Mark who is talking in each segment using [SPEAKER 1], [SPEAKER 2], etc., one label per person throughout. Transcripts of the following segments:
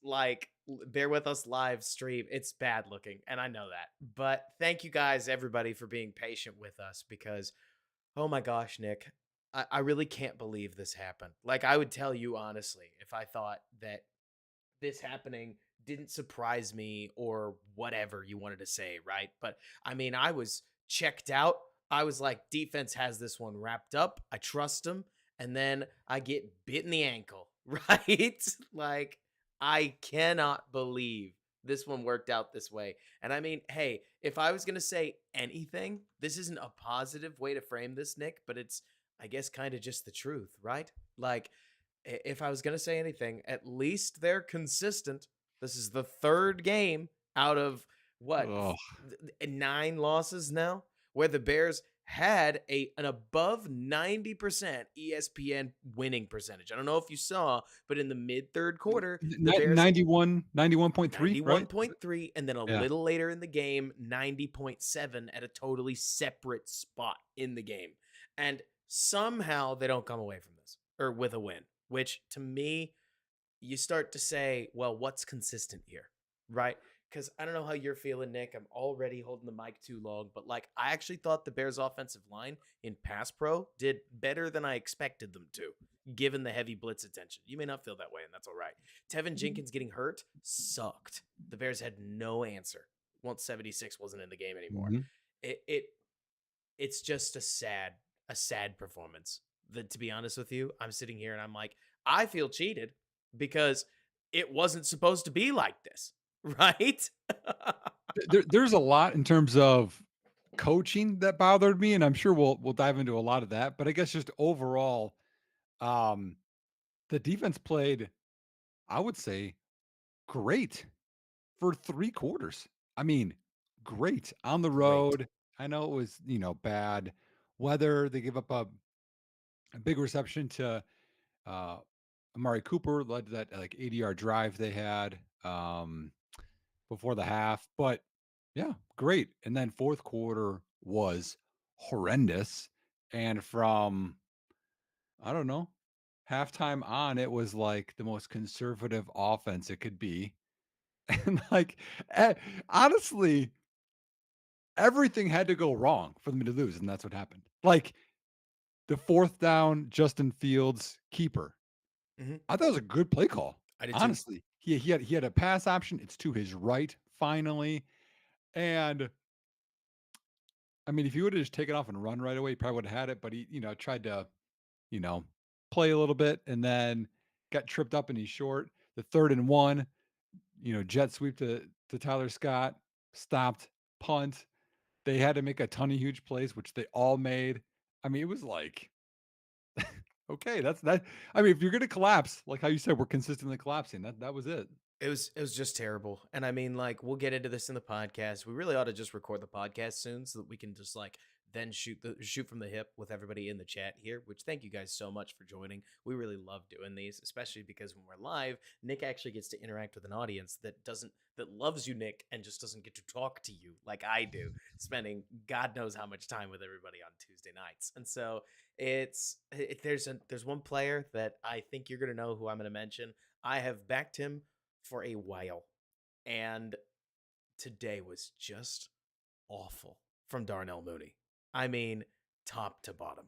[SPEAKER 1] like bear with us live stream. It's bad looking, and I know that. But thank you guys, everybody, for being patient with us because, oh my gosh, Nick, I really can't believe this happened. Like, I would tell you honestly, if I thought that this happening didn't surprise me or whatever you wanted to say, right? But I mean, I was checked out. I was like, defense has this one wrapped up. I trust them. And then I get bit in the ankle, right? Like, I cannot believe this one worked out this way. And I mean, hey, if I was going to say anything, this isn't a positive way to frame this, Nick, but it's, I guess, kind of just the truth, right? Like, if I was going to say anything, at least they're consistent. This is the third game out of what,
[SPEAKER 2] Oh,
[SPEAKER 1] 9 losses now, where the Bears had an above 90% ESPN winning percentage. I don't know if you saw, but in the mid third quarter, the Bears
[SPEAKER 2] 91.3, right?
[SPEAKER 1] 91.3, and then a
[SPEAKER 2] Yeah.
[SPEAKER 1] little later in the game, 90.7 at a totally separate spot in the game. And somehow they don't come away from this or with a win, which to me, you start to say, well, what's consistent here? Right? Because I don't know how you're feeling, Nick. I'm already holding the mic too long, but like I actually thought the Bears offensive line in pass pro did better than I expected them to, given the heavy blitz attention. You may not feel that way, and that's all right. Tevin Jenkins getting hurt sucked. The Bears had no answer once 76 wasn't in the game anymore.
[SPEAKER 2] Mhm.
[SPEAKER 1] It it's just a sad performance. That, to be honest with you, I'm sitting here and I'm like, I feel cheated because it wasn't supposed to be like this, right?
[SPEAKER 2] There's a lot in terms of coaching that bothered me, and I'm sure we'll dive into a lot of that, but I guess just overall, um, the defense played, I would say, great for 3 quarters. I mean, great on the
[SPEAKER 1] Great.
[SPEAKER 2] road. I know it was, bad weather. They gave up a big reception to uh Amari Cooper, led to that like 80-yard drive they had before the half. But yeah, great. And then fourth quarter was horrendous. And from, I don't know, halftime on, it was like the most conservative offense it could be. And like, eh, honestly, everything had to go wrong for them to lose. And that's what happened. Like the fourth down, Justin Fields keeper.
[SPEAKER 1] Mhm.
[SPEAKER 2] I thought it was a good play call.
[SPEAKER 1] I did too.
[SPEAKER 2] Honestly, he had a pass option. It's to his right finally, and I mean, if he would have just taken off and run right away, he probably would have had it. But he, tried to, you know, play a little bit and then got tripped up and he's short. The 3rd and 1, jet sweep to Tyler Scott, stopped, punt. They had to make a ton of huge plays, which they all made. I mean, it was like, okay, that's that. I mean, if you're gonna collapse, like how you said, we're consistently collapsing. That was it.
[SPEAKER 1] It was just terrible. And I mean, like, we'll get into this in the podcast. We really ought to just record the podcast soon so that we can just like then shoot from the hip with everybody in the chat here, which thank you guys so much for joining. We really love doing these, especially because when we're live, Nick actually gets to interact with an audience that loves you, Nick, and just doesn't get to talk to you like I do, spending God knows how much time with everybody on Tuesday nights. And so there's one player that I think you're gonna know who I'm gonna mention. I have backed him for a while. And today was just awful from Darnell Mooney. I mean, top to bottom,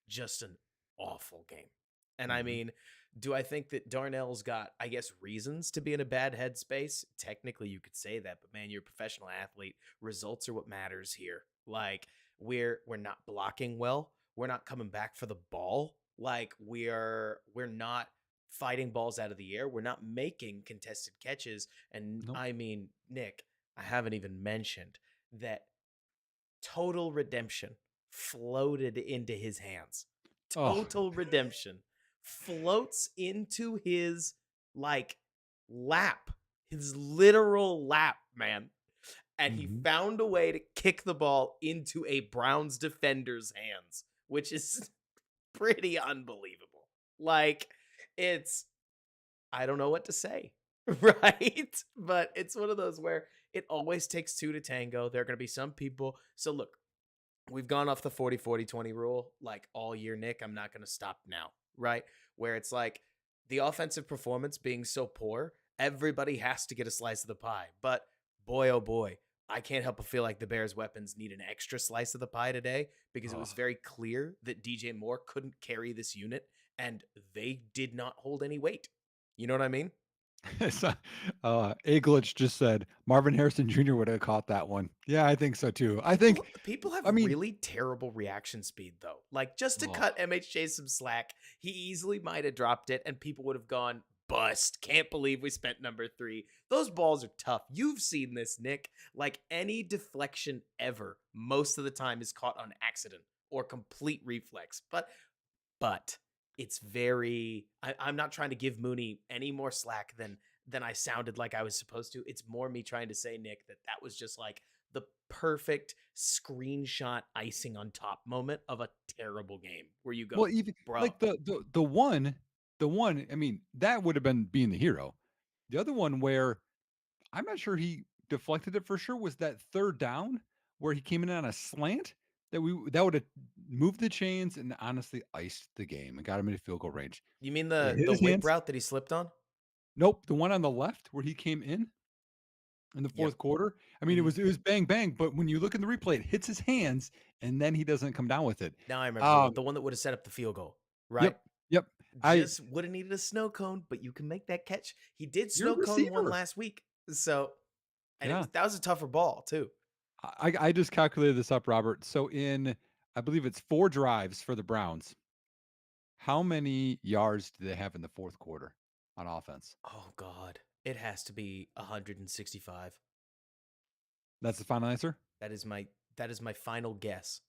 [SPEAKER 1] just an awful game. And I
[SPEAKER 2] Mhm.
[SPEAKER 1] mean, do I think that Darnell's got, I guess, reasons to be in a bad headspace? Technically, you could say that, but man, you're a professional athlete. Results are what matters here. Like we're not blocking well. We're not coming back for the ball. Like we're not fighting balls out of the air. We're not making contested catches. And
[SPEAKER 2] Nope.
[SPEAKER 1] I mean, Nick, I haven't even mentioned that total redemption floated into his hands.
[SPEAKER 2] Oh.
[SPEAKER 1] Total redemption floats into his like lap, his literal lap, man. And he
[SPEAKER 2] Mhm.
[SPEAKER 1] found a way to kick the ball into a Browns defender's hands, which is pretty unbelievable. Like, it's I don't know what to say. Right? But it's one of those where it always takes two to tango. There are going to be some people. So, look, we've gone off the 40-40-20 rule like all year, Nick. I'm not going to stop now. Right? Where it's like the offensive performance being so poor Everybody has to get a slice of the pie. But boy, oh boy, I can't help but feel like the Bears' weapons need an extra slice of the pie today because it
[SPEAKER 2] Oh.
[SPEAKER 1] was very clear that DJ Moore couldn't carry this unit and they did not hold any weight. You know what I mean?
[SPEAKER 2] So, Aglich just said Marvin Harrison Jr. would have caught that one. Yeah, I think so too. I think,
[SPEAKER 1] People have
[SPEAKER 2] I mean,
[SPEAKER 1] really terrible reaction speed though. Like just to
[SPEAKER 2] oh,
[SPEAKER 1] cut MHJ some slack, he easily might have dropped it and people would have gone bust. Can't believe we spent number 3. Those balls are tough. You've seen this, Nick. Like any deflection ever, most of the time is caught on accident or complete reflex. But it's very I'm not trying to give Mooney any more slack than I sounded like I was supposed to. It's more me trying to say, Nick, that was just like the perfect screenshot icing on top moment of a terrible game where you go,
[SPEAKER 2] well, even
[SPEAKER 1] bro,
[SPEAKER 2] like the one, I mean, that would have been being the hero. The other one where I'm not sure he deflected it for sure was that third down where he came in on a slant that would have moved the chains and honestly iced the game and got him into field goal range.
[SPEAKER 1] you mean
[SPEAKER 2] It hit
[SPEAKER 1] the
[SPEAKER 2] his
[SPEAKER 1] whip
[SPEAKER 2] hands.
[SPEAKER 1] route that he slipped on?
[SPEAKER 2] Nope, the one on the left where he came in the
[SPEAKER 1] Yep.
[SPEAKER 2] fourth quarter. I mean, it
[SPEAKER 1] Hmm.
[SPEAKER 2] was bang bang, but when you look in the replay, it hits his hands and then he doesn't come down with it.
[SPEAKER 1] Now I remember
[SPEAKER 2] Um,
[SPEAKER 1] the one that would have set up the field goal, right?
[SPEAKER 2] yep, yep. I
[SPEAKER 1] Just would have needed a snow cone, but you can make that catch. He did
[SPEAKER 2] You're a
[SPEAKER 1] snow cone one
[SPEAKER 2] receiver.
[SPEAKER 1] last week. So, and
[SPEAKER 2] Yeah.
[SPEAKER 1] that was a tougher ball too.
[SPEAKER 2] I just calculated this up, Robert. So in I believe it's 4 drives for the Browns. How many yards do they have in the fourth quarter on offense?
[SPEAKER 1] Oh God, it has to be 165.
[SPEAKER 2] That's the final answer?
[SPEAKER 1] That is my final guess.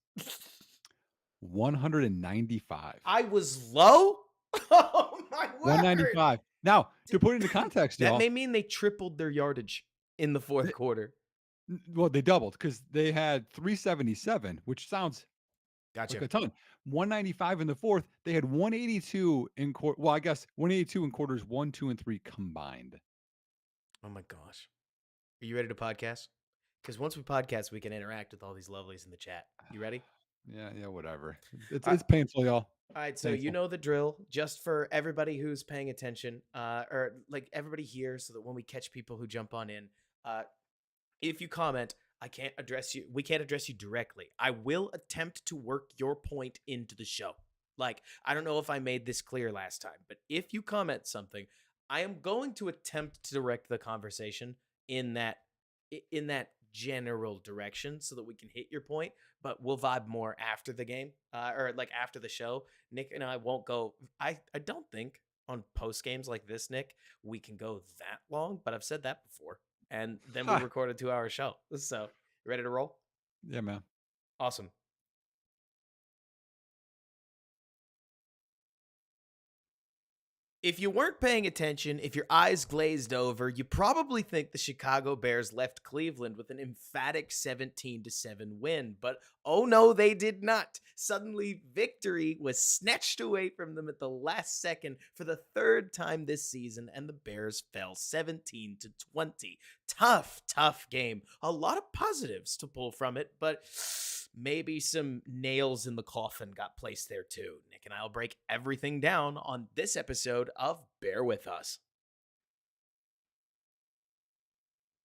[SPEAKER 2] 195.
[SPEAKER 1] I was low. Oh my word!
[SPEAKER 2] 195. Now,
[SPEAKER 1] D-
[SPEAKER 2] to put it into context,
[SPEAKER 1] That
[SPEAKER 2] y'all,
[SPEAKER 1] may mean they tripled their yardage in the fourth
[SPEAKER 2] they,
[SPEAKER 1] quarter.
[SPEAKER 2] well, they doubled because they had 377, which sounds like
[SPEAKER 1] Gotcha.
[SPEAKER 2] a ton. 195 in the fourth. They had 182 in quarter. Well, I guess 182 in quarters 1, 2, and 3 combined.
[SPEAKER 1] Oh my gosh. Are you ready to podcast? Because once we podcast, we can interact with all these lovelies in the chat. You ready?
[SPEAKER 2] Yeah, yeah, whatever. It's
[SPEAKER 1] All right.
[SPEAKER 2] it's painful, y'all.
[SPEAKER 1] All right,
[SPEAKER 2] It's
[SPEAKER 1] so you
[SPEAKER 2] painful.
[SPEAKER 1] know the drill. Just for everybody who's paying attention, or like everybody here, so that when we catch people who jump on in, uh, if you comment, I can't address you. We can't address you directly. I will attempt to work your point into the show. Like, I don't know if I made this clear last time, but if you comment something, I am going to attempt to direct the conversation in that in that general direction so that we can hit your point, but we'll vibe more after the game or like after the show. Nick and I won't go I don't think on post games like this, Nick, we can go that long, but I've said that before and then we
[SPEAKER 2] Ha!
[SPEAKER 1] record a 2-hour show. So, you ready to roll?
[SPEAKER 2] Yeah, man.
[SPEAKER 1] Awesome. If you weren't paying attention, if your eyes glazed over, you probably think the Chicago Bears left Cleveland with an emphatic 17-7 win, but oh no, they did not. Suddenly, victory was snatched away from them at the last second for the third time this season, and the Bears fell 17-20. Tough, tough game. A lot of positives to pull from it, but maybe some nails in the coffin got placed there too. Nick and I'll break everything down on this episode of Bear With Us.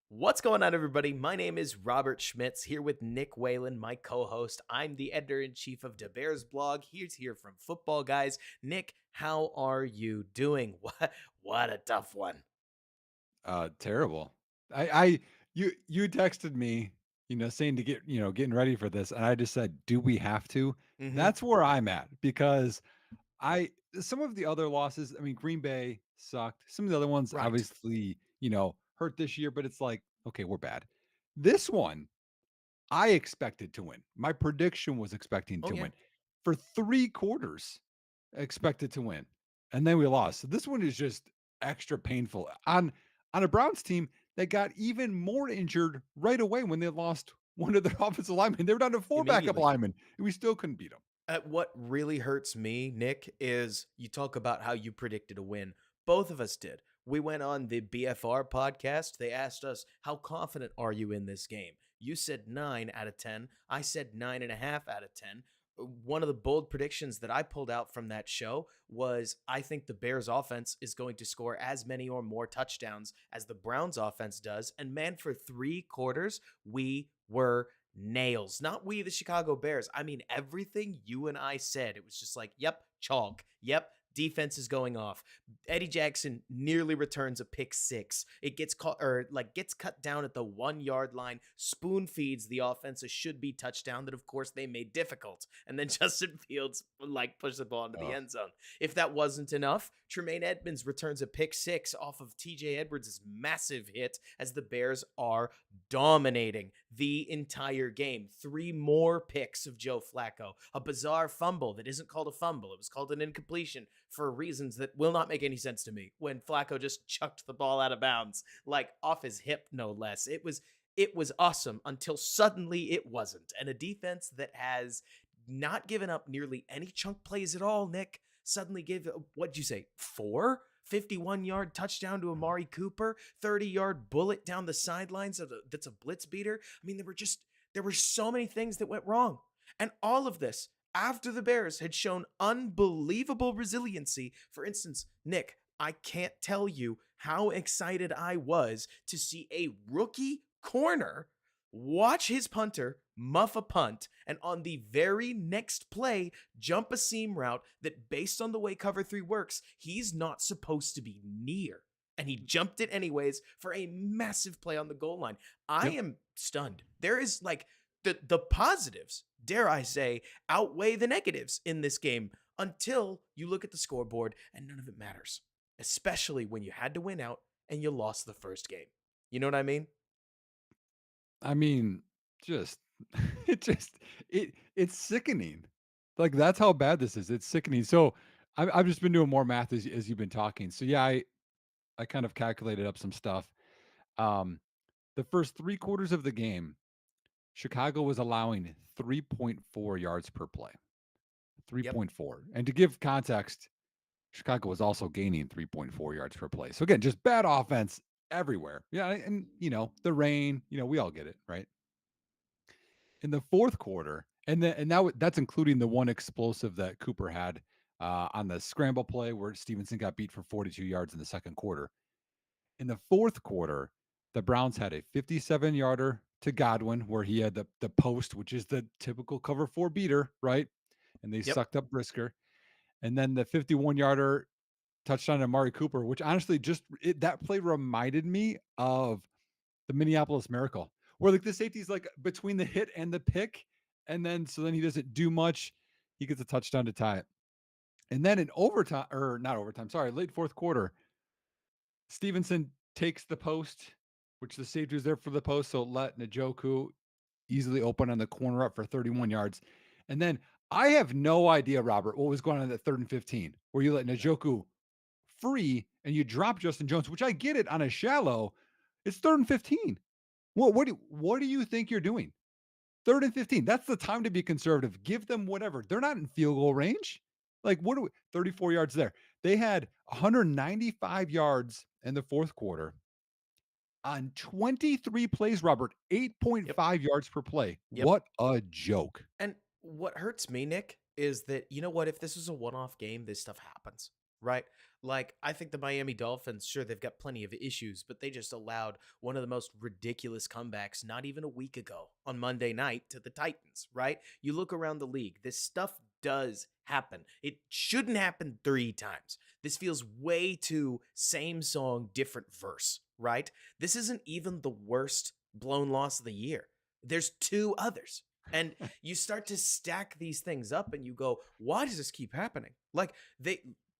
[SPEAKER 1] What's going on, everybody? My name is Robert Schmitz, here with Nick Whalen, my co-host. I'm the editor-in-chief of the Bears blog. Here's here from Football Guys. Nick, how are you doing? What a tough one.
[SPEAKER 2] Terrible. I you texted me, saying to getting ready for this, and I just said, "Do we have to?"
[SPEAKER 1] Mm-hmm.
[SPEAKER 2] That's where I'm at because I some of the other losses, I mean, Green Bay sucked. Some of the other ones
[SPEAKER 1] Right.
[SPEAKER 2] obviously, hurt this year, but it's like, okay, we're bad. This one, I expected to win. My prediction was expecting
[SPEAKER 1] Oh,
[SPEAKER 2] to
[SPEAKER 1] yeah.
[SPEAKER 2] win. For 3 quarters, expected to win, and then we lost. So this one is just extra painful on a Browns team that got even more injured right away when they lost one of their offensive linemen. They were down to 4 backup
[SPEAKER 1] Immediately.
[SPEAKER 2] linemen, and we still couldn't beat them.
[SPEAKER 1] What really hurts me, Nick, is you talk about how you predicted a win. Both of us did. We went on the BFR podcast. They asked us, how confident are you in this game? You said 9 out of 10. I said 9.5 out of 10. one of the bold predictions that I pulled out from that show was I think the Bears offense is going to score as many or more touchdowns as the Browns offense does. And man, for 3 quarters, we were nails. Not we, the Chicago Bears. I mean, everything you and I said, it was just like, yep, chalk. Yep, defense is going off. Eddie Jackson nearly returns a pick six. It gets caught or like gets cut down at the 1 yard line, spoon feeds the offense a should be touchdown that, of course, they made difficult. And then Justin Fields like pushed the ball into the
[SPEAKER 2] Oh,
[SPEAKER 1] end zone. If that wasn't enough, Tremaine Edmonds returns a pick six off of TJ Edwards' massive hit as the Bears are dominating the entire game. 3 more picks of Joe Flacco, a bizarre fumble that isn't called a fumble. It was called an incompletion for reasons that will not make any sense to me when Flacco just chucked the ball out of bounds, like off his hip, no less. It was awesome until suddenly it wasn't. And a defense that has not given up nearly any chunk plays at all, Nick, suddenly gave, what'd you say, four? 51-yard touchdown to Amari Cooper, 30-yard bullet down the sidelines that's a blitz beater. I mean, there were so many things that went wrong. And all of this after the Bears had shown unbelievable resiliency. For instance, Nick, I can't tell you how excited I was to see a rookie corner watch his punter muff a punt and on the very next play jump a seam route that, based on the way cover 3 works, he's not supposed to be near. And he jumped it anyways for a massive play on the goal line. I
[SPEAKER 2] yep.
[SPEAKER 1] am stunned. There is like the positives, dare I say, outweigh the negatives in this game until you look at the scoreboard and none of it matters, especially when you had to win out and you lost the first game. You know what I mean?
[SPEAKER 2] I mean, just it just it's sickening. Like that's how bad this is. It's sickening. So I've just been doing more math as you've been talking. So yeah, I kind of calculated up some stuff. Um, the first 3 quarters of the game, Chicago was allowing 3.4 yards per play.
[SPEAKER 1] Yep.
[SPEAKER 2] 3.4. And to give context, Chicago was also gaining 3.4 yards per play. So again, just bad offense everywhere. Yeah, and the rain, we all get it, right? In the fourth quarter, and now that's including the one explosive that Cooper had on the scramble play where Stevenson got beat for 42 yards in the second quarter. In the fourth quarter, the Browns had a 57-yarder to Godwin where he had the post, which is the typical cover 4 beater, right? And they
[SPEAKER 1] Yep.
[SPEAKER 2] sucked up Brisker. And then the 51-yarder touchdown to Amari Cooper, which honestly that play reminded me of the Minneapolis Miracle, where like the safety's like between the hit and the pick, and then he doesn't do much. He gets a touchdown to tie it. And then in overtime, or not overtime, sorry, late fourth quarter, Stevenson takes the post, which the safety was there for the post, so let Njoku easily open on the corner up for 31 yards. And then I have no idea, Robert, what was going on at 3rd and 15, where you let Njoku free and you drop Justin Jones, which I get it on a shallow. It's 3rd and 15. What do you think you're doing? 3rd and 15. That's the time to be conservative. Give them whatever. They're not in field goal range. Like, what do we 34 yards there? They had 195 yards in the fourth quarter on 23 plays, Robert,
[SPEAKER 1] Yep.
[SPEAKER 2] 8.5 yards per play.
[SPEAKER 1] Yep.
[SPEAKER 2] What a joke.
[SPEAKER 1] And what hurts me, Nick, is that, you know what? If this was a one-off game, this stuff happens, right? Like, I think the Miami Dolphins, sure, they've got plenty of issues, but they just allowed one of the most ridiculous comebacks not even a week ago on Monday night to the Titans, right? You look around the league, this stuff does happen. It shouldn't happen 3 times. This feels way too same song, different verse, right? This isn't even the worst blown loss of the year. There's 2 others. And you start to stack these things up and you go, why does this keep happening? Like,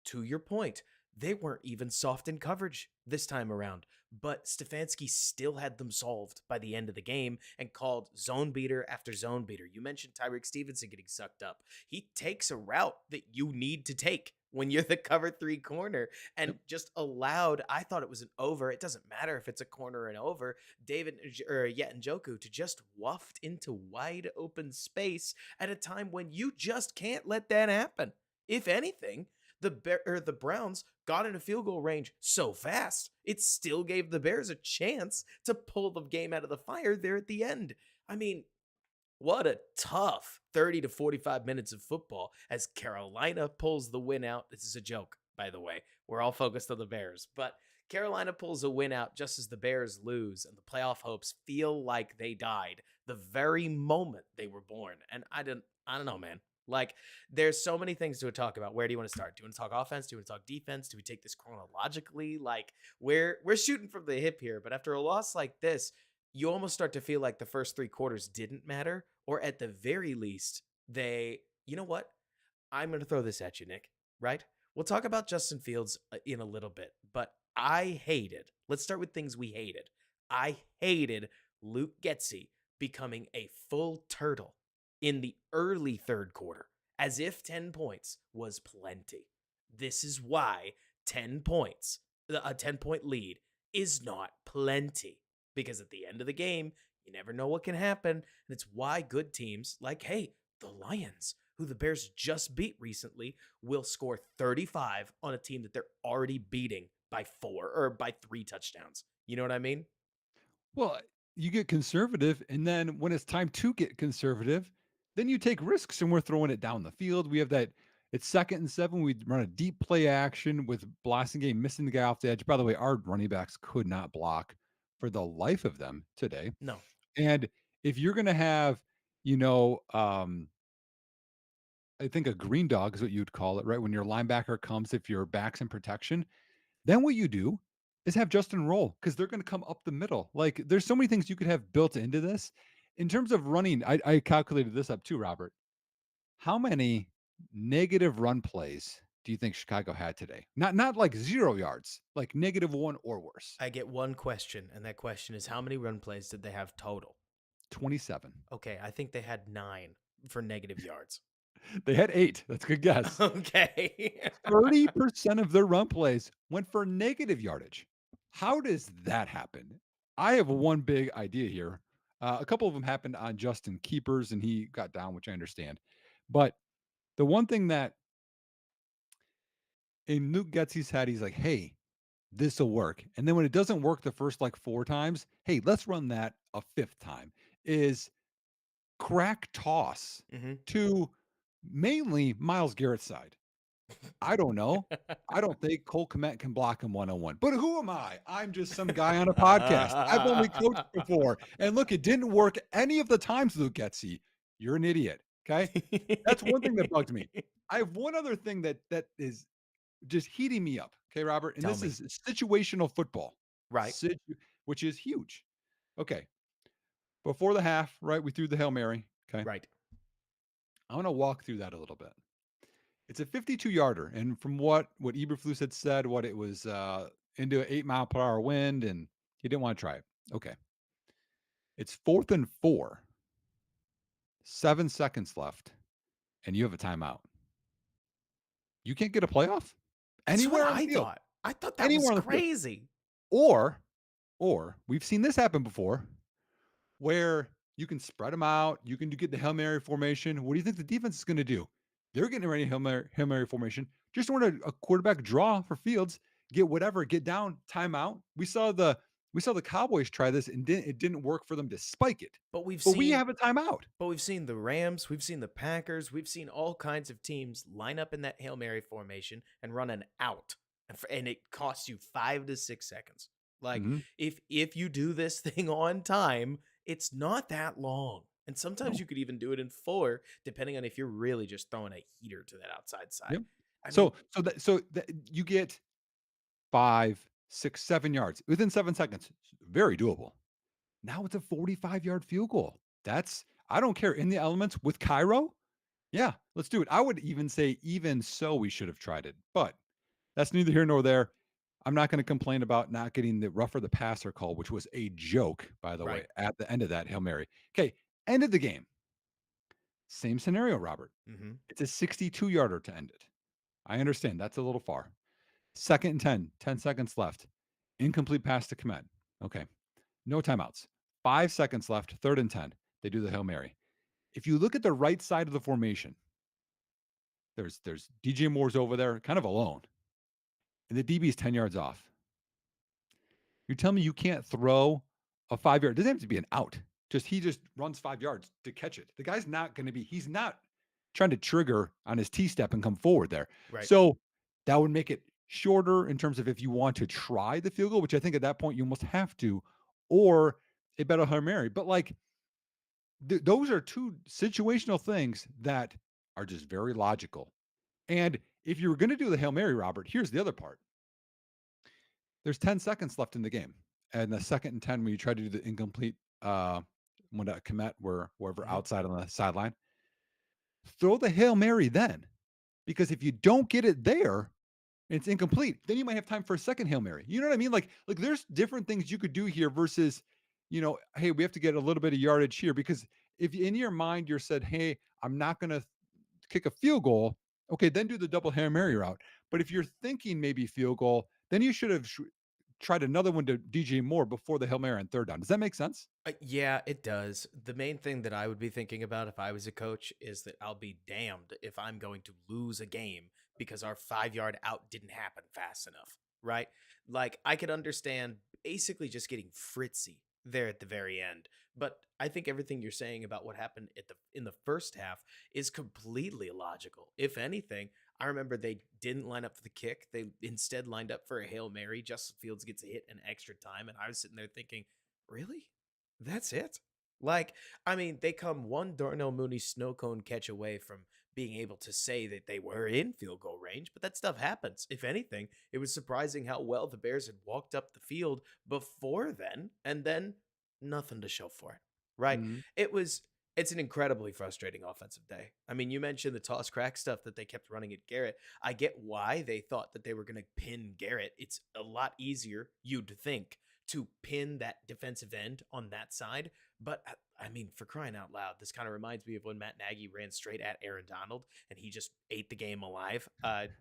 [SPEAKER 1] to your point, they weren't even soft in coverage this time around, but Stefanski still had them solved by the end of the game and called zone beater after zone beater. You mentioned Tyreek Stevenson getting sucked up. He takes a route that you need to take when you're the cover 3 corner and
[SPEAKER 2] Yep.
[SPEAKER 1] just allowed, I thought it was an over. It doesn't matter if it's a corner and over. Njoku to just waft into wide open space at a time when you just can't let that happen. If anything, the Browns got into field goal range so fast, it still gave the Bears a chance to pull the game out of the fire there at the end. I mean, What a tough 30 to 45 minutes of football as Carolina pulls the win out. This is a joke, by the way. We're all focused on the Bears, but Carolina pulls a win out just as the Bears lose and the playoff hopes feel like they died the very moment they were born. And I don't know, man. Like there's so many things to talk about. Where do you want to start? Do you want to talk offense? Do you want to talk defense? Do we take this chronologically? Like we're shooting from the hip here, but after a loss like this, you almost start to feel like the first 3 quarters didn't matter, or at the very least, they you know what? I'm going to throw this at you, Nick, right? We'll talk about Justin Fields in a little bit, but I hated, let's start with things we hated. I hated Luke Getzey becoming a full turtle in the early third quarter, as if 10 points was plenty. This is why 10 points, a 10-point lead, is not plenty. Because at the end of the game, you never know what can happen. And it's why good teams like, hey, the Lions, who the Bears just beat recently, will score 35 on a team that they're already beating by 4 or by 3 touchdowns. You know what I mean?
[SPEAKER 2] Well, you get conservative, and then when it's time to get conservative, then you take risks, and we're throwing it down the field. We have that. It's 2nd and 7. We run a deep play action with Blasingame missing the guy off the edge. By the way, our running backs could not block for the life of them today.
[SPEAKER 1] No.
[SPEAKER 2] And if you're going to have, you know, I think a green dog is what you'd call it, right? When your linebacker comes, if your back's in protection, then what you do is have Justin roll because they're going to come up the middle. Like there's so many things you could have built into this. In terms of running, I calculated this up too, Robert. How many negative run plays do you think Chicago had today? Not like 0 yards, like -1 or worse.
[SPEAKER 1] I get one question, and that question is how many run plays did they have total?
[SPEAKER 2] 27.
[SPEAKER 1] Okay, I think they had 9 for negative yards.
[SPEAKER 2] They had 8. That's a good guess.
[SPEAKER 1] Okay.
[SPEAKER 2] 30% of their run plays went for negative yardage. How does that happen? I have one big idea here. A couple of them happened on Justin Keepers, and he got down, which I understand. But the one thing that in Luke Getzey's head, he's like, hey, this will work. And then when it doesn't work the first like 4 times, hey, let's run that a fifth time. Is crack toss
[SPEAKER 1] Mhm.
[SPEAKER 2] to mainly Miles Garrett's side. I don't know. I don't think Cole Kmet can block him one-on-one. But who am I? I'm just some guy on a podcast. I've only coached before. And look, it didn't work any of the times, Luke Getsy. You're an idiot. Okay. That's one thing that bugged me. I have one other thing that is just heating me up. Okay, Robert. And
[SPEAKER 1] Tell
[SPEAKER 2] this
[SPEAKER 1] me.
[SPEAKER 2] is situational football,
[SPEAKER 1] Right,
[SPEAKER 2] situ- which is huge. Okay. Before the half, right? We threw the Hail Mary. Okay.
[SPEAKER 1] right.
[SPEAKER 2] I want to walk through that a little bit. It's a 52-yarder, and from what Eberflus had said, what it was into an 8-mile-per-hour wind, and he didn't want to try it. Okay, it's 4th and 4, 7 seconds left, and you have a timeout. You can't get a playoff
[SPEAKER 1] That's what
[SPEAKER 2] anywhere on the
[SPEAKER 1] I
[SPEAKER 2] field,
[SPEAKER 1] thought. I thought that was
[SPEAKER 2] anywhere on the field,
[SPEAKER 1] crazy.
[SPEAKER 2] or we've seen this happen before, where you can spread them out. You can get the Hail Mary formation. What do you think the defense is going to do? They're getting ready Hail Mary formation. Just want a quarterback draw for Fields, get whatever, get down, timeout. We saw the Cowboys try this and it didn't work for them to spike it.
[SPEAKER 1] But we've
[SPEAKER 2] But we
[SPEAKER 1] seen
[SPEAKER 2] have a timeout.
[SPEAKER 1] but we've seen the Rams, we've seen the Packers, we've seen all kinds of teams line up in that Hail Mary formation and run an out. And it costs you 5 to 6 seconds. Like
[SPEAKER 2] Mhm.
[SPEAKER 1] if you do this thing on time, it's not that long. And sometimes
[SPEAKER 2] No.
[SPEAKER 1] you could even do it in 4 depending on if you're really just throwing a heater to that outside side.
[SPEAKER 2] Yep.
[SPEAKER 1] I mean,
[SPEAKER 2] So you get 5, 6, 7 yards within 7 seconds. Very doable. Now it's a 45-yard field goal. That's I don't care in the elements with Cairo. Yeah, let's do it. I would even say even so we should have tried it. But that's neither here nor there. I'm not going to complain about not getting the rougher the passer call, which was a joke, by the way,
[SPEAKER 1] right.
[SPEAKER 2] at the end of that Hail Mary. Okay, end of the game. Same scenario, Robert.
[SPEAKER 1] Mhm.
[SPEAKER 2] It's a 62-yarder to end it. I understand that's a little far. 2nd and 10, 10 seconds left. Incomplete pass to Komet. Okay. No timeouts. 5 seconds left, 3rd and 10. They do the Hail Mary. If you look at the right side of the formation, there's DJ Moore's over there, kind of alone. And the DB is 10 yards off. You're telling me you can't throw a 5-yard, it doesn't have to be an out. Just he just runs 5 yards to catch it. The guy's not going to be. He's not trying to trigger on his T step and come forward there.
[SPEAKER 1] Right.
[SPEAKER 2] So that would make it shorter in terms of if you want to try the field goal, which I think at that point you almost have to, or a better Hail Mary. But like those are two situational things that are just very logical. And if you were going to do the Hail Mary, Robert, here's the other part. There's 10 seconds left in the game. And the second and 10, when you try to do the incomplete, when that commit were wherever
[SPEAKER 1] Mhm.
[SPEAKER 2] outside on the sideline, throw the Hail Mary then. Because if you don't get it there, and it's incomplete, then you might have time for a second Hail Mary. You know what I mean? Like there's different things you could do here versus, hey, we have to get a little bit of yardage here because if in your mind you're said, hey, I'm not going to kick a field goal, okay, then do the double Hail Mary route. But if you're thinking maybe field goal, then you should have tried another one to DJ Moore before the Hail Mary on third down. Does that make sense?
[SPEAKER 1] Yeah, it does. The main thing that I would be thinking about if I was a coach is that I'll be damned if I'm going to lose a game because our 5 yard out didn't happen fast enough, right? Like, I could understand basically just getting fritzy there at the very end. But I think everything you're saying about what happened in the first half is completely illogical. If anything, I remember they didn't line up for the kick. They instead lined up for a Hail Mary. Justin Fields gets a hit in extra time. And I was sitting there thinking, really? That's it? Like, I mean, they come one Darnell Mooney snow cone catch away from being able to say that they were in field goal range, but that stuff happens. If anything, it was surprising how well the Bears had walked up the field before then, and then nothing to show for it. Right?
[SPEAKER 2] Mhm.
[SPEAKER 1] It was it's an incredibly frustrating offensive day. I mean, you mentioned the toss crack stuff that they kept running at Garrett. I get why they thought that they were going to pin Garrett. It's a lot easier, you'd think, to pin that defensive end on that side. But I mean, for crying out loud, this kind of reminds me of when Matt Nagy ran straight at Aaron Donald and he just ate the game alive,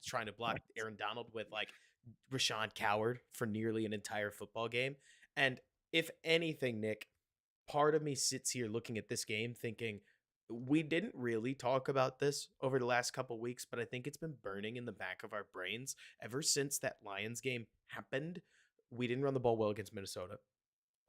[SPEAKER 1] trying to block Aaron Donald with like Rashawn Coward for nearly an entire football game. And if anything, Nick, part of me sits here looking at this game thinking, we didn't really talk about this over the last couple weeks, but I think it's been burning in the back of our brains ever since that Lions game happened. We didn't run the ball well against Minnesota.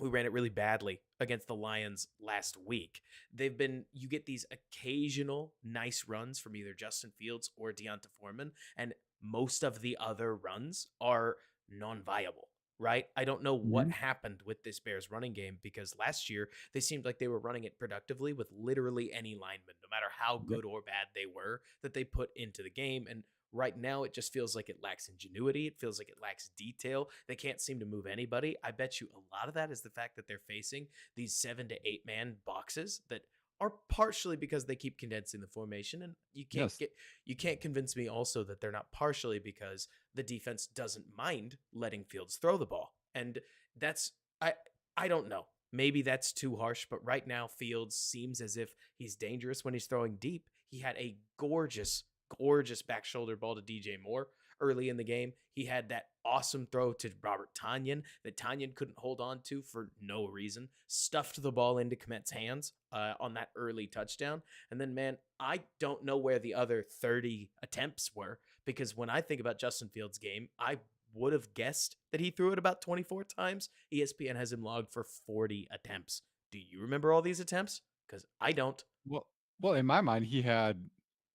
[SPEAKER 1] We ran it really badly against the Lions last week. You get these occasional nice runs from either Justin Fields or Deonta Foreman, and most of the other runs are non viable, right? I don't know what
[SPEAKER 2] Mhm.
[SPEAKER 1] happened with this Bears running game because last year they seemed like they were running it productively with literally any lineman, no matter how
[SPEAKER 2] Yep.
[SPEAKER 1] good or bad they were, that they put into the game. And right now, it just feels like it lacks ingenuity. It feels like it lacks detail. They can't seem to move anybody. I bet you a lot of that is the fact that they're facing these 7 to 8 man boxes that are partially because they keep condensing the formation, and
[SPEAKER 2] Yes.
[SPEAKER 1] you can't convince me also that they're not partially because the defense doesn't mind letting Fields throw the ball. And that's I I don't know. Maybe that's too harsh, but right now Fields seems as if he's dangerous when he's throwing deep. He had a gorgeous back shoulder ball to DJ Moore early in the game. He had that awesome throw to Robert Tanyan that Tanyan couldn't hold on to for no reason. Stuffed the ball into Komet's hands on that early touchdown. And then, man, I don't know where the other 30 attempts were because when I think about Justin Fields' game, I would have guessed that he threw it about 24 times. ESPN has him logged for 40 attempts. Do you remember all these attempts? Because I don't.
[SPEAKER 2] Well, in my mind, he had,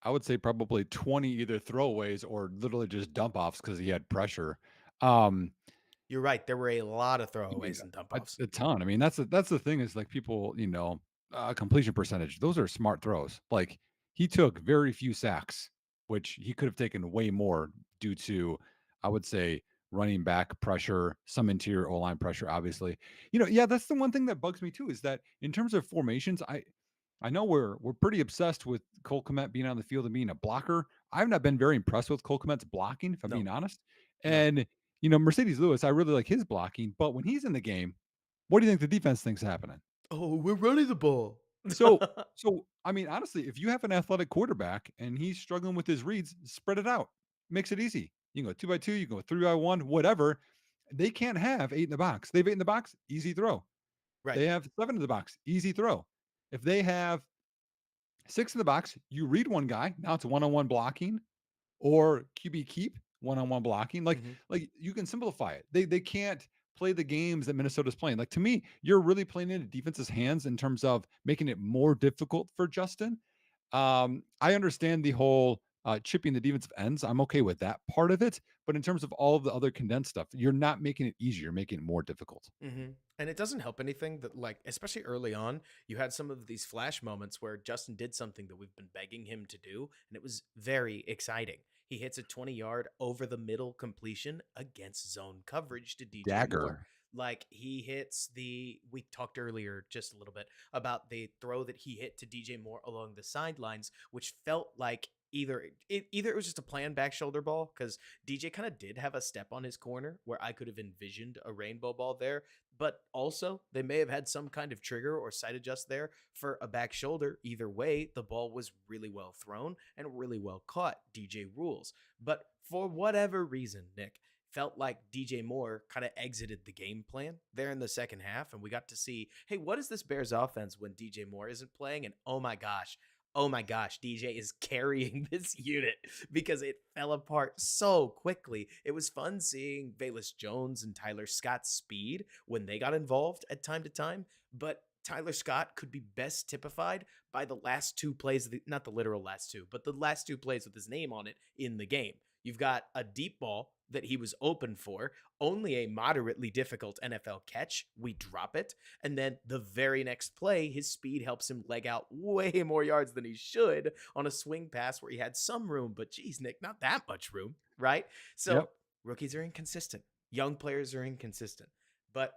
[SPEAKER 2] I would say, probably 20 either throwaways or literally just dump offs because he had pressure. Um,
[SPEAKER 1] You're right. There were a lot of
[SPEAKER 2] I mean,
[SPEAKER 1] throwaways and dump
[SPEAKER 2] a,
[SPEAKER 1] offs.
[SPEAKER 2] a ton. I mean, that's the thing is like people, completion percentage. Those are smart throws. Like he took very few sacks, which he could have taken way more due to, I would say, running back pressure, some interior O line pressure. Obviously, yeah, that's the one thing that bugs me too is that in terms of formations, I know we're pretty obsessed with Cole Kmet being on the field and being a blocker. I've not been very impressed with Cole Kmet's blocking, if I'm
[SPEAKER 1] No,
[SPEAKER 2] being honest.
[SPEAKER 1] no.
[SPEAKER 2] And Mercedes Lewis, I really like his blocking, but when he's in the game, what do you think the defense thinks is happening?
[SPEAKER 1] Oh, we're running the ball.
[SPEAKER 2] So, I mean, honestly, if you have an athletic quarterback and he's struggling with his reads, spread it out, makes it easy. You can go 2 by 2, you can go 3 by 1, whatever. They can't have 8 in the box. They have 8 in the box, easy throw.
[SPEAKER 1] Right.
[SPEAKER 2] They have 7 in the box, easy throw. If they have 6 in the box, you read one guy. Now it's one-on-one blocking or QB keep one-on-one blocking. Like
[SPEAKER 1] Mhm.
[SPEAKER 2] like you can simplify it. They can't play the games that Minnesota's playing. Like to me, you're really playing into defense's hands in terms of making it more difficult for Justin. I understand the whole chipping the defensive ends. I'm okay with that part of it. But in terms of all of the other condensed stuff, you're not making it easier, you're making it more difficult.
[SPEAKER 1] And it doesn't help anything that, like, especially early on, you had some of these flash moments where Justin did something that we've been begging him to do, and it was very exciting. He hits a 20-yard over the middle completion against zone coverage to DJ Moore.
[SPEAKER 2] Dagger.
[SPEAKER 1] Like, he hits we talked earlier just a little bit about the throw that he hit to DJ Moore along the sidelines, which felt like either it was just a planned back shoulder ball because DJ kind of did have a step on his corner where I could have envisioned a rainbow ball there, but also they may have had some kind of trigger or side adjust there for a back shoulder. Either way, the ball was really well thrown and really well caught. DJ rules. But for whatever reason, Nick, felt like DJ Moore kind of exited the game plan there in the second half. And we got to see, hey, what is this Bears offense when DJ Moore isn't playing? And oh my gosh, DJ is carrying this unit because it fell apart so quickly. It was fun seeing Valus Jones and Tyler Scott's speed when they got involved at time to time, but Tyler Scott could be best typified by the last two plays, not the literal last two, but the last two plays with his name on it in the game. You've got a deep ball that he was open for, only a moderately difficult NFL catch. We drop it. And then the very next play, his speed helps him leg out way more yards than he should on a swing pass where he had some room, but geez, Nick, not that much room, right? So
[SPEAKER 2] Yep.
[SPEAKER 1] rookies are inconsistent. Young players are inconsistent. But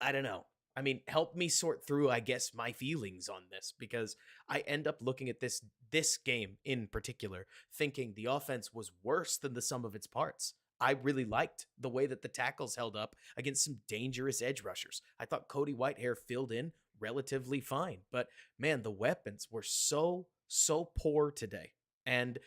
[SPEAKER 1] I don't know. I mean, help me sort through, I guess, my feelings on this because I end up looking at this game in particular, thinking the offense was worse than the sum of its parts. I really liked the way that the tackles held up against some dangerous edge rushers. I thought Cody Whitehair filled in relatively fine, but man, the weapons were so poor today. And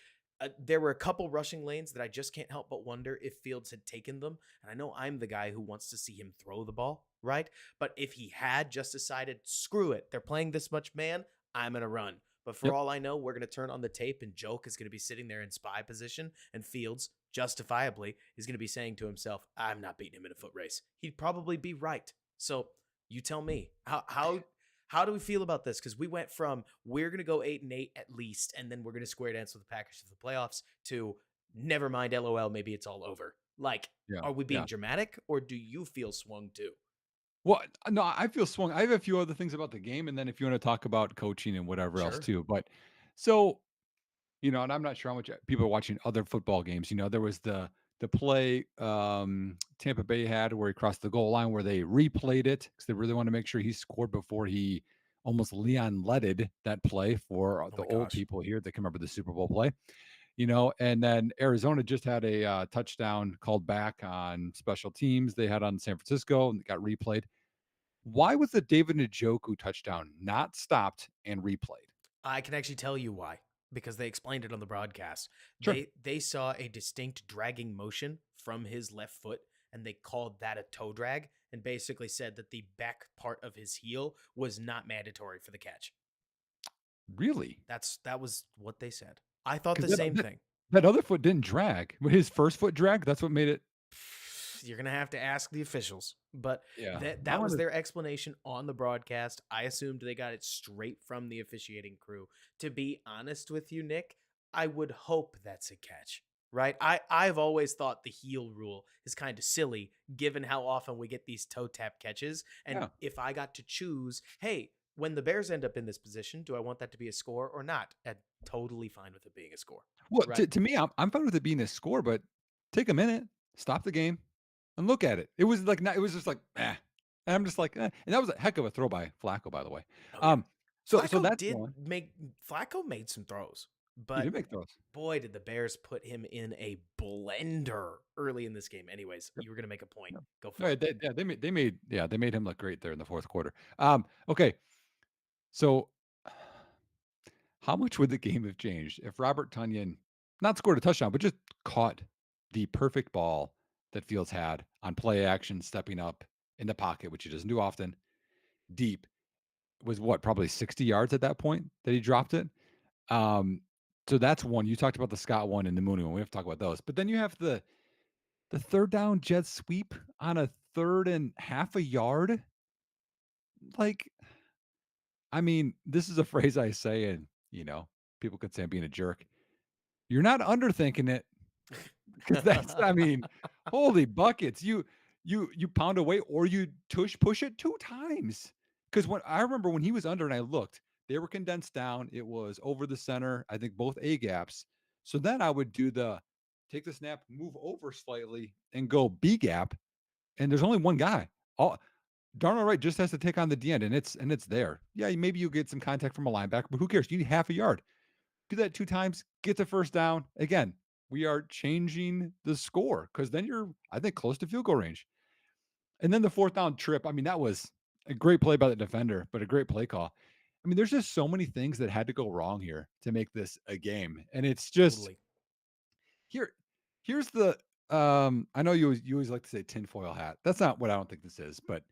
[SPEAKER 1] there were a couple rushing lanes that I just can't help but wonder if Fields had taken them. And I know I'm the guy who wants to see him throw the ball, right? But if he had just decided, screw it, they're playing this much man, I'm going to run. But for
[SPEAKER 2] Yep.
[SPEAKER 1] all I know, we're going to turn on the tape and Joke is going to be sitting there in spy position, and Fields, justifiably, is going to be saying to himself, I'm not beating him in a foot race. He'd probably be right. So you tell me, how do we feel about this? Because we went from we're going to go 8-8 at least, and then we're going to square dance with the Packers to the playoffs to never mind, LOL, maybe it's all over. Like,
[SPEAKER 2] Yeah.
[SPEAKER 1] are we being
[SPEAKER 2] Yeah.
[SPEAKER 1] dramatic, or do you feel swung too?
[SPEAKER 2] Well, no, I feel swung. I have a few other things about the game, and then if you want to talk about coaching and whatever else
[SPEAKER 1] Sure.
[SPEAKER 2] too. But so, and I'm not sure how much people are watching other football games. There was the play Tampa Bay had where he crossed the goal line where they replayed it because they really want to make sure he scored before he almost Leon Ledded that play for
[SPEAKER 1] Oh
[SPEAKER 2] the
[SPEAKER 1] my
[SPEAKER 2] old
[SPEAKER 1] gosh.
[SPEAKER 2] people here that can remember the Super Bowl play. And then Arizona just had a touchdown called back on special teams they had on San Francisco and it got replayed. Why was the David Njoku touchdown not stopped and replayed?
[SPEAKER 1] I can actually tell you why, because they explained it on the broadcast.
[SPEAKER 2] Sure.
[SPEAKER 1] They saw a distinct dragging motion from his left foot, and they called that a toe drag, and basically said that the back part of his heel was not mandatory for the catch.
[SPEAKER 2] Really?
[SPEAKER 1] That was what they said. I thought
[SPEAKER 2] Because
[SPEAKER 1] the same thing.
[SPEAKER 2] that other foot didn't drag. His first foot dragged. That's what made it.
[SPEAKER 1] You're gonna have to ask the officials, but
[SPEAKER 2] Yeah. I
[SPEAKER 1] that was
[SPEAKER 2] wanted.
[SPEAKER 1] their explanation on the broadcast. I assumed they got it straight from the officiating crew. To be honest with you, Nick, I would hope that's a catch. Right? I've always thought the heel rule is kind of silly given how often we get these toe tap catches. And
[SPEAKER 2] Yeah.
[SPEAKER 1] if I got to choose, hey, when the Bears end up in this position, do I want that to be a score or not? I'm totally fine with it being a score.
[SPEAKER 2] Well,
[SPEAKER 1] Right?
[SPEAKER 2] to me, I'm fine with it being a score, but take a minute, stop the game, and look at it. It was like not. It was just like, and I'm just like, and that was a heck of a throw by Flacco, by the way.
[SPEAKER 1] Oh yeah.
[SPEAKER 2] Um, so that's one.
[SPEAKER 1] Flacco made some throws,
[SPEAKER 2] He
[SPEAKER 1] but
[SPEAKER 2] did make throws.
[SPEAKER 1] boy, did the Bears put him in a blender early in this game. Anyways,
[SPEAKER 2] Yep.
[SPEAKER 1] you were gonna make a point.
[SPEAKER 2] Yep.
[SPEAKER 1] Go
[SPEAKER 2] All
[SPEAKER 1] for it.
[SPEAKER 2] right, they made him look great there in the fourth quarter. Okay, so how much would the game have changed if Robert Tunyon not scored a touchdown, but just caught the perfect ball that Fields had on play action, stepping up in the pocket, which he doesn't do often, deep, was what, probably 60 yards at that point that he dropped it? Um, so that's one. You talked about the Scott one and the Mooney one. We have to talk about those. But then you have the third down jet sweep on a 3rd and half a yard. Like, I mean, this is a phrase I say, and, people could say I'm being a jerk. You're not underthinking it, because that's I mean, holy buckets. You pound away or you tush push it 2 times. Because when I remember when he was under and I looked, they were condensed down. It was over the center, I think both A gaps. So then I would take the snap, move over slightly, and go B gap, and there's only one guy. All Darnell Wright just has to take on the D end, and it's there. Yeah, maybe you get some contact from a linebacker, but who cares? You need half a yard. Do that 2 times, get the first down. Again, we are changing the score because then you're, I think, close to field goal range. And then the 4th down trip, I mean, that was a great play by the defender, but a great play call. I mean, there's just so many things that had to go wrong here to make this a game. And it's just
[SPEAKER 1] Totally.
[SPEAKER 2] here here's the I know you always like to say tinfoil hat. That's not what I don't think this is, but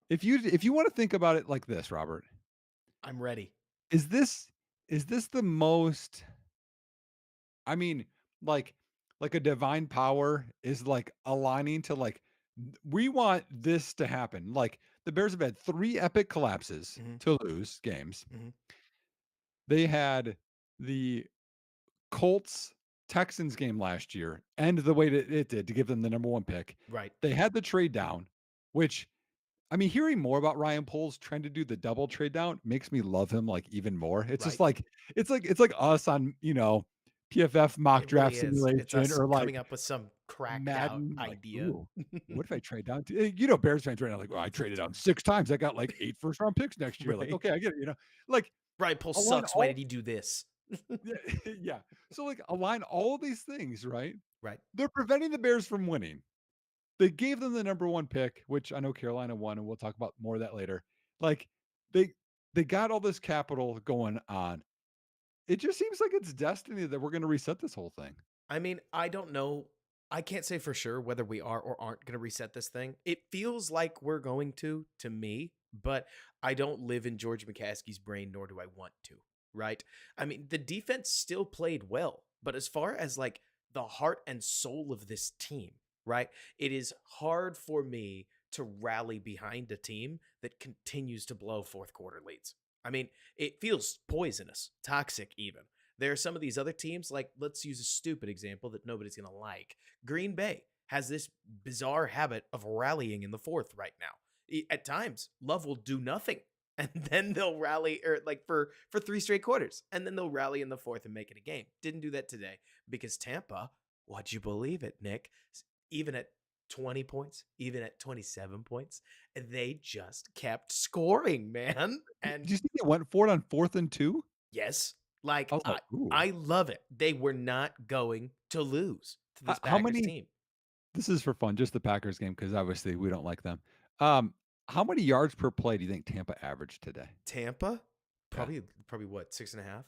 [SPEAKER 2] if you want to think about it like this, Robert,
[SPEAKER 1] I'm ready.
[SPEAKER 2] is this is this the most I mean, like like a divine power is like aligning to like we want this to happen. Like the Bears have had 3 epic collapses
[SPEAKER 1] Mhm,
[SPEAKER 2] to lose games.
[SPEAKER 1] mhm.
[SPEAKER 2] They had the Colts Texans game last year end the way that it did to give them the number 1 pick.
[SPEAKER 1] Right,
[SPEAKER 2] They had the trade down, which I mean, hearing more about Ryan Poles trying to do the double trade down makes me love him, like, even more. It's just
[SPEAKER 1] right.
[SPEAKER 2] like it's like us on, PFF mock
[SPEAKER 1] It
[SPEAKER 2] draft
[SPEAKER 1] really is. It's
[SPEAKER 2] simulation
[SPEAKER 1] us
[SPEAKER 2] or,
[SPEAKER 1] coming
[SPEAKER 2] like,
[SPEAKER 1] up with some cracked out
[SPEAKER 2] Madden, like,
[SPEAKER 1] idea.
[SPEAKER 2] "Ooh, what if I trade down to" Bears fans right now, like, "Well, I traded down 6 times. I got, like, 8 first round picks next year." Like,
[SPEAKER 1] Right.
[SPEAKER 2] "Okay, I get it," Like,
[SPEAKER 1] Right, Pulse
[SPEAKER 2] align
[SPEAKER 1] sucks. Why
[SPEAKER 2] all
[SPEAKER 1] did he do this?
[SPEAKER 2] yeah, yeah. So, like, align all these things, right?
[SPEAKER 1] Right.
[SPEAKER 2] They're preventing the Bears from winning. They gave them the number 1 pick, which I know Carolina won, and we'll talk about more of that later. Like, they they got all this capital going on. It just seems like it's destiny that we're gonna reset this whole thing.
[SPEAKER 1] I mean, I don't know. I can't say for sure whether we are or aren't going to reset this thing. It feels like we're going to me, but I don't live in George McCaskey's brain, nor do I want to, right? I mean, the defense still played well, but as far as like the heart and soul of this team, right? It is hard for me to rally behind a team that continues to blow fourth quarter leads. I mean, it feels poisonous, toxic even. There are some of these other teams, like let's use a stupid example that nobody's going to like. Green Bay has this bizarre habit of rallying in the fourth right now. At times, Love will do nothing, and then they'll rally, or like for 3 straight quarters, and then they'll rally in the fourth and make it a game. Didn't do that today because Tampa, would you believe it, Nick? Even at 20 points, even at 27 points, they just kept scoring, man.
[SPEAKER 2] Did
[SPEAKER 1] And
[SPEAKER 2] you see they went for it on 4th and 2?
[SPEAKER 1] yes. Like,
[SPEAKER 2] I was like, "Ooh."
[SPEAKER 1] I love it. They were not going to lose to this
[SPEAKER 2] How
[SPEAKER 1] Packers
[SPEAKER 2] many
[SPEAKER 1] team.
[SPEAKER 2] this is for fun, just the Packers game because obviously we don't like them. Um, how many yards per play do you think Tampa averaged today?
[SPEAKER 1] Tampa,
[SPEAKER 2] Yeah,
[SPEAKER 1] probably what, 6.5?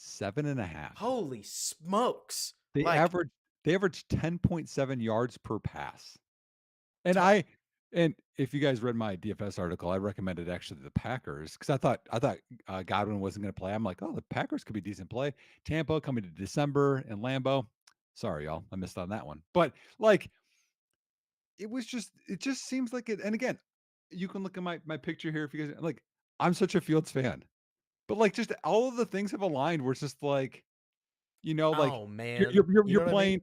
[SPEAKER 2] 7.5.
[SPEAKER 1] Holy smokes.
[SPEAKER 2] They
[SPEAKER 1] Like,
[SPEAKER 2] averaged they averaged 10.7 yards per pass. And
[SPEAKER 1] to,
[SPEAKER 2] I and if you guys read my DFS article, I recommended actually the Packers because I thought Godwin wasn't going to play. I'm like, oh, the Packers could be decent play. Tampa coming to December and Lambeau. Sorry, y'all, I missed on that one. But like, it just seems like it. And again, you can look at my picture here if you guys like. I'm such a Fields fan, but like, just all of the things have aligned. Where it's just like like
[SPEAKER 1] oh,
[SPEAKER 2] you're
[SPEAKER 1] man.
[SPEAKER 2] you're you're
[SPEAKER 1] You know
[SPEAKER 2] you're
[SPEAKER 1] what I mean?
[SPEAKER 2] playing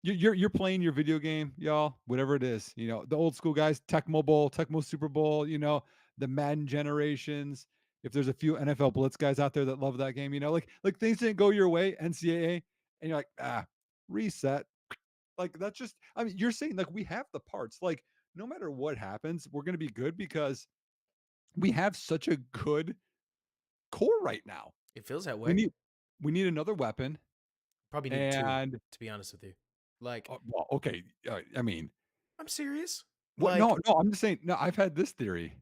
[SPEAKER 2] you're playing your video game, y'all, whatever it is, the old school guys, Tecmo Bowl, Tecmo Super Bowl, the Madden generations. If there's a few NFL Blitz guys out there that love that game, like things didn't go your way, NCAA, and you're like, reset. Like that's just, I mean, you're saying like we have the parts. Like no matter what happens, we're gonna be good because we have such a good core right now.
[SPEAKER 1] It feels that
[SPEAKER 2] We
[SPEAKER 1] way.
[SPEAKER 2] need we need another weapon.
[SPEAKER 1] Probably need two,
[SPEAKER 2] And
[SPEAKER 1] to be honest with you. Like,
[SPEAKER 2] well, okay. I mean,
[SPEAKER 1] I'm serious.
[SPEAKER 2] what? No,
[SPEAKER 1] Like,
[SPEAKER 2] no. I'm just saying. No, I've had this theory.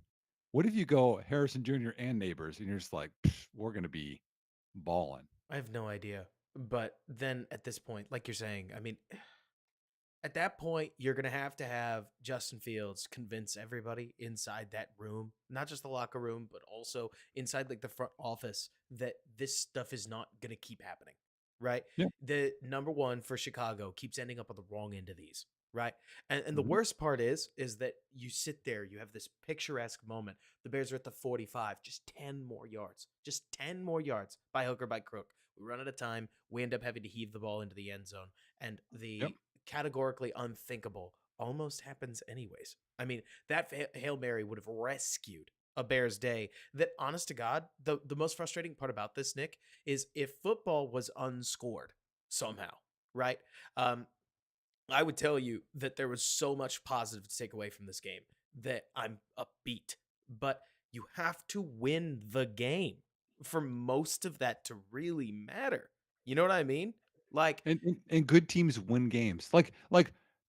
[SPEAKER 2] What if you go Harrison Jr. and Neighbors, and you're just like, "Pff, we're gonna be balling."
[SPEAKER 1] I have no idea. But then at this point, like you're saying, I mean, at that point, you're going to have Justin Fields convince everybody inside that room, not just the locker room, but also inside like the front office, that this stuff is not going to keep happening, right?
[SPEAKER 2] Yeah,
[SPEAKER 1] The number one for Chicago keeps ending up on the wrong end of these. right? And the
[SPEAKER 2] Mhm.
[SPEAKER 1] worst part is that you sit there, you have this picturesque moment. The Bears are at the 45, just 10 more yards, just 10 more yards by hook or by crook. We run out of time. We end up having to heave the ball into the end zone, and
[SPEAKER 2] Yep.
[SPEAKER 1] the categorically unthinkable almost happens anyways. I mean, that Hail Mary would have rescued a Bears day. That, honest to God, the most frustrating part about this, Nick, is if football was unscored somehow, right? Um, I would tell you that there was so much positive to take away from this game that I'm upbeat. But you have to win the game for most of that to really matter. You know what I mean? Like
[SPEAKER 2] And good teams win games. Like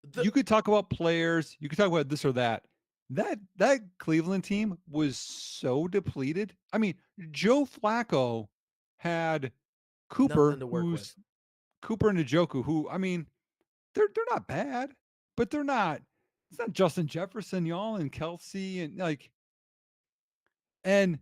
[SPEAKER 1] the
[SPEAKER 2] you could talk about players, you could talk about this or that. That Cleveland team was so depleted. I mean, Joe Flacco had
[SPEAKER 1] nothing
[SPEAKER 2] Cooper,
[SPEAKER 1] to work with.
[SPEAKER 2] who's Cooper and Njoku, who I mean, they're not bad, but they're not. It's not Justin Jefferson, y'all, and Kelsey, and like, and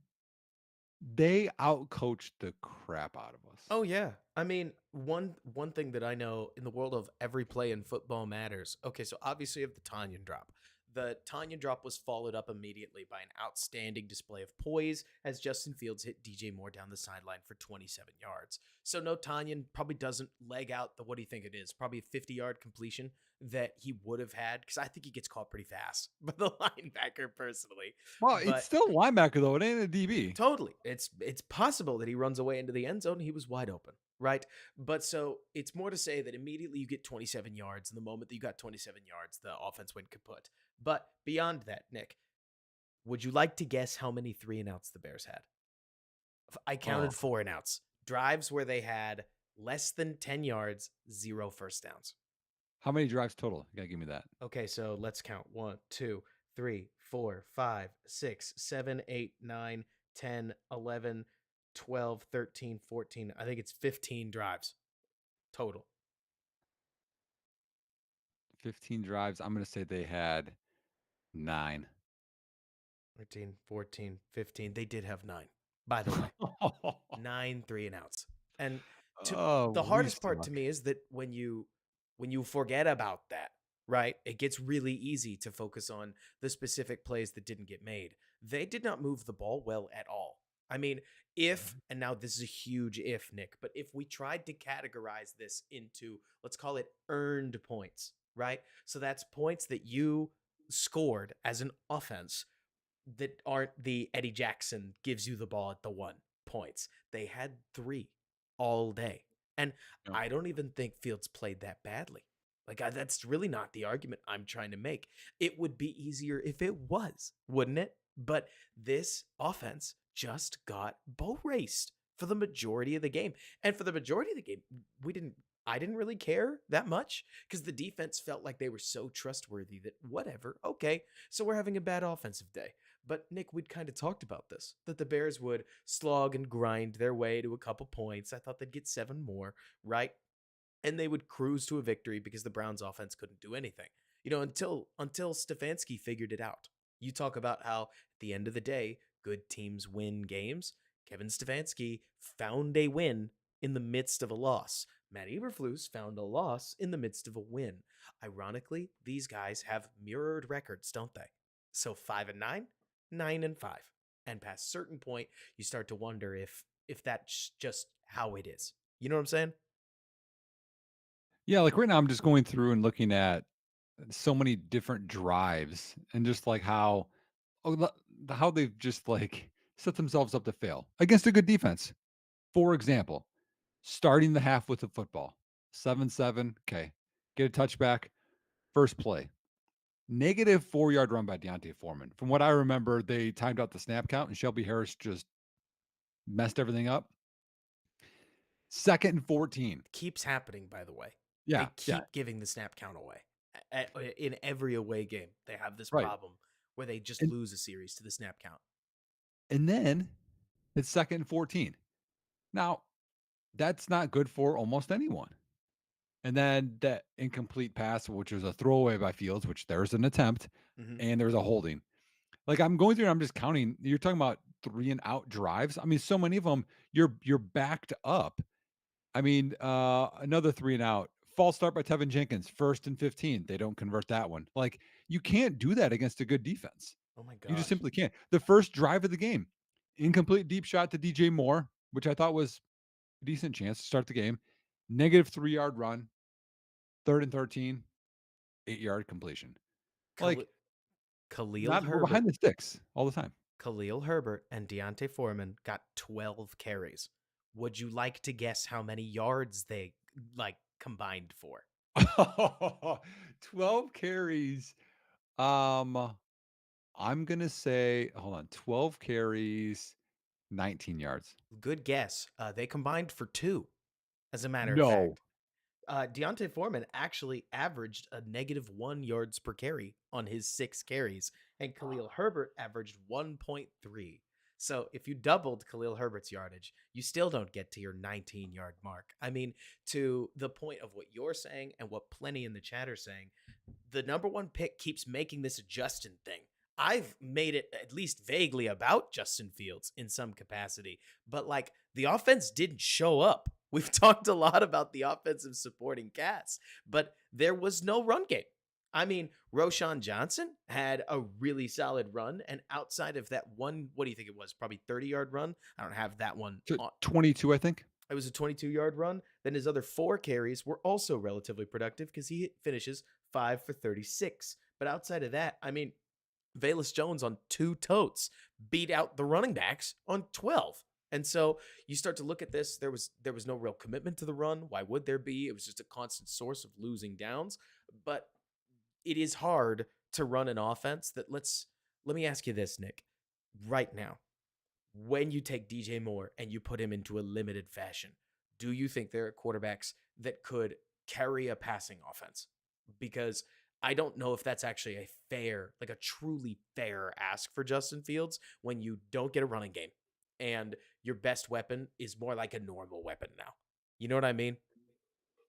[SPEAKER 2] they outcoached the crap out of us.
[SPEAKER 1] Oh yeah. I mean, one thing that I know in the world of every play in football matters. Okay, so obviously you have the Tanyan drop. The Tanyan drop was followed up immediately by an outstanding display of poise as Justin Fields hit DJ Moore down the sideline for 27 yards. So no, Tanyan probably doesn't leg out the, what do you think it is? Probably a 50-yard completion that he would have had, because I think he gets caught pretty fast by the linebacker personally.
[SPEAKER 2] Well, it's
[SPEAKER 1] But
[SPEAKER 2] still a linebacker though. It ain't a DB.
[SPEAKER 1] totally. It's possible that he runs away into the end zone. He was wide open, right? But so it's more to say that immediately you get 27 yards, and the moment that you got 27 yards, the offense went kaput. But beyond that, Nick, would you like to guess how many three and outs the Bears had? I
[SPEAKER 2] Oh,
[SPEAKER 1] counted four and outs. Drives where they had less than 10 yards, zero first downs.
[SPEAKER 2] how many drives total? You gotta give me that.
[SPEAKER 1] Okay, so let's count 1, 2, 3, 4, 5, 6, 7, 8, 9, 10, 11, 12, 13, 14. I think it's 15 drives total.
[SPEAKER 2] 15 drives. I'm gonna say they had 9.
[SPEAKER 1] 13, 14, 15. They did have nine, by the way. Nine three and outs. And to the
[SPEAKER 2] Oh, we
[SPEAKER 1] hardest part to
[SPEAKER 2] suck.
[SPEAKER 1] me is that when you forget about that, right? It gets really easy to focus on the specific plays that didn't get made. They did not move the ball well at all. I mean, if, and now this is a huge if, Nick, but if we tried to categorize this into, let's call it earned points, right? So that's points that you scored as an offense that aren't the Eddie Jackson gives you the ball at the one points. They had three all day. And
[SPEAKER 2] Yeah.
[SPEAKER 1] I don't even think Fields played that badly. Like, that's really not the argument I'm trying to make. It would be easier if it was, wouldn't it? But this offense just got boat raced for the majority of the game. And for the majority of the game, I didn't really care that much because the defense felt like they were so trustworthy that whatever, okay, so we're having a bad offensive day. But Nick, we'd kind of talked about this, that the Bears would slog and grind their way to a couple points. I thought they'd get seven more, right? And they would cruise to a victory because the Browns offense couldn't do anything. Until Stefanski figured it out. You talk about how at the end of the day, good teams win games. Kevin Stefanski found a win in the midst of a loss. Matt Eberflus found a loss in the midst of a win. Ironically, these guys have mirrored records, don't they? So 5-9, 9-5. And past a certain point, you start to wonder if that's just how it is. You know what I'm saying?
[SPEAKER 2] Yeah, like right now I'm just going through and looking at so many different drives and just like oh, how they've just like set themselves up to fail against a good defense. For example, starting the half with the football, 7-7. Okay. Get a touchback. First play. Negative 4-yard run by Deontay Foreman. From what I remember, they timed out the snap count and Shelby Harris just messed everything up. Second and 14.
[SPEAKER 1] Keeps happening, by the way. They
[SPEAKER 2] Yeah. Yeah.
[SPEAKER 1] keep giving the snap count away. In every away game, they have this
[SPEAKER 2] Right.
[SPEAKER 1] problem where they just
[SPEAKER 2] And
[SPEAKER 1] lose a series to the snap count.
[SPEAKER 2] then it's second and 14. Now, that's not good for almost anyone. And then that incomplete pass, which was a throwaway by Fields, which there's an attempt,
[SPEAKER 1] Mhm.
[SPEAKER 2] and there's a holding. Like I'm going through and I'm just counting. You're talking about 3 and out drives. I mean, so many of them you're backed up. I mean, another 3 and out, false start by Tevin Jenkins, 1st and 15. They don't convert that one. Like, you can't do that against a good defense.
[SPEAKER 1] Oh my
[SPEAKER 2] You just
[SPEAKER 1] gosh.
[SPEAKER 2] simply can't. The first drive of the game, incomplete deep shot to DJ Moore, which I thought was a decent chance to start the game. Negative 3-yard run, 3rd and 13, 8-yard completion.
[SPEAKER 1] Khal-
[SPEAKER 2] Like,
[SPEAKER 1] Khalil
[SPEAKER 2] not we're behind
[SPEAKER 1] Herbert,
[SPEAKER 2] the sticks all the time.
[SPEAKER 1] Khalil Herbert and Deontay Foreman got 12 carries. Would you like to guess how many yards they like combined for?
[SPEAKER 2] 12 carries. Um, I'm gonna say, hold on, 12 carries, 19 yards.
[SPEAKER 1] Good guess. They combined for two, as a matter of
[SPEAKER 2] No.
[SPEAKER 1] fact. Deontay Foreman actually averaged a -1 yards per carry on his 6 carries, and Khalil Herbert averaged 1.3. So if you doubled Khalil Herbert's yardage, you still don't get to your 19-yard mark. I mean, to the point of what you're saying and what plenty in the chat are saying, the number one pick keeps making this a Justin thing. I've made it at least vaguely about Justin Fields in some capacity, but like the offense didn't show up. We've talked a lot about the offensive supporting cast, but there was no run game. I mean, Roshan Johnson had a really solid run, and outside of that one, what do you think it was? Probably 30-yard run. I don't have that one
[SPEAKER 2] To
[SPEAKER 1] on.
[SPEAKER 2] 22, I think.
[SPEAKER 1] It was a 22-yard run. Then his other 4 carries were also relatively productive because he finishes 5 for 36. But outside of that, I mean, Valus Jones on 2 totes beat out the running backs on 12. And so you start to look at this. There was no real commitment to the run. Why would there be? It was just a constant source of losing downs. But it is hard to run an offense that let me ask you this, Nick. Right now, when you take DJ Moore and you put him into a limited fashion, do you think there are quarterbacks that could carry a passing offense? Because I don't know if that's actually a fair, like a truly fair ask for Justin Fields when you don't get a running game and your best weapon is more like a normal weapon now. You know what I mean?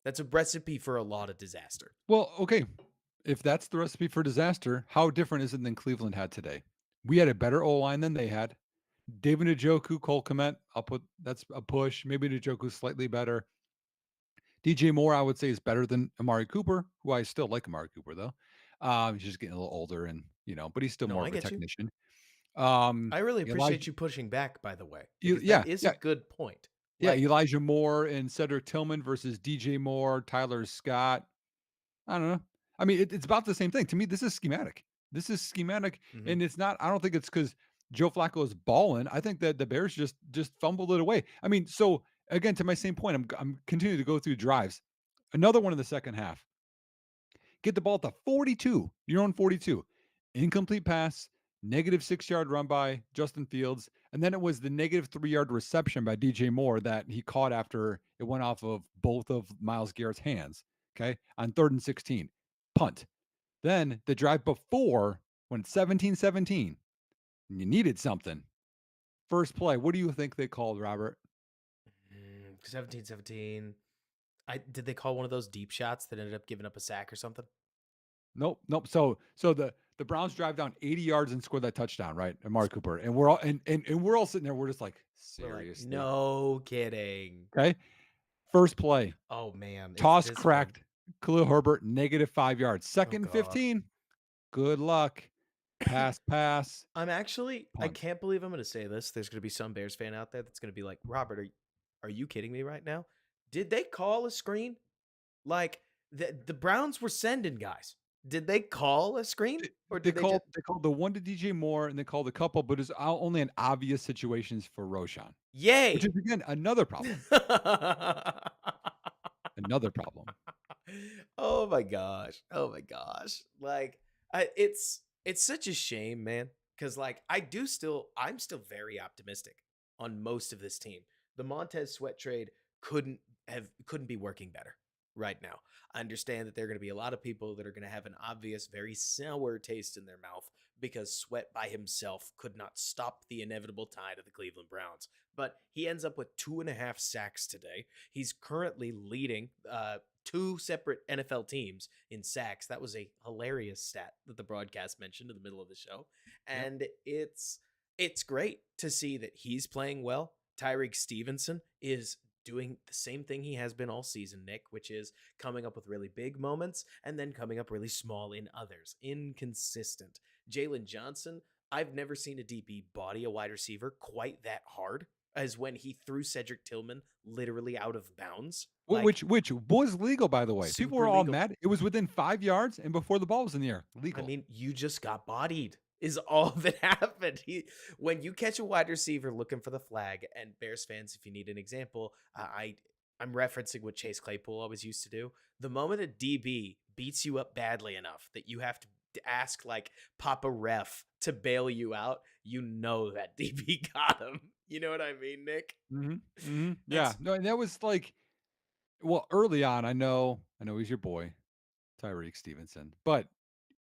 [SPEAKER 1] That's a recipe for a lot of disaster.
[SPEAKER 2] Well, okay. If that's the recipe for disaster, how different is it than Cleveland had today? We had a better O line than they had. David Njoku, Cole Kmet, I'll put that's a push. Maybe Njoku's slightly better. DJ Moore, I would say, is better than Amari Cooper, who I still like Amari Cooper though. He's just getting a little older, and but he's still
[SPEAKER 1] No,
[SPEAKER 2] more
[SPEAKER 1] I
[SPEAKER 2] of a
[SPEAKER 1] get you.
[SPEAKER 2] technician.
[SPEAKER 1] I really appreciate
[SPEAKER 2] Elijah,
[SPEAKER 1] you pushing back, by the way, because that
[SPEAKER 2] Yeah,
[SPEAKER 1] is a
[SPEAKER 2] yeah,
[SPEAKER 1] good point.
[SPEAKER 2] yeah.
[SPEAKER 1] Like,
[SPEAKER 2] Elijah Moore and Cedric Tillman versus DJ Moore, Tyler Scott. I don't know. I mean, it's about the same thing to me. This is schematic. This is schematic,
[SPEAKER 1] mhm.
[SPEAKER 2] and it's not. I don't think it's because Joe Flacco is balling. I think that the Bears just fumbled it away. I mean, so again, to my same point, I'm continuing to go through drives. Another one in the second half. Get the ball at the 42, your own 42. Incomplete pass, -6-yard run by Justin Fields. And then it was the -3-yard reception by DJ Moore that he caught after it went off of both of Miles Garrett's hands. Okay. On 3rd and 16. Punt. Then the drive before when 17-17, and you needed something. First play. What do you think they called, Robert?
[SPEAKER 1] 17-17. Did they call one of those deep shots that ended up giving up a sack or something?
[SPEAKER 2] Nope, nope. So the Browns drive down 80 yards and score that touchdown, right? Amari Cooper. And we're all and we're all sitting there, we're just like,
[SPEAKER 1] We're like,
[SPEAKER 2] seriously.
[SPEAKER 1] no kidding.
[SPEAKER 2] Okay. First play,
[SPEAKER 1] Oh man, it's
[SPEAKER 2] toss
[SPEAKER 1] this one.
[SPEAKER 2] cracked. Khalil Herbert, -5 yards.
[SPEAKER 1] Oh
[SPEAKER 2] Second and
[SPEAKER 1] god.
[SPEAKER 2] 15. Good luck. Pass,
[SPEAKER 1] I
[SPEAKER 2] punt.
[SPEAKER 1] can't believe I'm going to say this. There's going to be some Bears fan out there that's going to be like, Robert, are you kidding me right now? Did they call a screen? Like the Browns were sending guys. Did they call a screen or
[SPEAKER 2] They
[SPEAKER 1] did they
[SPEAKER 2] called
[SPEAKER 1] just
[SPEAKER 2] they called the one to DJ Moore and they called a couple, but it's only in obvious situations for Roshan, which
[SPEAKER 1] yay?
[SPEAKER 2] is again another problem. Another problem.
[SPEAKER 1] Oh my gosh. Oh my gosh. Like it's such a shame, man, cuz like I'm still very optimistic on most of this team. The Montez Sweat trade couldn't be working better right now. I understand that there're going to be a lot of people that are going to have an obvious very sour taste in their mouth because Sweat by himself could not stop the inevitable tide of the Cleveland Browns. But he ends up with 2.5 sacks today. He's currently leading two separate NFL teams in sacks. That was a hilarious stat that the broadcast mentioned in the middle of the show.
[SPEAKER 2] Yep.
[SPEAKER 1] And it's great to see that he's playing well. Tyreek Stevenson is doing the same thing he has been all season, Nick, which is coming up with really big moments and then coming up really small in others. Inconsistent. Jalen Johnson, I've never seen a DB body a wide receiver quite that hard as when he threw Cedric Tillman literally out of bounds. Like,
[SPEAKER 2] Which was legal, by the way. People
[SPEAKER 1] super
[SPEAKER 2] were all
[SPEAKER 1] legal.
[SPEAKER 2] mad. It was within 5 yards and before the ball was in the air.
[SPEAKER 1] I
[SPEAKER 2] Legal.
[SPEAKER 1] mean, you just got bodied is all that happened. When you catch a wide receiver looking for the flag, and Bears fans, if you need an example, I'm referencing what Chase Claypool always used to do. The moment a DB beats you up badly enough that you have to ask like Papa Ref to bail you out, you know that DB got him. You know what I mean, Nick?
[SPEAKER 2] Mhm, mhm,
[SPEAKER 1] And
[SPEAKER 2] yeah, no, and that was, like well, early on, I know he's your boy, Tyreek Stevenson, but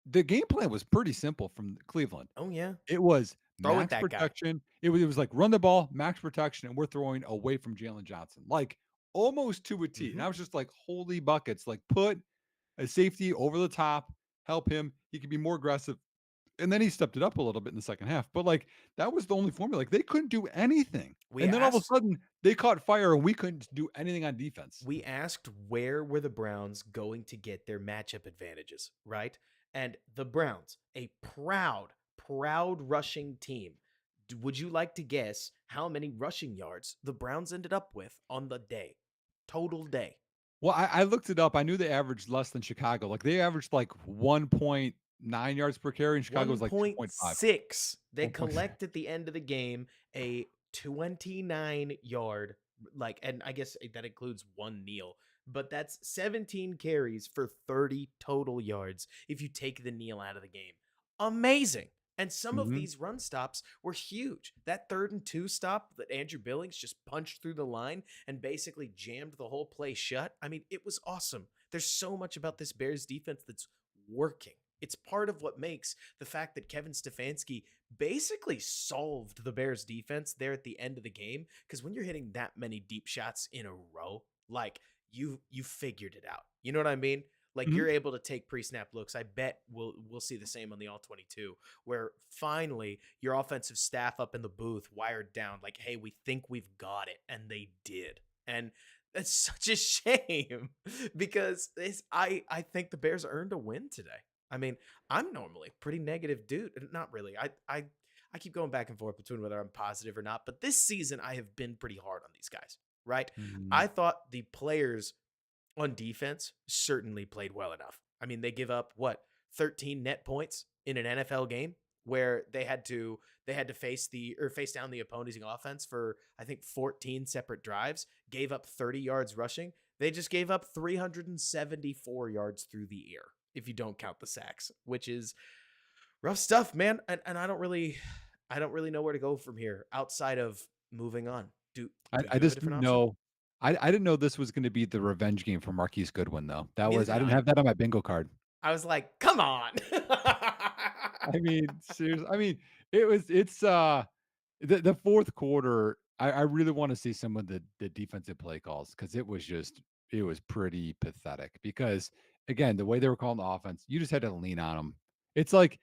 [SPEAKER 2] the game plan was pretty simple from Cleveland.
[SPEAKER 1] oh yeah,
[SPEAKER 2] It was
[SPEAKER 1] throw at
[SPEAKER 2] max
[SPEAKER 1] that guy.
[SPEAKER 2] protection. It was like run the ball, max protection, and we're throwing away from Jalen Johnson, like, almost to a T, and
[SPEAKER 1] Hmm.
[SPEAKER 2] I was just like, "Holy buckets," like, put a safety over the top, help him, he could be more aggressive, and then he stepped it up a little bit in the second half, but, like, that was the only formula, like, they couldn't do anything,
[SPEAKER 1] We
[SPEAKER 2] and then all of a
[SPEAKER 1] asked
[SPEAKER 2] sudden, they caught fire, and we couldn't do anything on defense.
[SPEAKER 1] we asked where were the Browns going to get their matchup advantages, right? And the Browns, a proud rushing team. Would you like to guess how many rushing yards the Browns ended up with on the day? Total day.
[SPEAKER 2] Well, I looked it up, I knew they averaged less than Chicago, like, they averaged, like, 1.9 yards per carry, and Chicago was, like, 2.5.
[SPEAKER 1] 1.6. They
[SPEAKER 2] 1.6.
[SPEAKER 1] collect at the end of the game a 29-yard, like, and I guess that includes one kneel, but that's 17 carries for 30 total yards if you take the kneel out of the game. Amazing. And some of
[SPEAKER 2] Mhm.
[SPEAKER 1] these run stops were huge. That 3rd and 2 stop that Andrew Billings just punched through the line and basically jammed the whole play shut. I mean, it was awesome. There's so much about this Bears defense that's working. It's part of what makes the fact that Kevin Stefanski basically solved the Bears defense there at the end of the game. Because when you're hitting that many deep shots in a row, like you figured it out. You know what I mean? Like
[SPEAKER 2] Mhm.
[SPEAKER 1] you're able to take pre-snap looks. I bet we'll see the same on the all 22, where finally your offensive staff up in the booth wired down, like, hey, we think we've got it, and they did. And that's such a shame because I think the Bears earned a win today. I mean, I'm normally a pretty negative dude. Not really. I keep going back and forth between whether I'm positive or not, but this season I have been pretty hard on these guys, right?
[SPEAKER 2] Mhm.
[SPEAKER 1] I thought the players on defense certainly played well enough. I mean, they give up what 13 net points in an NFL game where they had to face down the opposing offense for I think 14 separate drives, gave up 30 yards rushing. They just gave up 374 yards through the air if you don't count the sacks, which is rough stuff, man. And I don't really know where to go from here outside of moving on. Do
[SPEAKER 2] I
[SPEAKER 1] you have a
[SPEAKER 2] just
[SPEAKER 1] different
[SPEAKER 2] didn't
[SPEAKER 1] option?
[SPEAKER 2] know I didn't know this was gonna be the revenge game for Marquise Goodwin, though. That
[SPEAKER 1] Neither
[SPEAKER 2] was
[SPEAKER 1] did
[SPEAKER 2] I didn't
[SPEAKER 1] I.
[SPEAKER 2] have that on my bingo card.
[SPEAKER 1] I was like, come on.
[SPEAKER 2] I mean, seriously, I mean, the 4th quarter, I really wanna see some of the defensive play calls because it was pretty pathetic because, again, the way they were calling the offense, you just had to lean on them. It's like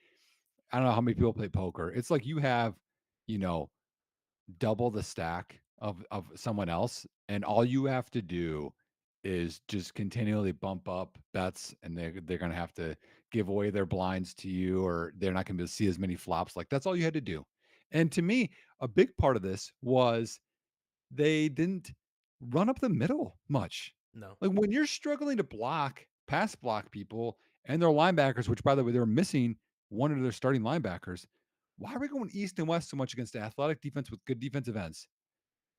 [SPEAKER 2] I don't know how many people play poker. It's like you have, you know, double the stack of someone else, and all you have to do is just continually bump up bets, and they're gonna have to give away their blinds to you, or they're not gonna be able to see as many flops. Like, that's all you had to do. And to me, a big part of this was they didn't run up the middle much.
[SPEAKER 1] No.
[SPEAKER 2] Like, when you're struggling to pass block people and their linebackers, which, by the way, they were missing one of their starting linebackers, why are we going east and west so much against the athletic defense with good defensive ends?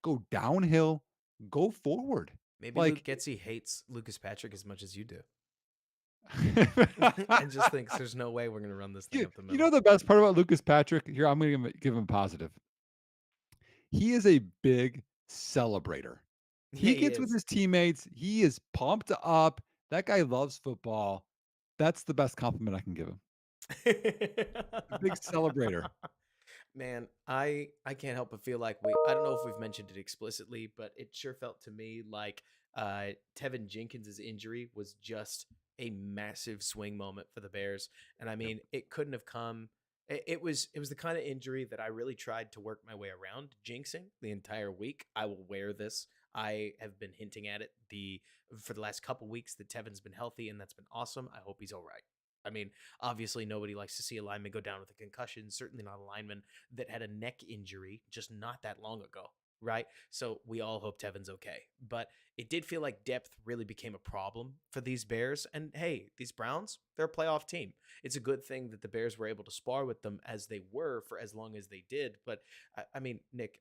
[SPEAKER 2] Go downhill, go forward.
[SPEAKER 1] Maybe Luke
[SPEAKER 2] Like,
[SPEAKER 1] Getzey hates Lucas Patrick as much as you do and just thinks there's no way we're going to run this thing up the
[SPEAKER 2] you know
[SPEAKER 1] middle.
[SPEAKER 2] the best part about Lucas Patrick? Here, I'm going to give him a positive. He is a big celebrator.
[SPEAKER 1] Yeah,
[SPEAKER 2] He
[SPEAKER 1] he
[SPEAKER 2] gets with
[SPEAKER 1] is.
[SPEAKER 2] his teammates. He is pumped up. That guy loves football. That's the best compliment I can give him. A big celebrator.
[SPEAKER 1] Man, I can't help but feel like I don't know if we've mentioned it explicitly, but it sure felt to me like Tevin Jenkins's injury was just a massive swing moment for the Bears. And I
[SPEAKER 2] Yep.
[SPEAKER 1] mean, it couldn't have come it was the kind of injury that I really tried to work my way around jinxing the entire week. I will wear this. I have been hinting at it for the last couple weeks that Tevin's been healthy, and that's been awesome. I hope he's all right. I mean, obviously, nobody likes to see a lineman go down with a concussion. Certainly not a lineman that had a neck injury just not that long ago, right? So we all hope Tevin's okay. But it did feel like depth really became a problem for these Bears. And hey, these Browns, they're a playoff team. It's a good thing that the Bears were able to spar with them as they were for as long as they did. But I mean, Nick,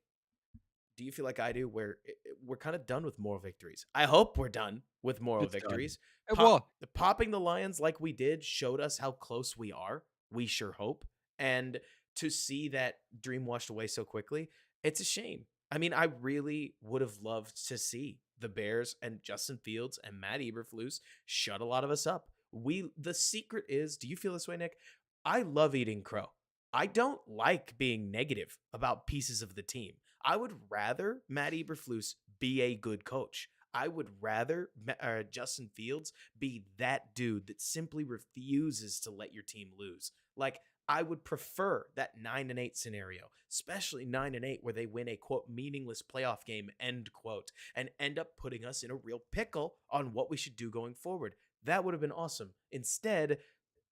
[SPEAKER 1] do you feel like I do, where we're kind of done with moral victories? I hope we're done with moral
[SPEAKER 2] It's done.
[SPEAKER 1] victories. Pop,
[SPEAKER 2] Well,
[SPEAKER 1] popping the Lions like we did showed us how close we are. We sure hope. And to see that dream washed away so quickly, it's a shame. I mean, I really would have loved to see the Bears and Justin Fields and Matt Eberflus shut a lot of us up. The secret is, do you feel this way, Nick? I love eating crow. I don't like being negative about pieces of the team. I would rather Matt Eberflus be a good coach. I would rather Justin Fields be that dude that simply refuses to let your team lose. Like, I would prefer that 9-8 scenario, especially 9-8, where they win a quote meaningless playoff game, end quote, and end up putting us in a real pickle on what we should do going forward. That would have been awesome. Instead,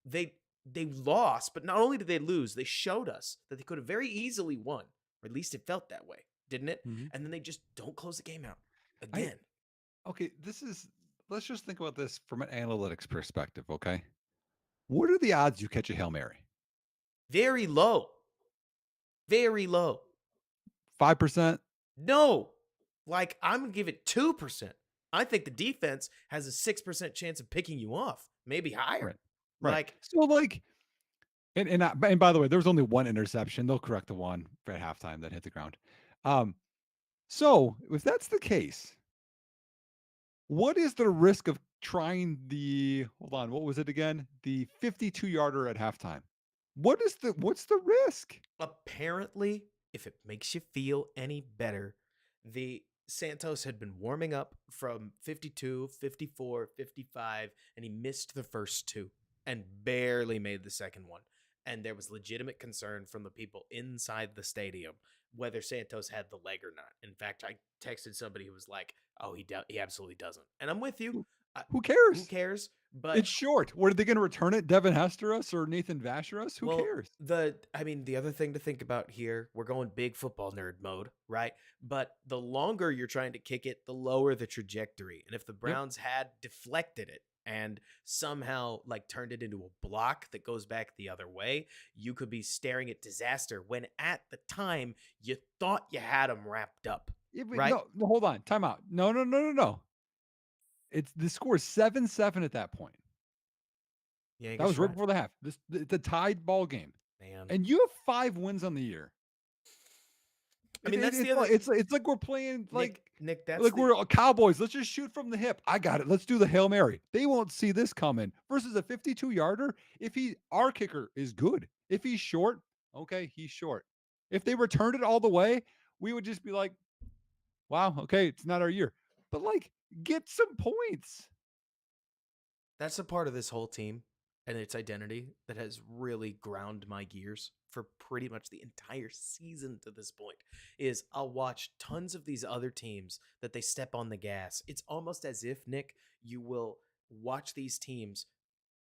[SPEAKER 1] they they lost, but not only did they lose, they showed us that they could have very easily won, or at least it felt that way, didn't it?
[SPEAKER 2] mhm.
[SPEAKER 1] And then they just don't close the game out
[SPEAKER 2] I
[SPEAKER 1] again.
[SPEAKER 2] okay, this is let's just think about this from an analytics perspective, okay? What are the odds you catch a Hail Mary?
[SPEAKER 1] Very low, very low.
[SPEAKER 2] 5%?
[SPEAKER 1] No, like I'm gonna give it 2%. I think the defense has a 6% chance of picking you off, maybe higher.
[SPEAKER 2] Right. Right.
[SPEAKER 1] Like,
[SPEAKER 2] So, like and by the way, there was only one interception. They'll correct the one at halftime that hit the ground. Um, so if that's the case, what is the risk of trying the hold on, what was it again? The 52-yarder at halftime. What's the risk?
[SPEAKER 1] apparently, if it makes you feel any better, the Santos had been warming up from 52, 54, 55, and he missed the first two and barely made the second one. And there was legitimate concern from the people inside the stadium whether Santos had the leg or not. In fact, I texted somebody who was like, "Oh, he absolutely doesn't." And I'm with you.
[SPEAKER 2] Who
[SPEAKER 1] I,
[SPEAKER 2] who
[SPEAKER 1] who
[SPEAKER 2] cares?
[SPEAKER 1] cares? But
[SPEAKER 2] It's short. What are they gonna return it? Devin Hester us or Nathan Vasher us? Who
[SPEAKER 1] well,
[SPEAKER 2] cares?
[SPEAKER 1] the other thing to think about here, we're going big football nerd mode, right? But the longer you're trying to kick it, the lower the trajectory. And if the
[SPEAKER 2] Yep.
[SPEAKER 1] Browns had deflected it and somehow like turned it into a block that goes back the other way, you could be staring at disaster when at the time you thought you had them wrapped up,
[SPEAKER 2] Yeah, but
[SPEAKER 1] right?
[SPEAKER 2] no, hold on. Time out. No, no, no, no, no. It's the score is 7-7 at that point.
[SPEAKER 1] Yeah, I
[SPEAKER 2] That
[SPEAKER 1] guess
[SPEAKER 2] was
[SPEAKER 1] you're
[SPEAKER 2] right
[SPEAKER 1] right,
[SPEAKER 2] before the half. The tied ball game.
[SPEAKER 1] man.
[SPEAKER 2] And you have 5 wins on the year.
[SPEAKER 1] I mean, that's the other
[SPEAKER 2] It's like we're playing
[SPEAKER 1] Nick, that's
[SPEAKER 2] like
[SPEAKER 1] the
[SPEAKER 2] we're Cowboys. Let's just shoot from the hip. I got it. Let's do the Hail Mary. They won't see this coming. Versus a 52-yarder. If our kicker is good. If he's short, okay, he's short. If they returned it all the way, we would just be like, wow, okay, it's not our year. But like, get some points.
[SPEAKER 1] That's a part of this whole team and its identity that has really ground my gears for pretty much the entire season to this point. Is I'll watch tons of these other teams that they step on the gas. It's almost as if, Nick, you will watch these teams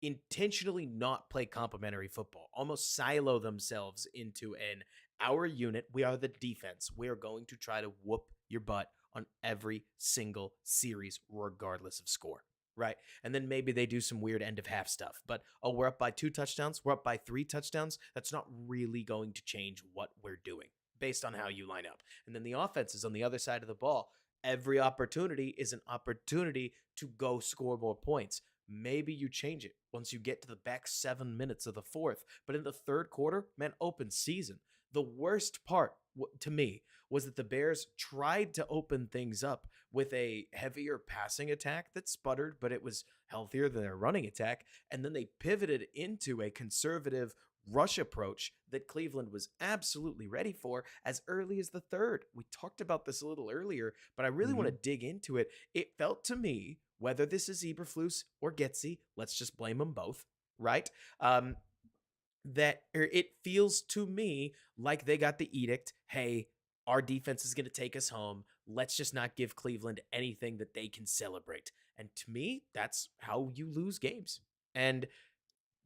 [SPEAKER 1] intentionally not play complementary football, almost silo themselves into an our unit. We are the defense. We are going to try to whoop your butt on every single series, regardless of score. Right. And then maybe they do some weird end of half stuff. But oh, we're up by 2 touchdowns. We're up by 3 touchdowns. That's not really going to change what we're doing based on how you line up. And then the offense is on the other side of the ball. Every opportunity is an opportunity to go score more points. Maybe you change it once you get to the back 7 minutes of the fourth. But in the third quarter, man, open season. The worst part to me was that the Bears tried to open things up with a heavier passing attack that sputtered, but it was healthier than their running attack. And then they pivoted into a conservative rush approach that Cleveland was absolutely ready for as early as the third. We talked about this a little earlier, but I really want to
[SPEAKER 2] Mhm.
[SPEAKER 1] dig into it. It felt to me, whether this is Eberflus or Getsy, let's just blame them both, right? Um, that or it feels to me like they got the edict, hey, Our defense is going to take us home. Let's just not give Cleveland anything that they can celebrate. And to me, that's how you lose games. And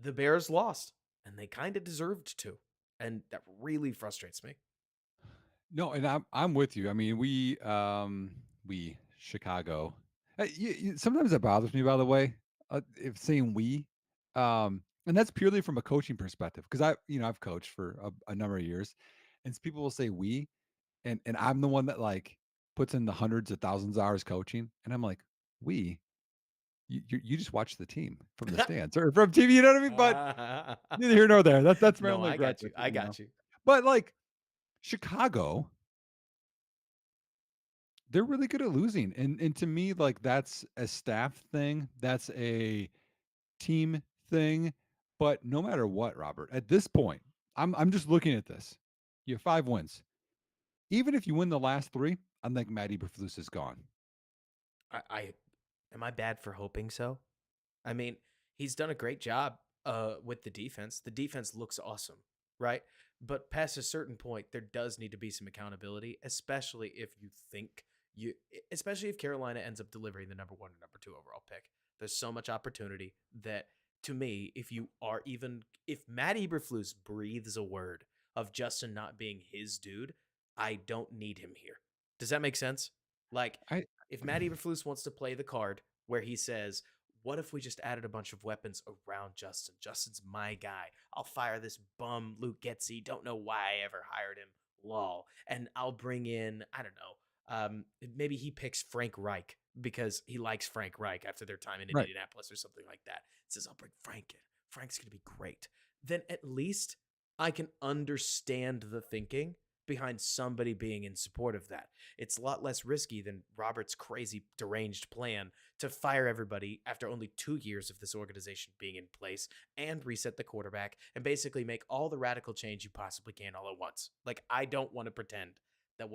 [SPEAKER 1] the Bears lost, and they kind of deserved to. And that really frustrates me.
[SPEAKER 2] No, and I'm with you. I mean, we Chicago. Sometimes it bothers me, by the way, if saying we, and that's purely from a coaching perspective because I've coached for a number of years, and people will say we, and I'm the one that like puts in the hundreds of thousands of hours coaching, and I'm like we. You just watch the team from the stands or from TV, you know what I mean? But neither here nor there. That's my
[SPEAKER 1] No,
[SPEAKER 2] only
[SPEAKER 1] I
[SPEAKER 2] gripe
[SPEAKER 1] got you.
[SPEAKER 2] with it,
[SPEAKER 1] I got you.
[SPEAKER 2] But like Chicago, they're really good at losing, and to me, like, that's a staff thing, that's a team thing, but no matter what, Robert, at this point, I'm just looking at this. You have 5 wins. Even if you win the last 3, I think Matt Eberflus is gone.
[SPEAKER 1] I am I bad for hoping so? I mean, he's done a great job with the defense. The defense looks awesome, right? But past a certain point, there does need to be some accountability, especially if you think especially if Carolina ends up delivering the number 1 or number 2 overall pick. There's so much opportunity that to me, if Matt Eberflus breathes a word of Justin not being his dude, I don't need him here. Does that make sense? Like,
[SPEAKER 2] I
[SPEAKER 1] if Matt Eberflus wants to play the card where he says, what if we just added a bunch of weapons around Justin? Justin's my guy. I'll fire this bum Luke Getzey. Don't know why I ever hired him. Lol. And I'll bring in, I don't know, maybe he picks Frank Reich because he likes Frank Reich after their time in
[SPEAKER 2] right.
[SPEAKER 1] Indianapolis or something like that. Says, I'll bring Frank in. Frank's going to be great. Then at least I can understand the thinking behind somebody being in support of that. It's a lot less risky than Robert's crazy, deranged plan to fire everybody after only 2 years of this organization being in place and reset the quarterback and basically make all the radical change you possibly can all at once. Like, I don't want to pretend that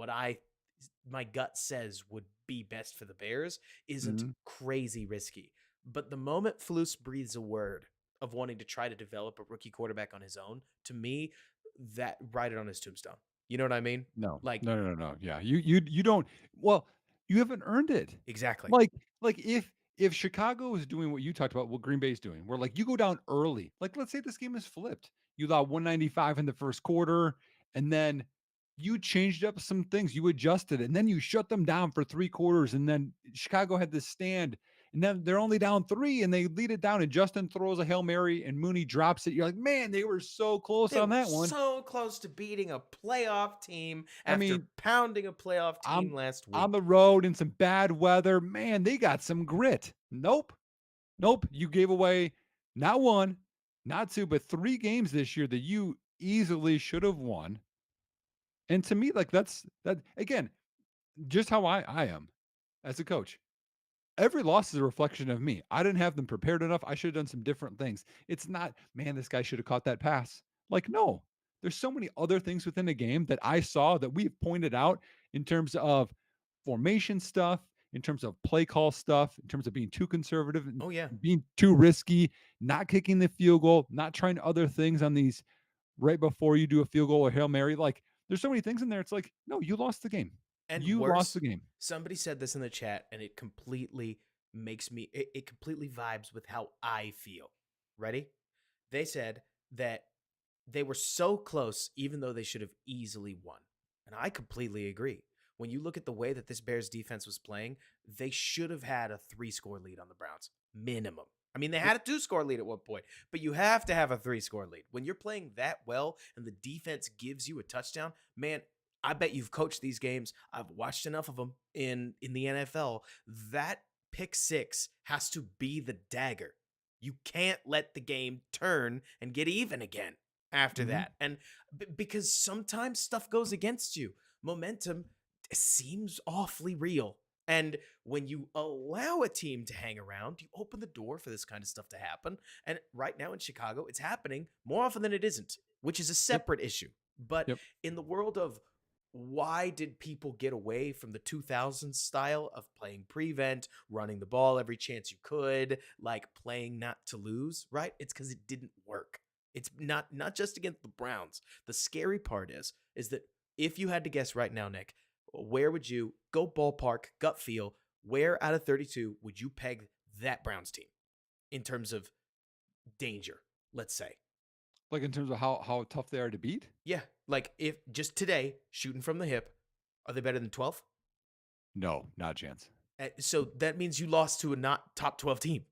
[SPEAKER 1] my gut says would be best for the Bears isn't
[SPEAKER 2] Mhm.
[SPEAKER 1] crazy risky. But the moment Flus breathes a word of wanting to try to develop a rookie quarterback on his own, to me, that write it on his tombstone. You know what I mean?
[SPEAKER 2] No.
[SPEAKER 1] Like,
[SPEAKER 2] No, no, no, no. Yeah. You don't well, you haven't earned it.
[SPEAKER 1] exactly.
[SPEAKER 2] Like if Chicago is doing what you talked about, what Green Bay is doing, where like you go down early, like let's say this game is flipped. You allowed 195 in the first quarter, and then you changed up some things, you adjusted, and then you shut them down for 3 quarters, and then Chicago had this stand, and then they're only down 3 and they lead it down, and Justin throws a Hail Mary and Mooney drops it. You're like, man, they were so close
[SPEAKER 1] They
[SPEAKER 2] on
[SPEAKER 1] were
[SPEAKER 2] that one.
[SPEAKER 1] so close to beating a playoff team
[SPEAKER 2] I
[SPEAKER 1] after
[SPEAKER 2] mean,
[SPEAKER 1] pounding a playoff team
[SPEAKER 2] I'm
[SPEAKER 1] last
[SPEAKER 2] on the
[SPEAKER 1] week.
[SPEAKER 2] road in some bad weather. Man, they got some grit. Nope. Nope. You gave away not 1, not 2, but 3 games this year that you easily should have won. And to me, like that again, just how I am as a coach. Every loss is a reflection of me. I didn't have them prepared enough. I should have done some different things. It's not, man, this guy should have caught that pass. Like, no, there's so many other things within the game that I saw that we've pointed out in terms of formation stuff, in terms of play call stuff, in terms of being too conservative and
[SPEAKER 1] Oh yeah.
[SPEAKER 2] being too risky, not kicking the field goal, not trying other things on these right before you do a field goal or Hail Mary. Like, there's so many things in there. It's like, no, you lost the game.
[SPEAKER 1] And
[SPEAKER 2] You lost
[SPEAKER 1] worse,
[SPEAKER 2] the game.
[SPEAKER 1] somebody said this in the chat and it completely it completely vibes with how I feel. Ready? They said that they were so close, even though they should have easily won. And I completely agree. When you look at the way that this Bears defense was playing, they should have had a 3-score lead on the Browns, minimum. I mean, they
[SPEAKER 2] Yep.
[SPEAKER 1] had a 2-score lead at one point, but you have to have a 3-score lead. When you're playing that well and the defense gives you a touchdown, man, I bet you've coached these games. I've watched enough of them in the NFL. That pick six has to be the dagger. You can't let the game turn and get even again after
[SPEAKER 2] Mhm.
[SPEAKER 1] that. And because sometimes stuff goes against you, momentum seems awfully real. And when you allow a team to hang around, you open the door for this kind of stuff to happen. And right now in Chicago, it's happening more often than it isn't, which is a
[SPEAKER 2] Yep.
[SPEAKER 1] separate issue. But
[SPEAKER 2] Yep.
[SPEAKER 1] in the world of why did people get away from the 2000s style of playing prevent, running the ball every chance you could, like playing not to lose, right? It's because it didn't work. It's not just against the Browns. The scary part is that If you had to guess right now, Nick, where would you go ballpark, gut feel, where out of 32 would you peg that Browns team in terms of danger, let's say?
[SPEAKER 2] Like in terms of how tough they are to beat?
[SPEAKER 1] Yeah, like if just today, shooting from the hip, are they better than 12th?
[SPEAKER 2] No, not a chance.
[SPEAKER 1] So that means you lost to a not top 12 team.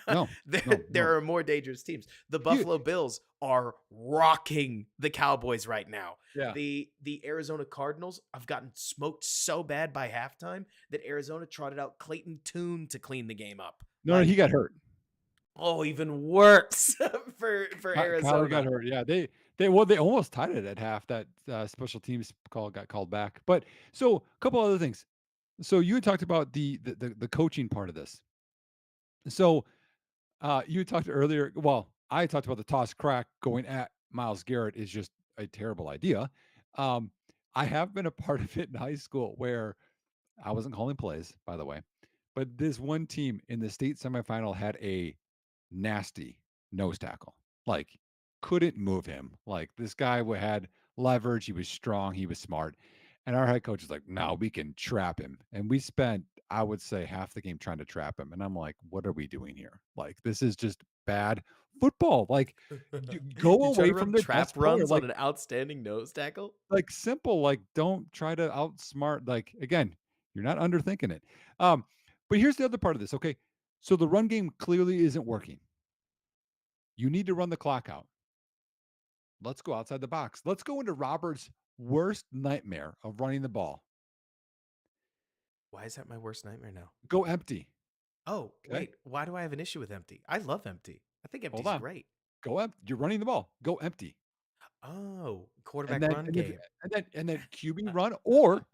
[SPEAKER 2] No,
[SPEAKER 1] there,
[SPEAKER 2] no, no.
[SPEAKER 1] there are more dangerous teams. The
[SPEAKER 2] You
[SPEAKER 1] Buffalo Bills are rocking the Cowboys right now.
[SPEAKER 2] yeah.
[SPEAKER 1] The Arizona Cardinals have gotten smoked so bad by halftime that Arizona trotted out Clayton Tune to clean the game up.
[SPEAKER 2] No, no, he
[SPEAKER 1] Like,
[SPEAKER 2] got hurt.
[SPEAKER 1] oh, even worse for
[SPEAKER 2] Kyler got
[SPEAKER 1] Arizona.
[SPEAKER 2] hurt. Yeah, they almost tied it at half. That special teams call got called back. But so a couple other things. So you had talked about the coaching part of this. So you talked earlier. Well, I talked about the toss crack going at Miles Garrett is just a terrible idea. Um, I have been a part of it in high school where I wasn't calling plays, by the way, but this one team in the state semifinal had a nasty nose tackle. Like, couldn't move him. Like, this guy had leverage. He was strong. He was smart. And our head coach is like, no, we can trap him. And we spent, I would say, half the game trying to trap him. And I'm like, what are we doing here? Like, this is just bad football. Like, go
[SPEAKER 1] You try
[SPEAKER 2] away
[SPEAKER 1] to
[SPEAKER 2] from
[SPEAKER 1] run
[SPEAKER 2] their
[SPEAKER 1] trap
[SPEAKER 2] best player.
[SPEAKER 1] runs on an outstanding nose tackle?
[SPEAKER 2] Simple. Like, don't try to outsmart. Like, again, you're not underthinking it. Um, but here's the other part of this. Okay. So the run game clearly isn't working. You need to run the clock out. Let's go outside the box. Let's go into Robert's worst nightmare of running the ball.
[SPEAKER 1] Why is that my worst nightmare now?
[SPEAKER 2] Go empty.
[SPEAKER 1] Oh,
[SPEAKER 2] Okay.
[SPEAKER 1] wait. Why do I have an issue with empty? I love empty. I think
[SPEAKER 2] Hold
[SPEAKER 1] empty's
[SPEAKER 2] on.
[SPEAKER 1] great.
[SPEAKER 2] Go empty. You're running the ball. Go empty.
[SPEAKER 1] Oh,
[SPEAKER 2] And
[SPEAKER 1] quarterback
[SPEAKER 2] then
[SPEAKER 1] run
[SPEAKER 2] and then
[SPEAKER 1] game.
[SPEAKER 2] and then QB run or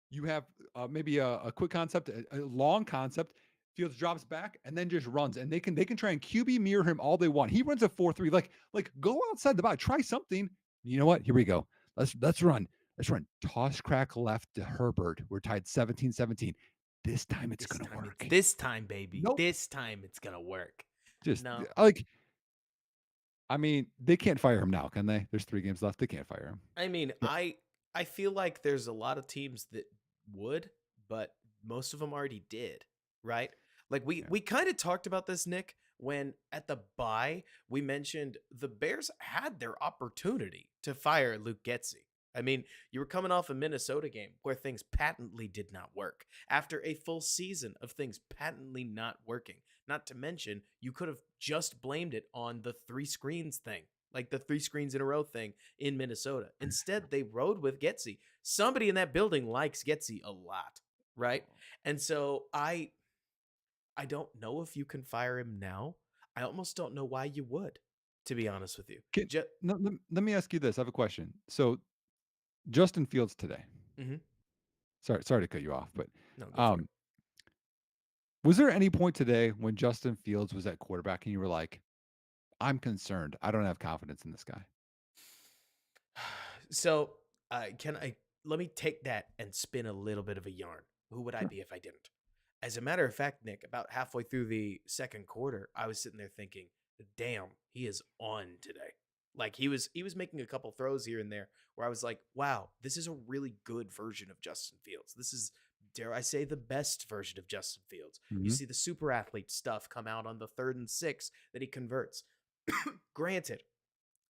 [SPEAKER 2] you have maybe a quick concept, a long concept. Fields drops back and then just runs, and they can try and QB mirror him all they want. He runs a 4-3. Like go outside the box, try something. You know what? Here we go. Let's run. Let's run. Toss crack left to Herbert. We're tied 17-17. This time it's
[SPEAKER 1] This
[SPEAKER 2] gonna
[SPEAKER 1] time it's
[SPEAKER 2] work.
[SPEAKER 1] this time, baby.
[SPEAKER 2] Nope.
[SPEAKER 1] This time it's gonna work.
[SPEAKER 2] Just
[SPEAKER 1] No,
[SPEAKER 2] like I mean, they can't fire him now, can they? There's 3 games left. They can't fire him.
[SPEAKER 1] I mean,
[SPEAKER 2] Yeah.
[SPEAKER 1] I feel like there's a lot of teams that would, but most of them already did, right? Like we
[SPEAKER 2] Yeah.
[SPEAKER 1] we kind of talked about this, Nick, when at the bye we mentioned the Bears had their opportunity to fire Luke Getsy. I mean, you were coming off a Minnesota game where things patently did not work after a full season of things patently not working. Not to mention, you could have just blamed it on the three screens thing, like the three screens in a row thing in Minnesota. Instead, they rode with Getsy. Somebody in that building likes Getsy a lot, right? And so I don't know if you can fire him now. I almost don't know why you would, to be honest with you.
[SPEAKER 2] Can
[SPEAKER 1] Just,
[SPEAKER 2] let me ask you this. I have a question. So Justin Fields today.
[SPEAKER 1] mhm.
[SPEAKER 2] Sorry to cut you off, but
[SPEAKER 1] No, go for it.
[SPEAKER 2] um, was there any point today when Justin Fields was at quarterback and you were like, I'm concerned. I don't have confidence in this guy.
[SPEAKER 1] So, can I let me take that and spin a little bit of a yarn. Who would I
[SPEAKER 2] Sure.
[SPEAKER 1] be if I didn't? As a matter of fact, Nick, about halfway through the second quarter, I was sitting there thinking, "Damn, he is on today." Like he was making a couple throws here and there where I was like, "Wow, this is a really good version of Justin Fields. This is, dare I say, the best version of Justin Fields." You
[SPEAKER 2] Mhm.
[SPEAKER 1] see the super athlete stuff come out on the 3rd and 6 that he converts. Granted,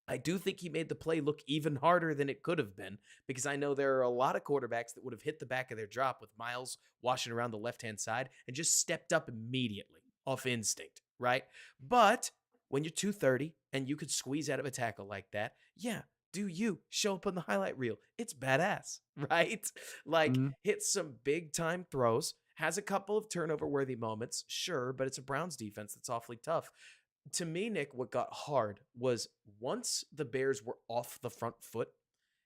[SPEAKER 1] I do think he made the play look even harder than it could have been because I know there are a lot of quarterbacks that would have hit the back of their drop with Miles washing around the left hand side and just stepped up immediately off instinct, right? But when you're 230 and you could squeeze out of a tackle like that, yeah, do you show up on the highlight reel? It's badass, right? Like,
[SPEAKER 2] Mhm.
[SPEAKER 1] hits some big time throws, has a couple of turnover worthy moments, sure, but it's a Browns defense that's awfully tough. To me, Nick, what got hard was once the Bears were off the front foot,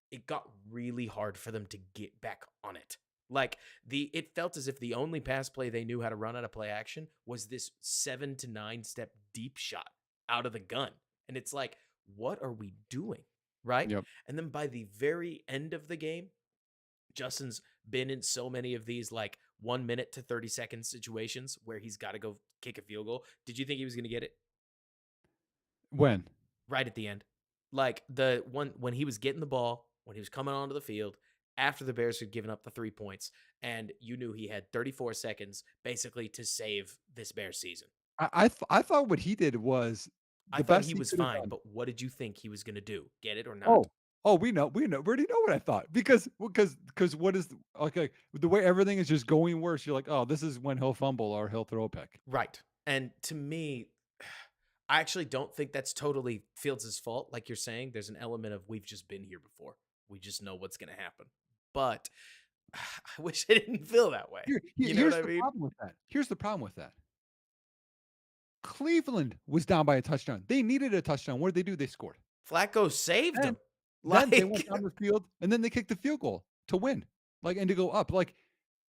[SPEAKER 1] it got really hard for them to get back on it. Like it felt as if the only pass play they knew how to run out of play action was this 7 to 9 step deep shot out of the gun. And it's like, what are we doing? Right.
[SPEAKER 2] Yep.
[SPEAKER 1] And then by the very end of the game, Justin's been in so many of these like 1 minute to 30 second situations where he's got to go kick a field goal. Did you think he was going to get it
[SPEAKER 2] When?
[SPEAKER 1] right at the end? Like, the one when he was getting the ball, when he was coming onto the field, after the Bears had given up the 3 points, and you knew he had 34 seconds basically to save this Bears season.
[SPEAKER 2] I thought what he did was
[SPEAKER 1] I
[SPEAKER 2] the
[SPEAKER 1] thought
[SPEAKER 2] best
[SPEAKER 1] he
[SPEAKER 2] he
[SPEAKER 1] was
[SPEAKER 2] could have
[SPEAKER 1] fine,
[SPEAKER 2] done.
[SPEAKER 1] but what did you think he was gonna do? Get it or not?
[SPEAKER 2] Oh, oh, we already know what I thought because what is okay, the way everything is just going worse, you're like, "Oh, this is when he'll fumble or he'll throw a pick."
[SPEAKER 1] Right. And to me, I actually don't think that's totally Fields' fault. Like you're saying, there's an element of we've just been here before. We just know what's going to happen. But I wish I didn't feel that way. You know what
[SPEAKER 2] Here's
[SPEAKER 1] I
[SPEAKER 2] the
[SPEAKER 1] mean?
[SPEAKER 2] problem with that. Here's the problem with that. Cleveland was down by a touchdown. They needed a touchdown. What did they do? They scored.
[SPEAKER 1] Flacco saved
[SPEAKER 2] Then
[SPEAKER 1] him.
[SPEAKER 2] then they went
[SPEAKER 1] Like,
[SPEAKER 2] down the field, and then they kicked the field goal to win, like, and to go up. Like,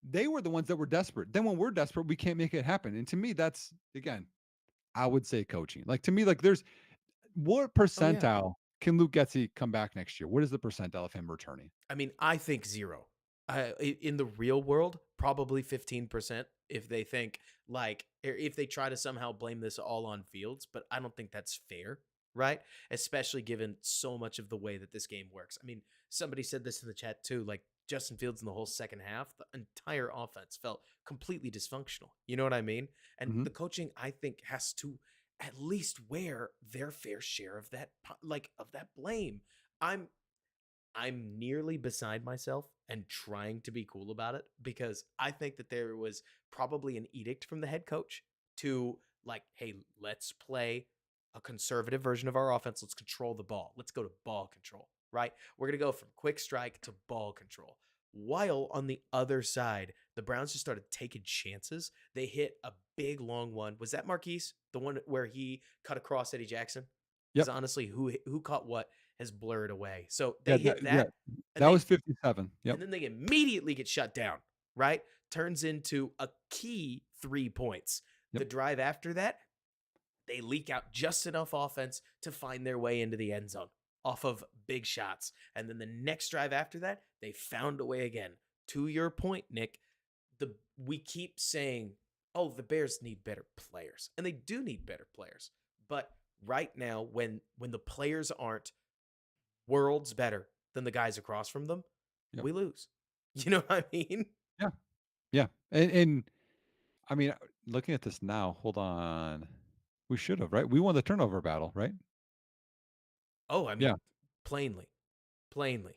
[SPEAKER 2] they were the ones that were desperate. Then when we're desperate, we can't make it happen. And to me, that's again, I would say coaching. Like, to me, like, there's what
[SPEAKER 1] oh, yeah.
[SPEAKER 2] percentile can Luke Getsy come back next year? What is the percentile of him returning?
[SPEAKER 1] I mean, I think 0. In the real world, probably 15% if they think like or if they try to somehow blame this all on Fields, but I don't think that's fair, right? Especially given so much of the way that this game works. I mean, somebody said this in the chat too, like Justin Fields in the whole second half, the entire offense felt completely dysfunctional. You know what I mean? And
[SPEAKER 2] Mhm.
[SPEAKER 1] the coaching I think has to at least wear their fair share of that like of that blame. I'm I'm nearly beside myself and trying to be cool about it because I think that there was probably an edict from the head coach to like, hey, let's play a conservative version of our offense. Let's control the ball. Let's go to ball control, right? We're going to go from quick strike to ball control. While on the other side, the Browns just started taking chances. They hit a big long one. Was that Marquise? The one where he cut across Eddie Jackson? Because
[SPEAKER 2] Yep.
[SPEAKER 1] honestly, who caught what has blurred away. So they
[SPEAKER 2] Yeah,
[SPEAKER 1] hit
[SPEAKER 2] yeah,
[SPEAKER 1] that, and
[SPEAKER 2] that
[SPEAKER 1] they
[SPEAKER 2] was 57. Yep.
[SPEAKER 1] and then they immediately get shut down. Right, turns into a key 3 points.
[SPEAKER 2] Yep.
[SPEAKER 1] The drive after that, they leak out just enough offense to find their way into the end zone off of big shots. And then the next drive after that, they found a way again. To your point, Nick, we keep saying, "Oh, the Bears need better players." And they do need better players. But right now when the players aren't worlds better than the guys across from them,
[SPEAKER 2] Yep.
[SPEAKER 1] we lose. You know what I mean?
[SPEAKER 2] Yeah. Yeah. And I mean, looking at this now, hold on. We should have, right? We won the turnover battle, right?
[SPEAKER 1] Oh, I
[SPEAKER 2] Yeah.
[SPEAKER 1] mean, plainly, plainly.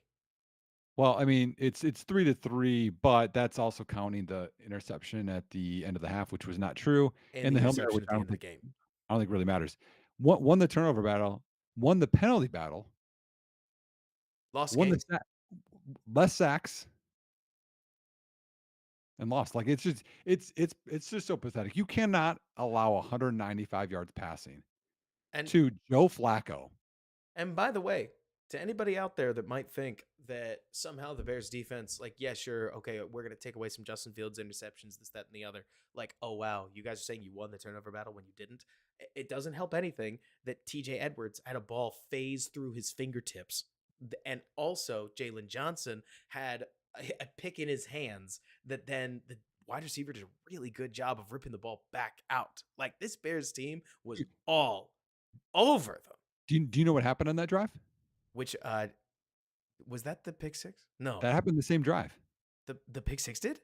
[SPEAKER 2] Well, I mean, it's 3-3, but that's also counting the interception at the end of the half, which was not true,
[SPEAKER 1] And
[SPEAKER 2] and
[SPEAKER 1] the
[SPEAKER 2] the Hail Mary,
[SPEAKER 1] interception
[SPEAKER 2] which
[SPEAKER 1] at the end of the game.
[SPEAKER 2] I don't think really matters. Won the turnover battle, won the penalty battle,
[SPEAKER 1] Lost
[SPEAKER 2] won the
[SPEAKER 1] game.
[SPEAKER 2] less sacks, and lost. Like, it's just it's just so pathetic. You cannot allow 195 yards passing
[SPEAKER 1] And
[SPEAKER 2] to Joe Flacco.
[SPEAKER 1] And by the way, to anybody out there that might think that somehow the Bears defense, like, yeah, sure, okay, we're going to take away some Justin Fields interceptions, this, that, and the other. Like, oh, wow, you guys are saying you won the turnover battle when you didn't. It doesn't help anything that TJ Edwards had a ball phase through his fingertips. And also, Jalen Johnson had a pick in his hands that then the wide receiver did a really good job of ripping the ball back out. Like, this Bears team was all over them.
[SPEAKER 2] Do you know what happened on that drive?
[SPEAKER 1] Which was that the pick six? No,
[SPEAKER 2] That happened the same drive.
[SPEAKER 1] the pick six did.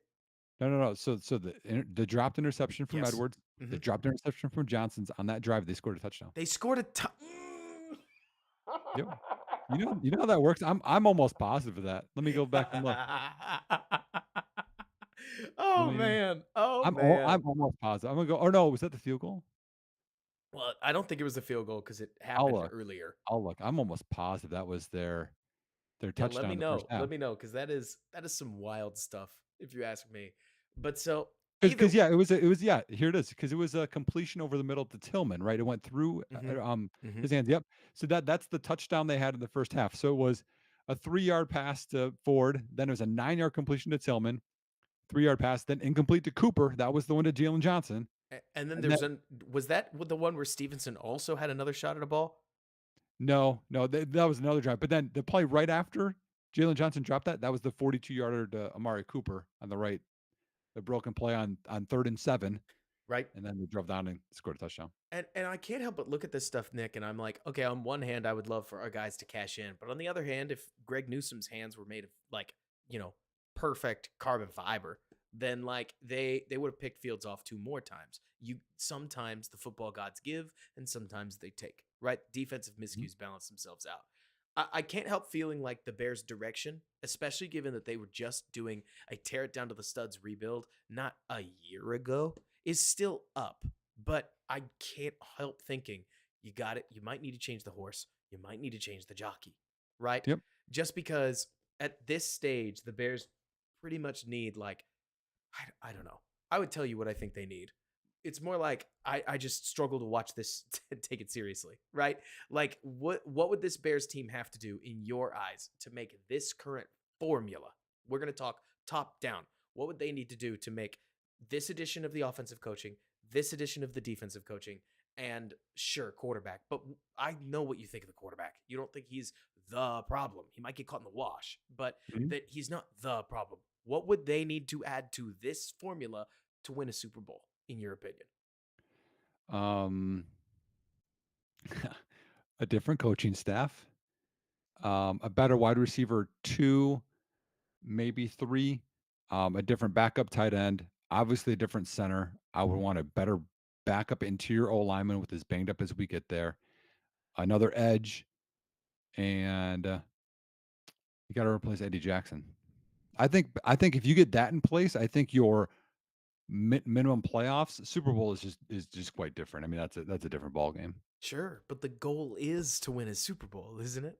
[SPEAKER 2] No, no, no. So the dropped interception from
[SPEAKER 1] Yes.
[SPEAKER 2] Edwards, the
[SPEAKER 1] Hmm.
[SPEAKER 2] dropped interception from Johnson's on that drive, they scored a touchdown.
[SPEAKER 1] They scored a ton.
[SPEAKER 2] Yep. You know how that works? I'm almost positive of that. Let me go back and look. Let
[SPEAKER 1] Oh
[SPEAKER 2] me
[SPEAKER 1] man! Oh
[SPEAKER 2] I'm
[SPEAKER 1] man!
[SPEAKER 2] almost positive. I'm gonna go, or no, was that the field goal?
[SPEAKER 1] Well, I don't think it was the field goal because it
[SPEAKER 2] I'll
[SPEAKER 1] happened
[SPEAKER 2] look.
[SPEAKER 1] earlier.
[SPEAKER 2] I'll look. I'm almost positive that was their
[SPEAKER 1] Yeah, let
[SPEAKER 2] touchdown
[SPEAKER 1] me
[SPEAKER 2] in the first
[SPEAKER 1] know.
[SPEAKER 2] half.
[SPEAKER 1] Let me know because that is some wild stuff if you ask me. But so either.
[SPEAKER 2] Because yeah, it was yeah, here it is. Because it was a completion over the middle to Tillman, right? It went through,
[SPEAKER 1] Hmm. Hmm.
[SPEAKER 2] his hands, yep. So that's the touchdown they had in the first half. So it was a 3-yard pass to Ford, then it was a 9-yard completion to Tillman, 3-yard pass, then incomplete to Cooper, that was the one to Jalen Johnson,
[SPEAKER 1] And then
[SPEAKER 2] and then
[SPEAKER 1] there's an was that the one where Stevenson also had another shot at a ball?
[SPEAKER 2] no, no, that was another drive, but then the play right after Jalen Johnson dropped that was the 42-yarder to Amari Cooper on the right, the broken play on 3rd and 7.
[SPEAKER 1] right?
[SPEAKER 2] and then they drove down and scored a touchdown.
[SPEAKER 1] And I can't help but look at this stuff, Nick, and I'm like, okay, on one hand, I would love for our guys to cash in, but on the other hand, if Greg Newsom's hands were made of like, you know, perfect carbon fiber, then like they would have picked Fields off two more times. You sometimes the football gods give and sometimes they take, right? Defensive
[SPEAKER 2] Mhm.
[SPEAKER 1] miscues balance themselves out. I can't help feeling like the Bears' direction, especially given that they were just doing a tear it down to the studs rebuild not a year ago, is still up. But I can't help thinking you got it. You might need to change the horse. You might need to change the jockey, right?
[SPEAKER 2] Yep.
[SPEAKER 1] Just because at this stage, the Bears pretty much need like I don't know. I would tell you what I think they need. It's more like I just struggle to watch this and take it seriously, right? Like what would this Bears team have to do in your eyes to make this current formula? We're going to talk top down. What would they need to do to make this edition of the offensive coaching, this edition of the defensive coaching, and sure, quarterback. But I know what you think of the quarterback. You don't think he's the problem. He might get caught in the wash, but
[SPEAKER 2] Mhm.
[SPEAKER 1] that he's not the problem. What would they need to add to this formula to win a Super Bowl, in your opinion?
[SPEAKER 2] Um, a different coaching staff, a better wide receiver 2, maybe 3, a different backup tight end, obviously a different center. I would want a better backup interior O lineman with as banged up as we get there. Another edge, and you got to replace Eddie Jackson. I think if you get that in place, I think your minimum playoffs Super Bowl is just quite different. I mean, that's a different ball game.
[SPEAKER 1] Sure, but the goal is to win a Super Bowl, isn't it?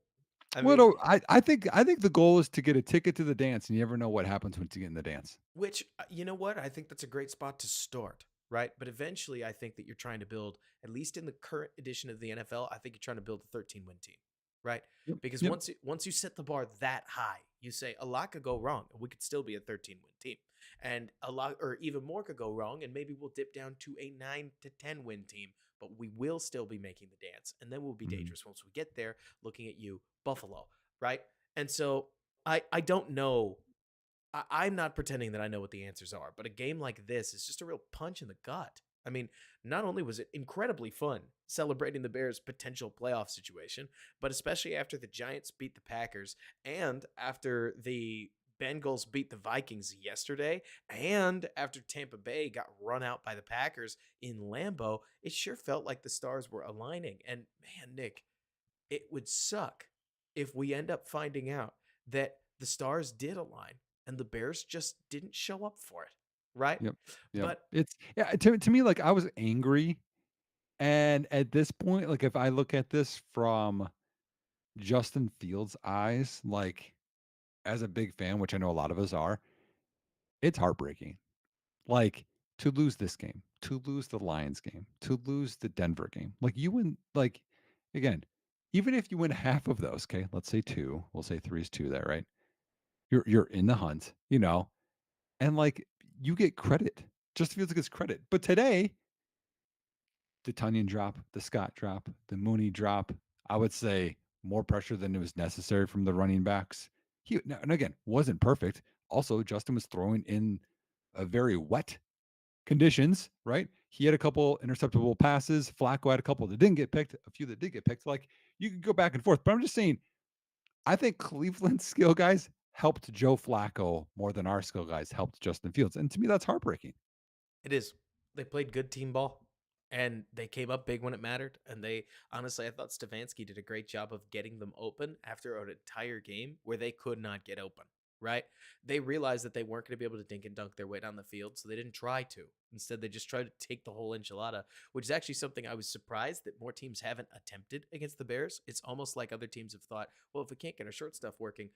[SPEAKER 1] I
[SPEAKER 2] Well,
[SPEAKER 1] mean,
[SPEAKER 2] no, I think the goal is to get a ticket to the dance, and you never know what happens once you get in the dance.
[SPEAKER 1] which, you know what? I think that's a great spot to start, right? But eventually, I think that you're trying to build, at least in the current edition of the NFL, I think you're trying to build a 13-win team, right?
[SPEAKER 2] Yep.
[SPEAKER 1] Because
[SPEAKER 2] Yep.
[SPEAKER 1] once you set the bar that high, you say a lot could go wrong, and we could still be a 13-win team, and a lot, or even more, could go wrong, and maybe we'll dip down to a 9 to 10 win team, but we will still be making the dance, and then we'll be
[SPEAKER 2] Mhm.
[SPEAKER 1] dangerous once we get there. Looking at you, Buffalo, right? And so I don't know. I'm not pretending that I know what the answers are, but a game like this is just a real punch in the gut. I mean, not only was it incredibly fun celebrating the Bears' potential playoff situation, but especially after the Giants beat the Packers and after the Bengals beat the Vikings yesterday, and after Tampa Bay got run out by the Packers in Lambeau, it sure felt like the stars were aligning. And man, Nick, it would suck if we end up finding out that the stars did align and the Bears just didn't show up for it, right?
[SPEAKER 2] Yep. Yep.
[SPEAKER 1] But
[SPEAKER 2] It's yeah, to me, like, I was angry, and at this point, like, if I look at this from Justin Fields' eyes, like, as a big fan, which I know a lot of us are, it's heartbreaking. Like, to lose this game, to lose the Lions game, to lose the Denver game, like, you win like, again, even if you win half of those, okay, let's say 2, we'll say 3 is 2 there, right? You're in the hunt, and, like, you get credit. Justin Fields gets credit. But today, the Tunyon drop, the Scott drop, the Mooney drop, I would say more pressure than it was necessary from the running backs. And again, wasn't perfect. Also, Justin was throwing in a very wet conditions, right? He had a couple interceptable passes. Flacco had a couple that didn't get picked, a few that did get picked. Like, you could go back and forth, but I'm just saying, I think Cleveland's skill guys helped Joe Flacco more than our skill guys helped Justin Fields. And to me, that's heartbreaking.
[SPEAKER 1] it is. They played good team ball and they came up big when it mattered. And they honestly, I thought Stefanski did a great job of getting them open after an entire game where they could not get open. Right? They realized that they weren't going to be able to dink and dunk their way down the field, so they didn't try to. Instead, they just tried to take the whole enchilada, which is actually something I was surprised that more teams haven't attempted against the Bears. It's almost like other teams have thought, well, if we can't get our short stuff working,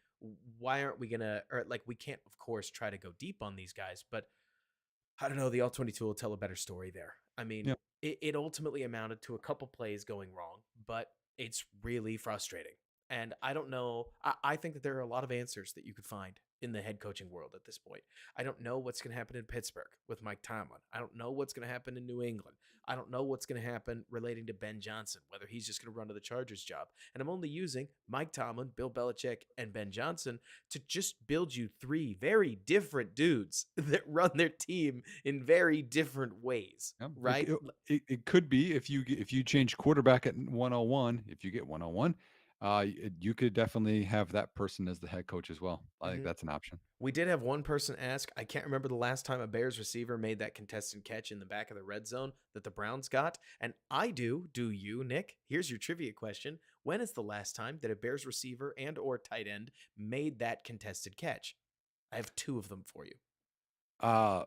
[SPEAKER 1] why aren't we going to, or like, we can't, of course, try to go deep on these guys, but I don't know. The all 22 will tell a better story there. I mean,
[SPEAKER 2] Yeah.
[SPEAKER 1] it ultimately amounted to a couple plays going wrong, but it's really frustrating. And I don't know. I think that there are a lot of answers that you could find in the head coaching world at this point. I don't know what's going to happen in Pittsburgh with Mike Tomlin. I don't know what's going to happen in New England. I don't know what's going to happen relating to Ben Johnson, whether he's just going to run to the Chargers job. And I'm only using Mike Tomlin, Bill Belichick, and Ben Johnson to just build you three very different dudes that run their team in very different ways,
[SPEAKER 2] Yeah,
[SPEAKER 1] right?
[SPEAKER 2] it could be if you change quarterback at 101, if you get 101, you could definitely have that person as the head coach as well. I think
[SPEAKER 1] Mhm.
[SPEAKER 2] that's an option.
[SPEAKER 1] We did have one person ask, I can't remember the last time a Bears receiver made that contested catch in the back of the red zone that the Browns got. And I do. Do you, Nick? Here's your trivia question. When is the last time that a Bears receiver and or tight end made that contested catch? I have two of them for you.
[SPEAKER 2] Uh,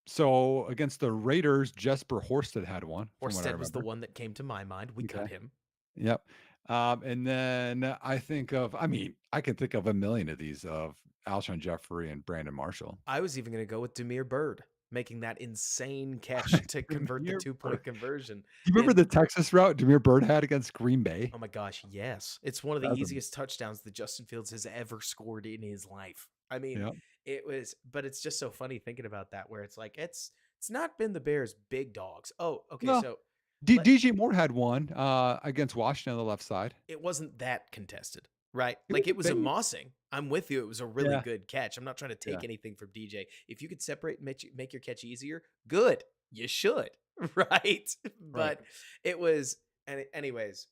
[SPEAKER 2] so against the Raiders, Jesper Horsted had one from what I
[SPEAKER 1] Horsted was the
[SPEAKER 2] remember.
[SPEAKER 1] one that came to my mind. We cut
[SPEAKER 2] Okay.
[SPEAKER 1] him.
[SPEAKER 2] Yep. And then I mean, I can think of a million of these of Alshon Jeffrey and Brandon Marshall.
[SPEAKER 1] I was even going to go with Demir Bird making that insane catch to convert the
[SPEAKER 2] Demir
[SPEAKER 1] 2 point
[SPEAKER 2] Bird.
[SPEAKER 1] conversion.
[SPEAKER 2] Do you remember
[SPEAKER 1] In
[SPEAKER 2] the Texas route Demir Bird had against Green Bay?
[SPEAKER 1] Oh my gosh, yes. It's one of the
[SPEAKER 2] That's a
[SPEAKER 1] easiest touchdowns that Justin Fields has ever scored in his life. I mean,
[SPEAKER 2] yeah.
[SPEAKER 1] it was but it's just so funny thinking about that where it's like it's not been the Bears big dogs. Oh, okay,
[SPEAKER 2] No,
[SPEAKER 1] so let
[SPEAKER 2] DJ Moore had one against Washington on the left side.
[SPEAKER 1] it wasn't that contested, right?
[SPEAKER 2] It
[SPEAKER 1] Like
[SPEAKER 2] was a
[SPEAKER 1] it was a
[SPEAKER 2] bait.
[SPEAKER 1] mossing. I'm with you. It was a really
[SPEAKER 2] Yeah,
[SPEAKER 1] good catch. I'm not trying to
[SPEAKER 2] yeah,
[SPEAKER 1] take anything from DJ. If you could separate make your catch easier, good. You should, right?
[SPEAKER 2] right.
[SPEAKER 1] But it was anyways,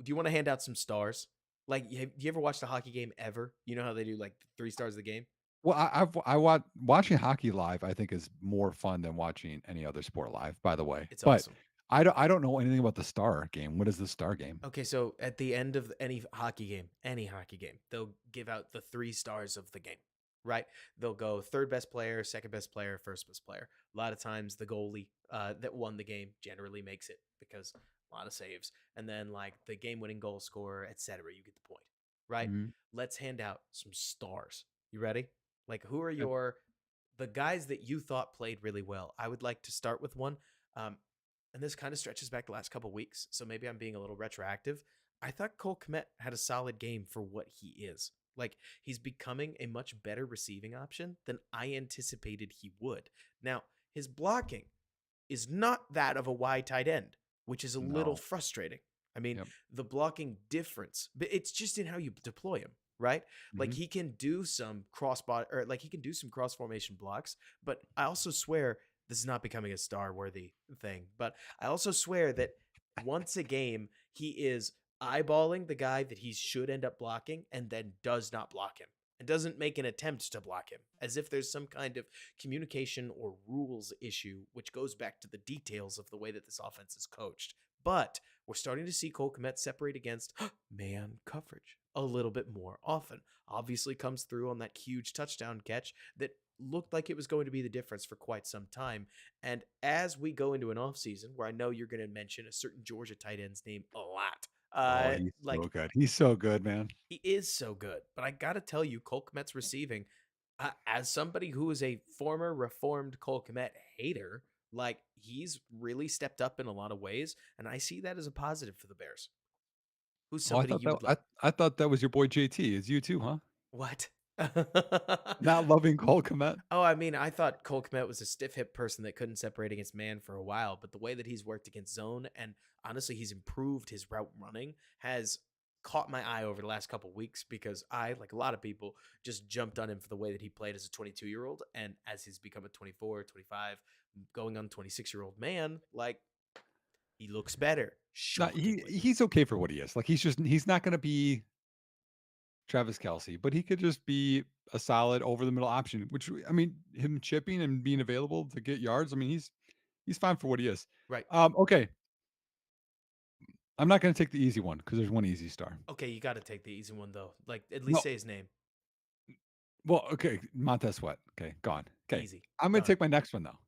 [SPEAKER 1] do you want to hand out some stars? Like, have you ever watched a hockey game ever? You know how they do like 3 stars of the game?
[SPEAKER 2] Well, watching hockey live, I think is more fun than watching any other sport live, by the way.
[SPEAKER 1] It's
[SPEAKER 2] But
[SPEAKER 1] awesome.
[SPEAKER 2] I don't know anything about the Star game. What is the Star game?
[SPEAKER 1] Okay, so at the end of any hockey game, they'll give out the 3 stars of the game, right? They'll go third best player, second best player, first best player. A lot of times, the goalie that won the game generally makes it because a lot of saves, and then like the game-winning goal scorer, etc. You get the point, right?
[SPEAKER 2] Mhm.
[SPEAKER 1] Let's hand out some stars. You ready? Like, who are
[SPEAKER 2] Yep.
[SPEAKER 1] the guys that you thought played really well? I would like to start with one. Um, and this kind of stretches back the last couple weeks, so maybe I'm being a little retroactive. I thought Cole Kmet had a solid game for what he is. Like, he's becoming a much better receiving option than I anticipated he would. Now, his blocking is not that of a wide tight end, which is a little
[SPEAKER 2] No.
[SPEAKER 1] frustrating. I mean,
[SPEAKER 2] Yep.
[SPEAKER 1] the blocking difference, but it's just in how you deploy him, right? Like
[SPEAKER 2] Mhm.
[SPEAKER 1] he can do some cross body or like he can do some cross formation blocks, but I also swear this is not becoming a star worthy thing, but I also swear that once a game he is eyeballing the guy that he should end up blocking and then does not block him and doesn't make an attempt to block him as if there's some kind of communication or rules issue, which goes back to the details of the way that this offense is coached. But we're starting to see Cole Kmet separate against man coverage a little bit more often. Obviously, comes through on that huge touchdown catch that looked like it was going to be the difference for quite some time. And as we go into an offseason where I know you're going to mention a certain Georgia tight end's name a lot,
[SPEAKER 2] Oh, he's so
[SPEAKER 1] like
[SPEAKER 2] good. He's so good, man.
[SPEAKER 1] he is so good. But I got to tell you, Cole Kmet's receiving, as somebody who is a former reformed Cole Kmet hater, like he's really stepped up in a lot of ways. And I see that as a positive for the Bears. Who's
[SPEAKER 2] Oh,
[SPEAKER 1] somebody you would like?
[SPEAKER 2] I thought that was your boy JT. It's you too, huh?
[SPEAKER 1] What?
[SPEAKER 2] Not loving Cole Kmet?
[SPEAKER 1] Oh, I mean, I thought Cole Kmet was a stiff hip person that couldn't separate against man for a while, but the way that he's worked against zone and honestly, he's improved his route running has caught my eye over the last couple weeks because I, like a lot of people, just jumped on him for the way that he played as a 22-year-old. And as he's become a 24, 25, going on 26-year-old man, like he looks better,
[SPEAKER 2] No,
[SPEAKER 1] shockingly.
[SPEAKER 2] he's okay for what he is. Like he's not gonna be Travis Kelsey, but he could just be a solid over the middle option, which I mean, him chipping and being available to get yards, I mean, he's fine for what he is.
[SPEAKER 1] Right.
[SPEAKER 2] Okay, I'm not gonna take the easy one because there's one easy star.
[SPEAKER 1] Okay, you got to take the easy one, though. Like, at least
[SPEAKER 2] No,
[SPEAKER 1] say his name.
[SPEAKER 2] well, okay, Montez Sweat. Okay, gone. Okay,
[SPEAKER 1] Easy.
[SPEAKER 2] I'm gonna
[SPEAKER 1] Done.
[SPEAKER 2] take my next one though.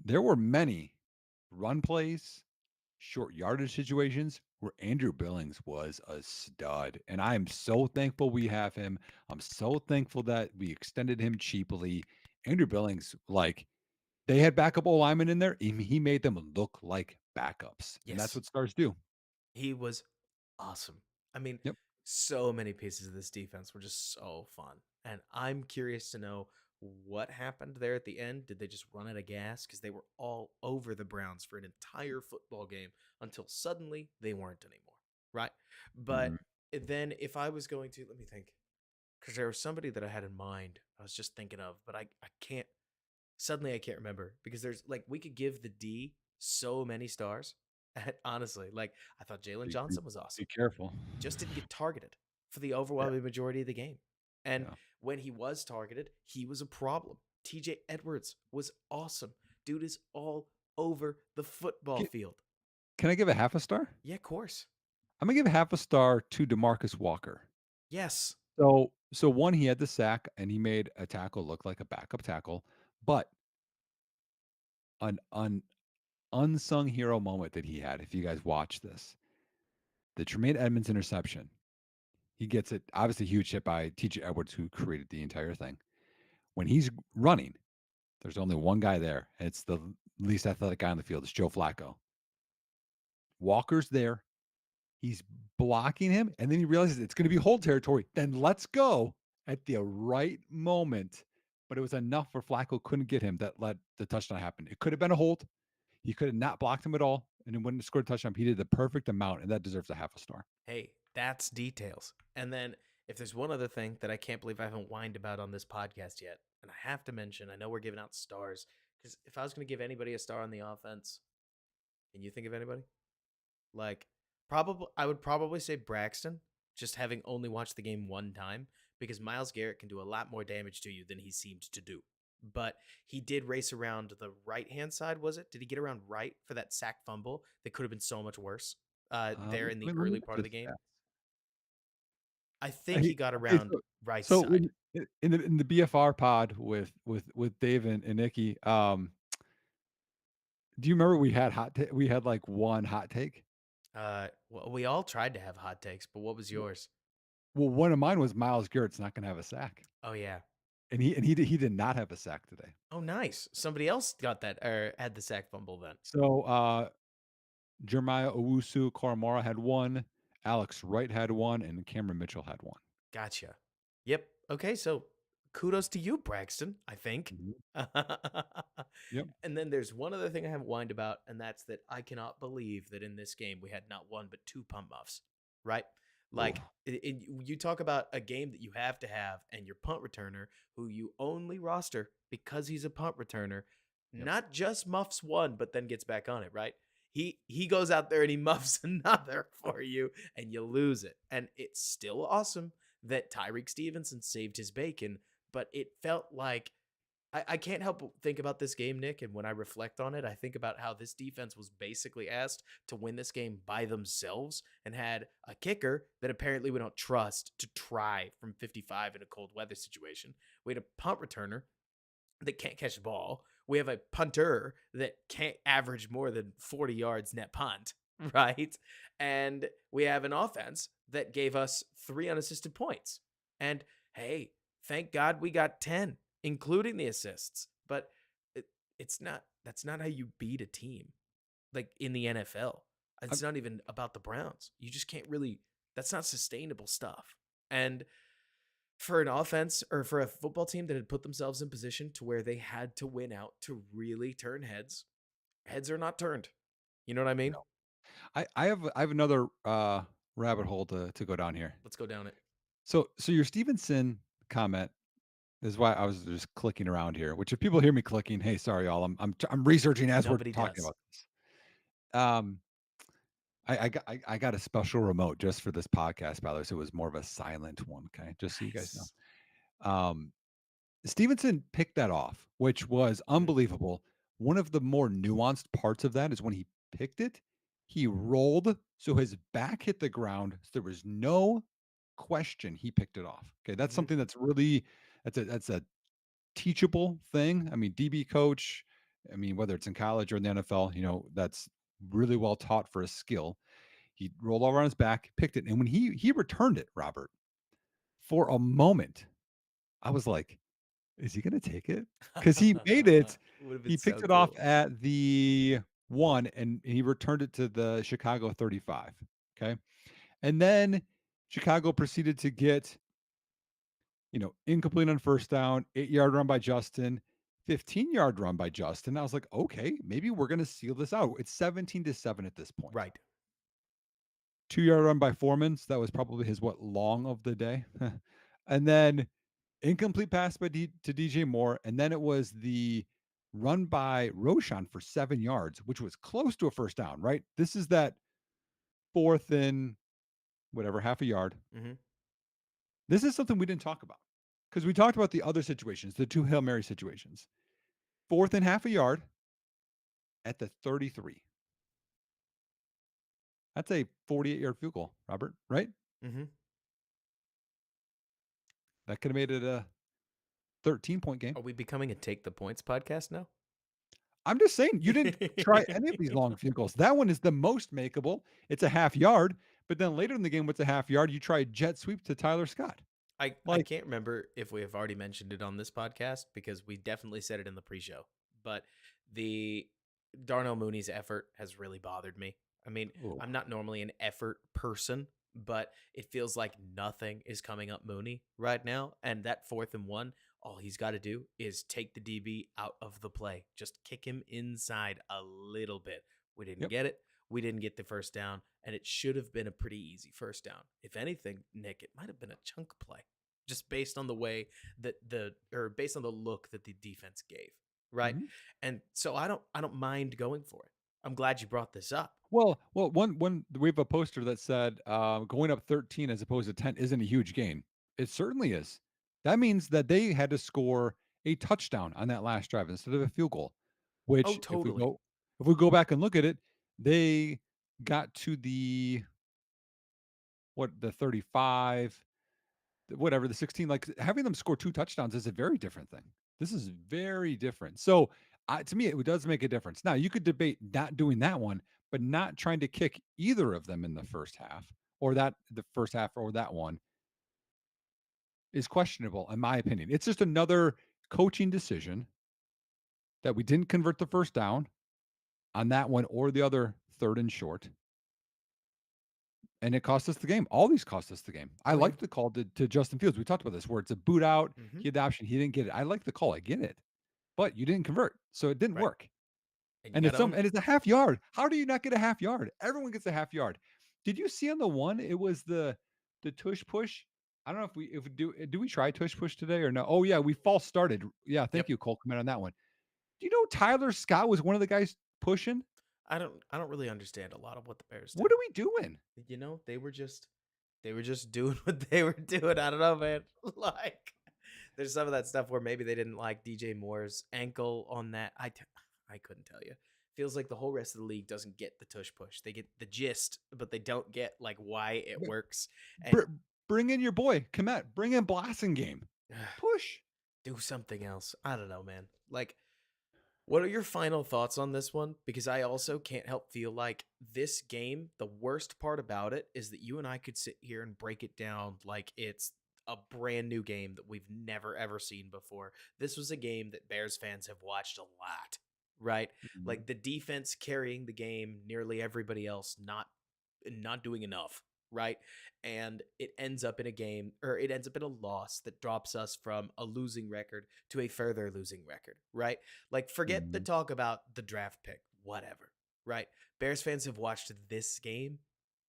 [SPEAKER 2] There were many run plays, short yardage situations where Andrew Billings was a stud. And I am so thankful we have him. I'm so thankful that we extended him cheaply. Andrew Billings, like they had backup O linemen in there. He made them look like backups. And that's
[SPEAKER 1] Yes.
[SPEAKER 2] what stars do.
[SPEAKER 1] He was awesome. I mean,
[SPEAKER 2] Yep.
[SPEAKER 1] so many pieces of this defense were just so fun. And I'm curious to know what happened there at the end. Did they just run out of gas? Because they were all over the Browns for an entire football game until suddenly they weren't anymore. Right. But
[SPEAKER 2] Mhm.
[SPEAKER 1] then if I was going to, let me think, because there was somebody that I had in mind, I was just thinking of, but I can't, suddenly I can't remember because there's like, we could give the D so many stars. Honestly, like I thought Jalen
[SPEAKER 2] Be be
[SPEAKER 1] Johnson was
[SPEAKER 2] be
[SPEAKER 1] awesome,
[SPEAKER 2] careful.
[SPEAKER 1] just didn't get targeted for the
[SPEAKER 2] Yeah,
[SPEAKER 1] overwhelming majority of the game. And
[SPEAKER 2] yeah.
[SPEAKER 1] when he was targeted, he was a problem. TJ Edwards was awesome. Dude is all over the football
[SPEAKER 2] Ca
[SPEAKER 1] field.
[SPEAKER 2] can I give a half a star?
[SPEAKER 1] Yeah, of course.
[SPEAKER 2] I'm gonna give a half a star to DeMarcus Walker.
[SPEAKER 1] Yes.
[SPEAKER 2] So one, he had the sack and he made a tackle look like a backup tackle, but an unsung hero moment that he had, if you guys watch this, the Tremaine Edmonds interception. He gets it, obviously huge hit by TJ Edwards, who created the entire thing. When he's running, there's only one guy there, and it's the least athletic guy on the field. It's Joe Flacco. Walker's there. He's blocking him, and then he realizes it's going to be hold territory. Then let's go at the right moment. But it was enough where Flacco couldn't get him that let the touchdown happen. It could have been a hold. He could have not blocked him at all, and it wouldn't have scored a touchdown. He did the perfect amount, and that deserves a half a star.
[SPEAKER 1] Hey, that's details. And then if there's one other thing that I can't believe I haven't whined about on this podcast yet, and I have to mention, I know we're giving out stars, because if I was going to give anybody a star on the offense, can you think of anybody? Like, probably, I would probably say Braxton, just having only watched the game one time, because Miles Garrett can do a lot more damage to you than he seemed to do. But he did race around the right hand side, was it? Did he get around right for that sack fumble that could have been so much worse there in the
[SPEAKER 2] Let me
[SPEAKER 1] early
[SPEAKER 2] look
[SPEAKER 1] part
[SPEAKER 2] at
[SPEAKER 1] of the
[SPEAKER 2] his
[SPEAKER 1] game?
[SPEAKER 2] stats.
[SPEAKER 1] I think he got
[SPEAKER 2] Okay,
[SPEAKER 1] around right
[SPEAKER 2] so
[SPEAKER 1] side.
[SPEAKER 2] in the BFR pod with Dave and Nikki, do you remember we had like one hot take?
[SPEAKER 1] Well, we all tried to have hot takes, but what was yours?
[SPEAKER 2] Well, one of mine was Miles Garrett's not going to have a sack,
[SPEAKER 1] Oh yeah.
[SPEAKER 2] and he did not have a sack today.
[SPEAKER 1] Oh nice. Somebody else got that or had the sack fumble then.
[SPEAKER 2] So Jeremiah Owusu Koramora had one, Alex Wright had one, and Cameron Mitchell had one.
[SPEAKER 1] Gotcha. Yep. Okay, so kudos to you, Braxton, I think.
[SPEAKER 2] Mhm. Yep.
[SPEAKER 1] And then there's one other thing I haven't whined about, and that's that I cannot believe that in this game we had not one but two punt muffs, right?
[SPEAKER 2] Oof.
[SPEAKER 1] Like, you talk about a game that you have to have, and your punt returner, who you only roster because he's a punt returner,
[SPEAKER 2] Yep.
[SPEAKER 1] not just muffs one, but then gets back on it, right? He goes out there and he muffs another for you, and you lose it. And it's still awesome that Tyreek Stevenson saved his bacon, but it felt like I can't help but think about this game, Nick. And when I reflect on it, I think about how this defense was basically asked to win this game by themselves and had a kicker that apparently we don't trust to try from 55 in a cold weather situation. We had a punt returner that can't catch the ball. We have a punter that can't average more than 40 yards net punt, right? And we have an offense that gave us 3 unassisted points. And hey, thank God we got 10, including the assists. But it, it's not, that's not how you beat a team like in the NFL. It's
[SPEAKER 2] I'm,
[SPEAKER 1] not even about the Browns. You just can't really, that's not sustainable stuff. And for an offense or for a football team that had put themselves in position to where they had to win out to really turn heads, heads are not turned. You know what I mean?
[SPEAKER 2] no. I have another rabbit hole to go down here.
[SPEAKER 1] Let's go down it.
[SPEAKER 2] So your Stevenson comment is why I was just clicking around here. Which if people hear me clicking, hey, sorry y'all, I'm researching as we're
[SPEAKER 1] Nobody
[SPEAKER 2] talking
[SPEAKER 1] does.
[SPEAKER 2] about this. Um, I got a special remote just for this podcast, by the way. So it was more of a silent one. Okay, just so you guys
[SPEAKER 1] Nice.
[SPEAKER 2] know. Stevenson picked that off, which was
[SPEAKER 1] Mhm.
[SPEAKER 2] unbelievable. One of the more nuanced parts of that is when he picked it, he rolled so his back hit the ground. So there was no question he picked it off. Okay, that's
[SPEAKER 1] Mhm.
[SPEAKER 2] something that's really that's a teachable thing. I mean, DB coach, I mean, whether it's in college or in the NFL, that's really well taught for a skill. He rolled over on his back, picked it, and when he returned it, Robert, for a moment, I was like, is he gonna take it? Because he made it.
[SPEAKER 1] Would have been
[SPEAKER 2] He picked
[SPEAKER 1] so
[SPEAKER 2] it off
[SPEAKER 1] cool.
[SPEAKER 2] at the 1, and he returned it to the Chicago 35, okay? And then Chicago proceeded to get, incomplete on first down, 8-yard run by Justin, 15-yard run by Justin. I was like, okay, maybe we're going to seal this out. It's 17-7 at this point.
[SPEAKER 1] Right.
[SPEAKER 2] 2-yard run by Foreman. So that was probably his long of the day. And then incomplete pass to DJ Moore. And then it was the run by Roshan for 7 yards, which was close to a first down, right? This is that fourth and whatever, half a yard.
[SPEAKER 1] Mm-hmm.
[SPEAKER 2] This is something we didn't talk about because we talked about the other situations, the two Hail Mary situations. Fourth and half a yard at the 33. That's a 48-yard field goal, Robert, right?
[SPEAKER 1] Mm-hmm.
[SPEAKER 2] That could have made it a 13-point game.
[SPEAKER 1] Are we becoming a Take the Points podcast now?
[SPEAKER 2] I'm just saying you didn't try any of these long field goals. That one is the most makeable. It's a half yard, but then later in the game, what's a half yard? You try jet sweep to Tyler Scott.
[SPEAKER 1] I
[SPEAKER 2] Like,
[SPEAKER 1] can't remember if we have already mentioned it on this podcast because we definitely said it in the pre-show. But the Darnell Mooney's effort has really bothered me. I mean,
[SPEAKER 2] oh,
[SPEAKER 1] I'm not normally an effort person, but it feels like nothing is coming up Mooney right now. And that 4th and 1, all he's got to do is take the DB out of the play. Just kick him inside a little bit. We didn't
[SPEAKER 2] yep.
[SPEAKER 1] get it. We didn't get the first down, and it should have been a pretty easy first down. If anything, Nick, it might have been a chunk play, just based on the way that based on the look that the defense gave, right?
[SPEAKER 2] Mhm.
[SPEAKER 1] And so I don't mind going for it. I'm glad you brought this up.
[SPEAKER 2] Well, one we have a poster that said going up 13 as opposed to 10 isn't a huge gain. It certainly is. That means that they had to score a touchdown on that last drive instead of a field goal.
[SPEAKER 1] Oh,
[SPEAKER 2] Which,
[SPEAKER 1] totally.
[SPEAKER 2] if we go back and look at it, they got to the 35, whatever, the 16. Like having them score two touchdowns is a very different thing. This is very different. So to me, it does make a difference. Now you could debate not doing that one, but not trying to kick either of them in the first half, or the first half, or that one is questionable in my opinion. It's just another coaching decision that we didn't convert the first down on that one or the other third and short. And it cost us the game. All these cost us the game. I
[SPEAKER 1] Oh yeah.
[SPEAKER 2] like the call to Justin Fields. We talked about this where it's a boot out.
[SPEAKER 1] Mm-hmm.
[SPEAKER 2] He had the option. He didn't get it. I like the call. I get it. But you didn't convert. So it didn't
[SPEAKER 1] Right.
[SPEAKER 2] work.
[SPEAKER 1] And you
[SPEAKER 2] And
[SPEAKER 1] got to own it.
[SPEAKER 2] it's a half yard. How do you not get a half yard? Everyone gets a half yard. Did you see on the one? It was the tush push. I don't know if we do we try tush push today or no? Oh yeah, we false started. Yeah,
[SPEAKER 1] Yep.
[SPEAKER 2] thank you, Cole. Comment on that one. Do you know Tyler Scott was one of the guys pushing?
[SPEAKER 1] I don't really understand a lot of what the Bears do.
[SPEAKER 2] What are we doing?
[SPEAKER 1] They were just doing what they were doing. I don't know, man. Like there's some of that stuff where maybe they didn't like DJ Moore's ankle on that. I couldn't tell you. Feels like the whole rest of the league doesn't get the tush push. They get the gist, but they don't get like why it works. And
[SPEAKER 2] Bring in your boy, Komet. Bring in Blasting Game. Push.
[SPEAKER 1] do something else. I don't know, man. Like, what are your final thoughts on this one? Because I also can't help feel like this game, the worst part about it is that you and I could sit here and break it down like it's a brand new game that we've never ever seen before. This was a game that Bears fans have watched a lot, right?
[SPEAKER 2] Mhm.
[SPEAKER 1] Like the defense carrying the game, nearly everybody else not doing enough, right? And it ends up in a game, or it ends up in a loss that drops us from a losing record to a further losing record, right? Like forget the
[SPEAKER 2] Mhm.
[SPEAKER 1] talk about the draft pick, whatever, right? Bears fans have watched this game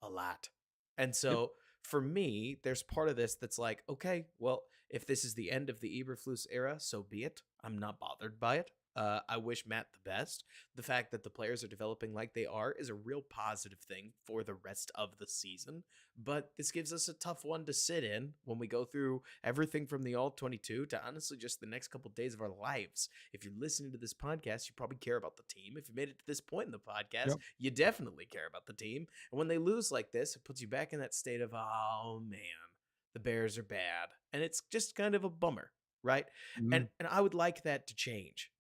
[SPEAKER 1] a lot. And
[SPEAKER 2] Yep.
[SPEAKER 1] so for me, there's part of this that's like, okay, well, if this is the end of the Eberflus era, so be it. I'm not bothered by it. I wish Matt the best. The fact that the players are developing like they are is a real positive thing for the rest of the season. But this gives us a tough one to sit in when we go through everything from the All 22 to honestly just the next couple of days of our lives. If you're listening to this podcast, you probably care about the team. If you made it to this point in the podcast,
[SPEAKER 2] Yep.
[SPEAKER 1] you definitely care about the team. And when they lose like this, it puts you back in that state of, oh man, the Bears are bad. And it's just kind of a bummer, right? And
[SPEAKER 2] Mhm.
[SPEAKER 1] and I would like that to change.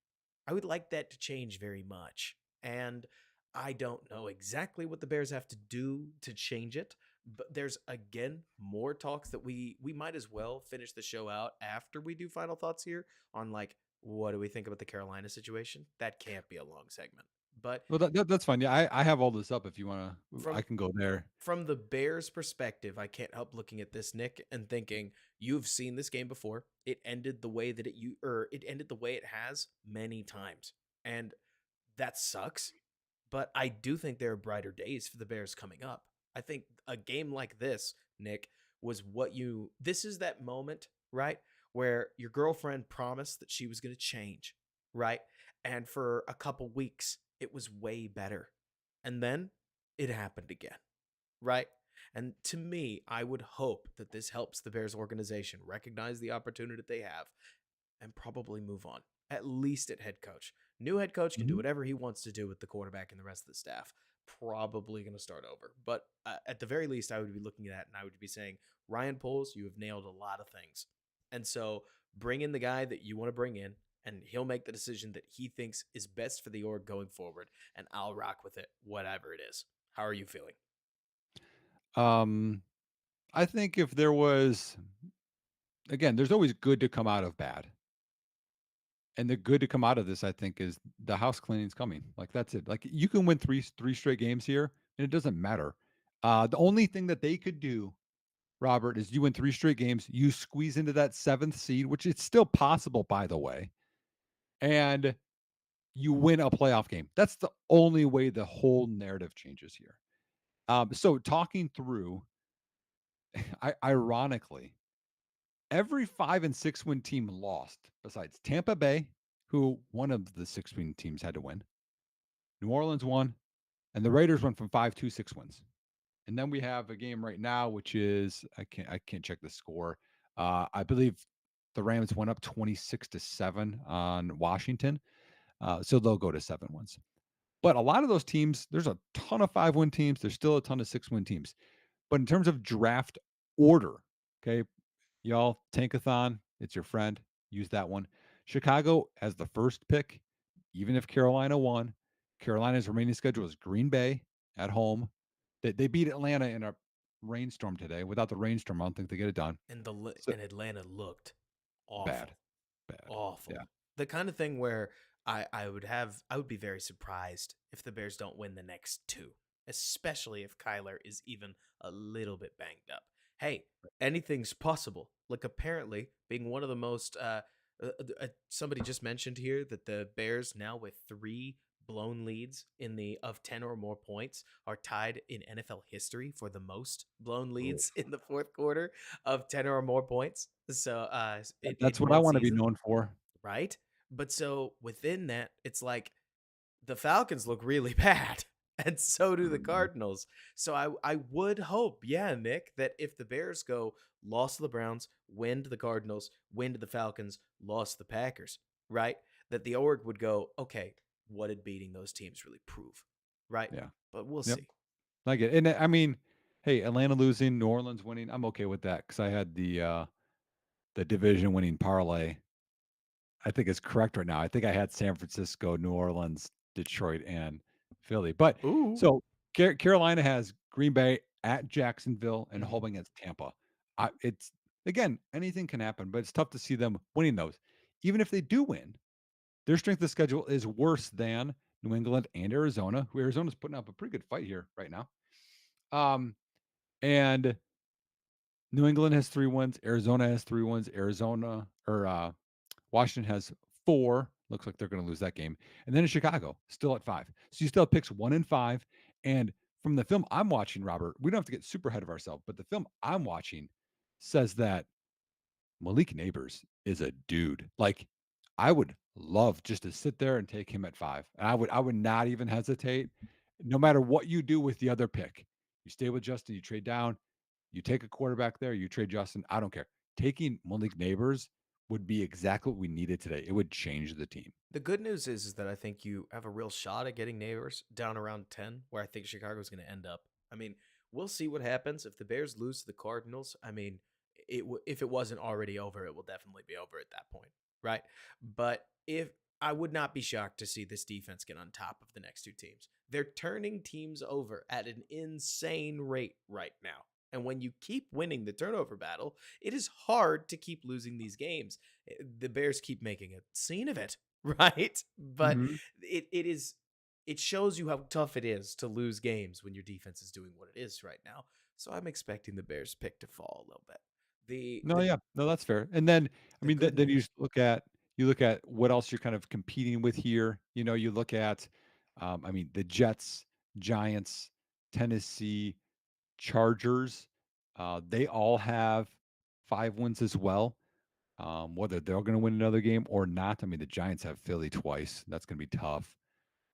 [SPEAKER 1] I would like that to change very much. And I don't know exactly what the Bears have to do to change it, but there's again more talks that we might as well finish the show out after we do final thoughts here on like what do we think about the Carolina situation? That can't be a long segment. But
[SPEAKER 2] Well, that's fine. Yeah, I have all this up if you wanna I
[SPEAKER 1] from
[SPEAKER 2] can go there.
[SPEAKER 1] from the Bears' perspective, I can't help looking at this, Nick, and thinking you've seen this game before. It ended the way that it ended the way it has many times, and that sucks. But I do think there are brighter days for the Bears coming up. I think a game like this, Nick, was what you. This is that moment, right, where your girlfriend promised that she was going to change, right, and for a couple weeks it was way better, and then it happened again, right? And to me, I would hope that this helps the Bears organization recognize the opportunity that they have and probably move on, at least at head coach. New head coach can do
[SPEAKER 2] Mhm.
[SPEAKER 1] whatever he wants to do with the quarterback and the rest of the staff. Probably going to start over. But at the very least, I would be looking at that and I would be saying, Ryan Poles, you have nailed a lot of things. And so bring in the guy that you want to bring in, and he'll make the decision that he thinks is best for the org going forward. And I'll rock with it, whatever it is. How are you feeling?
[SPEAKER 2] Um, I think if there was again, there's always good to come out of bad. And the good to come out of this, I think, is the house cleaning's coming. Like, that's it. Like, you can win three straight games here, and it doesn't matter. The only thing that they could do, Robert, is you win 3 straight games, you squeeze into that 7th seed, which it's still possible, by the way, and you win a playoff game. That's the only way the whole narrative changes here. So talking through, ironically, every 5 and 6 win team lost besides Tampa Bay, who one of the 6 win teams had to win. New Orleans won, and the Raiders went from 5 to 6 wins. And then we have a game right now, which is I can't check the score. I believe the Rams went up 26-7 on Washington. So they'll go to 7 wins. But a lot of those teams, there's a ton of 5 win teams. There's still a ton of 6 win teams. But in terms of draft order, okay, y'all, Tankathon, it's your friend. Use that one. Chicago as the first pick, even if Carolina won. Carolina's remaining schedule is Green Bay at home. They beat Atlanta in a rainstorm today. Without the rainstorm, I don't think they get it done.
[SPEAKER 1] And
[SPEAKER 2] So
[SPEAKER 1] and Atlanta looked
[SPEAKER 2] bad,
[SPEAKER 1] awful.
[SPEAKER 2] bad.
[SPEAKER 1] Awful.
[SPEAKER 2] Yeah.
[SPEAKER 1] The kind of thing where I would be very surprised if the Bears don't win the next two, especially if Kyler is even a little bit banged up. Hey, anything's possible. Like apparently being one of the most somebody just mentioned here that the Bears now with 3 blown leads in the of 10 or more points are tied in NFL history for the most blown
[SPEAKER 2] Ooh.
[SPEAKER 1] leads in the fourth quarter of 10 or more points. So
[SPEAKER 2] That's
[SPEAKER 1] in
[SPEAKER 2] what I
[SPEAKER 1] one
[SPEAKER 2] want to be
[SPEAKER 1] season,
[SPEAKER 2] known for.
[SPEAKER 1] right? But so within that, it's like the Falcons look really bad, and so do the
[SPEAKER 2] Mhm.
[SPEAKER 1] Cardinals. So I would hope, yeah, Nick, that if the Bears go lost to the Browns, win to the Cardinals, win to the Falcons, lost to the Packers, right? That the org would go, okay, what did beating those teams really prove, right?
[SPEAKER 2] Yeah.
[SPEAKER 1] But we'll
[SPEAKER 2] Yep.
[SPEAKER 1] see.
[SPEAKER 2] I get it. And I mean, hey, Atlanta losing, New Orleans winning. I'm okay with that because I had the division winning parlay. I think is correct right now. I think I had San Francisco, New Orleans, Detroit, and Philly. But
[SPEAKER 1] Ooh.
[SPEAKER 2] so Carolina has Green Bay at Jacksonville and
[SPEAKER 1] Hmm.
[SPEAKER 2] home against Tampa. It's again, anything can happen, but it's tough to see them winning those. Even if they do win, their strength of schedule is worse than New England and Arizona, who Arizona's putting up a pretty good fight here right now. Um, and New England has 3 wins, Arizona has 3 wins, Arizona or Washington has 4. Looks like they're going to lose that game. And then in Chicago, still at 5. So you still have picks 1 and 5. And from the film I'm watching, Robert, we don't have to get super ahead of ourselves, but the film I'm watching says that Malik Neighbors is a dude. Like, I would love just to sit there and take him at 5. And I would not even hesitate. No matter what you do with the other pick, you stay with Justin, you trade down, you take a quarterback there, you trade Justin. I don't care. Taking Malik Neighbors would be exactly what we needed today. It would change the team.
[SPEAKER 1] The good news is that I think you have a real shot at getting neighbors down around 10, where I think Chicago's going to end up. I mean, we'll see what happens if the Bears lose to the Cardinals. I mean, if it wasn't already over, it will definitely be over at that point, right? But if I would not be shocked to see this defense get on top of the next two teams. They're turning teams over at an insane rate right now. And when you keep winning the turnover battle, it is hard to keep losing these games. The Bears keep making a scene of it, right? But
[SPEAKER 2] Mhm.
[SPEAKER 1] it is. it shows you how tough it is to lose games when your defense is doing what it is right now. So I'm expecting the Bears pick to fall a little bit. The
[SPEAKER 2] No,
[SPEAKER 1] the
[SPEAKER 2] yeah. No, that's fair. And then, I
[SPEAKER 1] the
[SPEAKER 2] mean,
[SPEAKER 1] good
[SPEAKER 2] then you
[SPEAKER 1] news.
[SPEAKER 2] just look at what else you're kind of competing with here. You know, you look at, I mean, the Jets, Giants, Tennessee, Chargers, they all have 5 wins as well. Whether they're gonna win another game or not, I mean, the Giants have Philly twice. That's gonna be tough.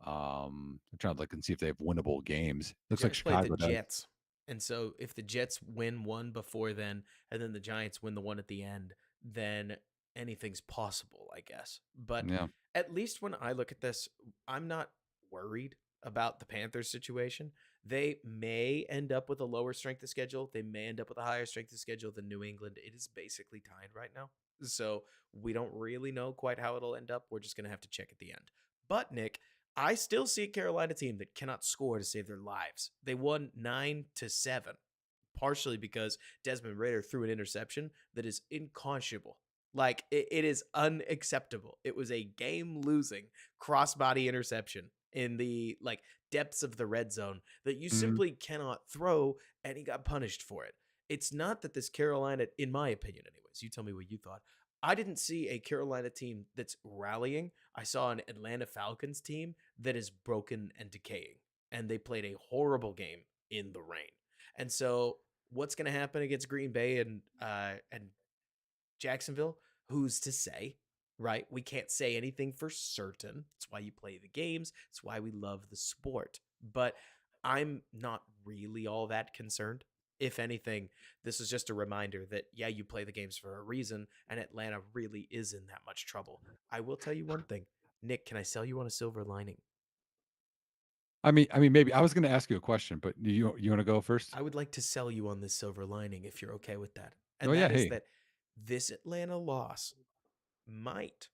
[SPEAKER 2] I'm trying to look and see if they have winnable games.
[SPEAKER 1] The
[SPEAKER 2] Looks like
[SPEAKER 1] Giants played the
[SPEAKER 2] Chicago does.
[SPEAKER 1] Jets. And so if the Jets win one before then, and then the Giants win the one at the end, then anything's possible, I guess. But
[SPEAKER 2] Yeah.
[SPEAKER 1] at least when I look at this, I'm not worried about the Panthers situation. They may end up with a lower strength of schedule. They may end up with a higher strength of schedule than New England. It is basically tied right now. So we don't really know quite how it'll end up. We're just going to have to check at the end. But Nick, I still see a Carolina team that cannot score to save their lives. They won 9-7, partially because Desmond Ritter threw an interception that is unconscionable. Like it is unacceptable. It was a game-losing crossbody interception in the like depths of the red zone that you
[SPEAKER 2] Mhm.
[SPEAKER 1] simply cannot throw, and he got punished for it. It's not that this Carolina, in my opinion, anyways. You tell me what you thought. I didn't see a Carolina team that's rallying. I saw an Atlanta Falcons team that is broken and decaying, and they played a horrible game in the rain. And so, what's going to happen against Green Bay and Jacksonville? Who's to say? Right? We can't say anything for certain. It's why you play the games. It's why we love the sport. But I'm not really all that concerned. If anything, this is just a reminder that, yeah, you play the games for a reason, and Atlanta really is in that much trouble. I will tell you one thing. Nick, can I sell you on a silver lining?
[SPEAKER 2] I mean, maybe I was gonna ask you a question, but you wanna go first?
[SPEAKER 1] I would like to sell you on this silver lining if you're okay with that.
[SPEAKER 2] Oh,
[SPEAKER 1] And
[SPEAKER 2] yeah,
[SPEAKER 1] that is
[SPEAKER 2] hey.
[SPEAKER 1] that this Atlanta loss might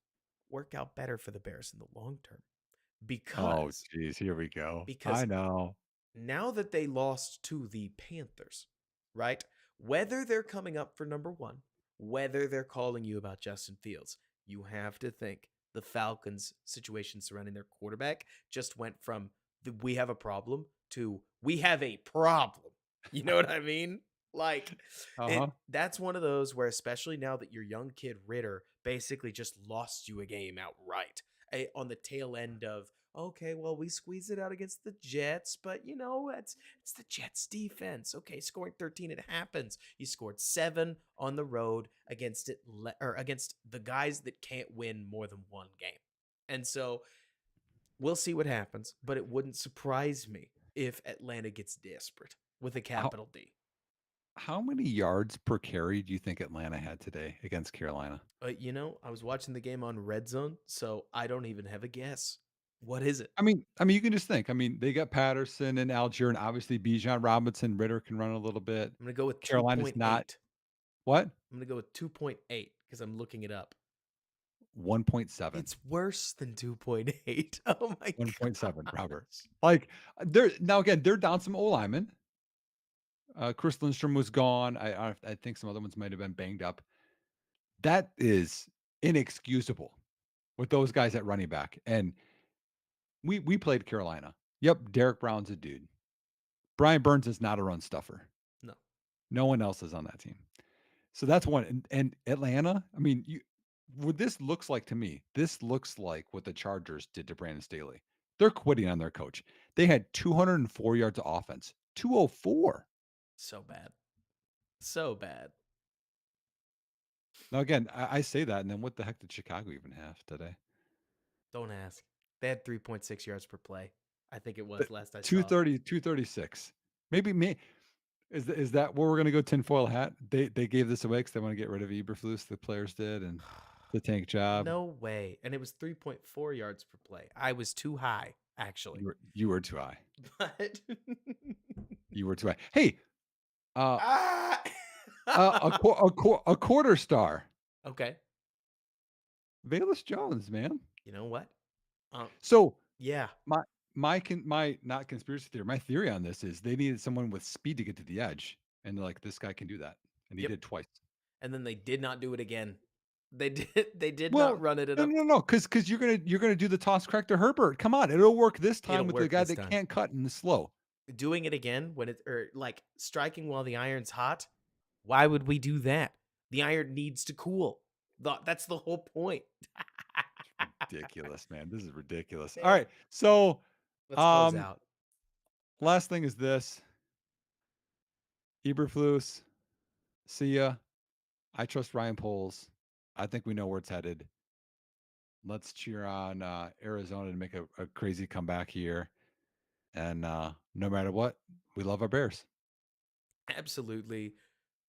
[SPEAKER 1] work out better for the Bears in the long term
[SPEAKER 2] Oh,
[SPEAKER 1] because
[SPEAKER 2] geez, here we go. I
[SPEAKER 1] because
[SPEAKER 2] know.
[SPEAKER 1] now that they lost to the Panthers, right? Whether they're coming up for number 1, whether they're calling you about Justin Fields, you have to think the Falcons situation surrounding their quarterback just went from we have a problem to we have a problem. You know what I mean? Like
[SPEAKER 2] Uh-huh.
[SPEAKER 1] that's one of those where especially now that your young kid Ritter basically just lost you a game outright on the tail end of okay, well, we squeezed it out against the Jets, but it's the Jets defense. Okay, scoring 13, it happens. You scored 7 on the road against or against the guys that can't win more than one game. And so we'll see what happens, but it wouldn't surprise me if Atlanta gets desperate with a
[SPEAKER 2] How
[SPEAKER 1] capital D.
[SPEAKER 2] how many yards per carry do you think Atlanta had today against Carolina?
[SPEAKER 1] I was watching the game on Red Zone, so I don't even have a guess. What is it?
[SPEAKER 2] I mean, you can just think. I mean, they got Patterson and Algier, and obviously Bijan Robinson, Ritter can run a little bit.
[SPEAKER 1] I'm going to go with
[SPEAKER 2] Carolina's not
[SPEAKER 1] 2.8.
[SPEAKER 2] what?
[SPEAKER 1] I'm going to go with 2.8 because I'm looking it up.
[SPEAKER 2] 1.7.
[SPEAKER 1] It's worse than 2.8. Oh my
[SPEAKER 2] 1.7, Robert.
[SPEAKER 1] gosh.
[SPEAKER 2] Like, they're now again, they're down some O linemen. Chris Lindstrom was gone. I think some other ones might have been banged up. That is inexcusable with those guys at running back. And we played Carolina. Yep, Derek Brown's a dude. Brian Burns is not a run stuffer.
[SPEAKER 1] No.
[SPEAKER 2] No one else is on that team. So that's one. And Atlanta, I mean, what this looks like to me, this looks like what the Chargers did to Brandon Staley. They're quitting on their coach. They had 204 yards of offense. 204.
[SPEAKER 1] So bad. So bad.
[SPEAKER 2] Now again, I say that, and then what the heck did Chicago even have today?
[SPEAKER 1] Don't ask. They had 3.6 yards per play. I think it
[SPEAKER 2] The
[SPEAKER 1] was last I saw.
[SPEAKER 2] 230, 236. Maybe me. Is that where we're gonna go tinfoil hat? They gave this away because they want to get rid of Eberflus, the players did, and the tank job.
[SPEAKER 1] No way. And it was 3.4 yards per play. I was too high, actually.
[SPEAKER 2] You were too high.
[SPEAKER 1] But
[SPEAKER 2] You were too high. Hey, uh,
[SPEAKER 1] ah!
[SPEAKER 2] a quarter star,
[SPEAKER 1] Okay.
[SPEAKER 2] Valus Jones, man.
[SPEAKER 1] You know what? Um,
[SPEAKER 2] So
[SPEAKER 1] yeah.
[SPEAKER 2] my my not conspiracy theory. My theory on this is they needed someone with speed to get to the edge, and they're like, this guy can do that, and he
[SPEAKER 1] Yep.
[SPEAKER 2] did twice.
[SPEAKER 1] And then they did not do it again. They did not
[SPEAKER 2] Well,
[SPEAKER 1] run it
[SPEAKER 2] no,
[SPEAKER 1] enough.
[SPEAKER 2] no, no, because you're gonna do the toss correct to Herbert. Come on, it'll work this time
[SPEAKER 1] It'll
[SPEAKER 2] with the
[SPEAKER 1] work
[SPEAKER 2] guy
[SPEAKER 1] this
[SPEAKER 2] that
[SPEAKER 1] time.
[SPEAKER 2] can't cut and is slow.
[SPEAKER 1] Doing it again when it or like striking while the iron's hot, why would we do that? The iron needs to cool. That's the whole point.
[SPEAKER 2] Ridiculous, man. This is ridiculous. All
[SPEAKER 1] Nick,
[SPEAKER 2] right, so
[SPEAKER 1] let's close
[SPEAKER 2] um,
[SPEAKER 1] out.
[SPEAKER 2] last thing is this: Eberflus. See ya. I trust Ryan Poles. I think we know where it's headed. Let's cheer on Arizona to make a crazy comeback here. And no matter what, we love our Bears.
[SPEAKER 1] Absolutely.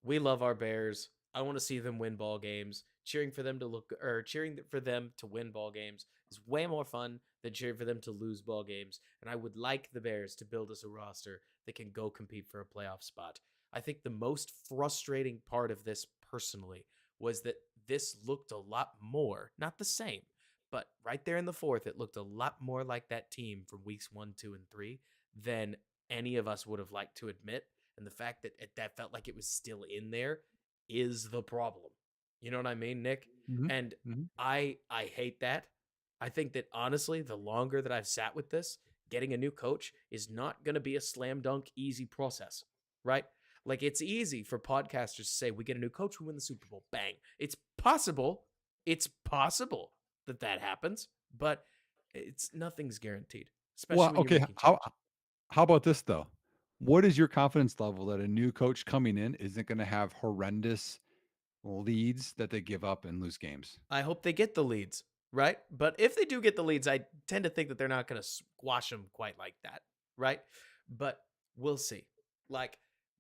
[SPEAKER 1] We love our Bears. I want to see them win ball games. Cheering for them to look or cheering for them to win ball games is way more fun than cheering for them to lose ball games. And I would like the Bears to build us a roster that can go compete for a playoff spot. I think the most frustrating part of this personally was that this looked a lot more, not the same, but right there in the fourth, it looked a lot more like that team from weeks 1, 2, and 3 than any of us would have liked to admit. And the fact that that felt like it was still in there is the problem. You know what I mean, Nick?
[SPEAKER 2] Hmm.
[SPEAKER 1] And
[SPEAKER 2] Hmm.
[SPEAKER 1] I hate that. I think that honestly, the longer that I've sat with this, getting a new coach is not going to be a slam dunk easy process, right? Like it's easy for podcasters to say we get a new coach, we win the Super Bowl, bang. It's possible. It's possible that that happens, but it's nothing's guaranteed,
[SPEAKER 2] Well,
[SPEAKER 1] especially when you're
[SPEAKER 2] okay.
[SPEAKER 1] making
[SPEAKER 2] How
[SPEAKER 1] change.
[SPEAKER 2] how about this though? What is your confidence level that a new coach coming in isn't going to have horrendous leads that they give up and lose games?
[SPEAKER 1] I hope they get the leads, right? But if they do get the leads, I tend to think that they're not going to squash them quite like that, right? But we'll see. Like,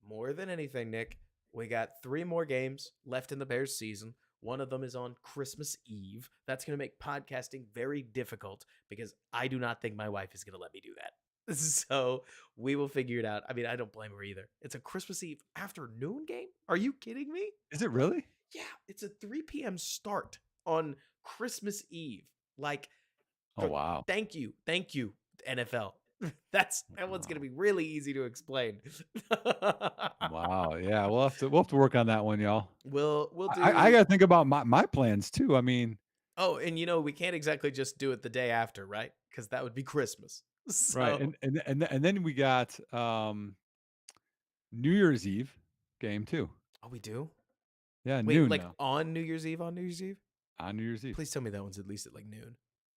[SPEAKER 1] more than anything, Nick, we got 3 more games left in the Bears season. One of them is on Christmas Eve. That's going to make podcasting very difficult because I do not think my wife is going to let me do that. So we will figure it out. I mean, I don't blame her either. It's a Christmas Eve afternoon game. Are you kidding me?
[SPEAKER 2] Is it really?
[SPEAKER 1] Yeah, it's a 3 p.m. start on Christmas Eve. Like,
[SPEAKER 2] Oh wow.
[SPEAKER 1] thank you, NFL. That one's gonna
[SPEAKER 2] Wow.
[SPEAKER 1] be really easy to explain.
[SPEAKER 2] Wow. Yeah, we'll have to work on that one, y'all.
[SPEAKER 1] We'll
[SPEAKER 2] I
[SPEAKER 1] do.
[SPEAKER 2] got to think about my plans too. I mean,
[SPEAKER 1] Oh, and we can't exactly just do it the day after, right? Because that would be Christmas.
[SPEAKER 2] right.
[SPEAKER 1] So,
[SPEAKER 2] And then we got New Year's Eve game too.
[SPEAKER 1] oh, we do.
[SPEAKER 2] Yeah,
[SPEAKER 1] Wait,
[SPEAKER 2] noon
[SPEAKER 1] like
[SPEAKER 2] though.
[SPEAKER 1] on New Year's Eve? On New Year's Eve?
[SPEAKER 2] On New Year's Eve.
[SPEAKER 1] Please tell me that one's at least at like noon.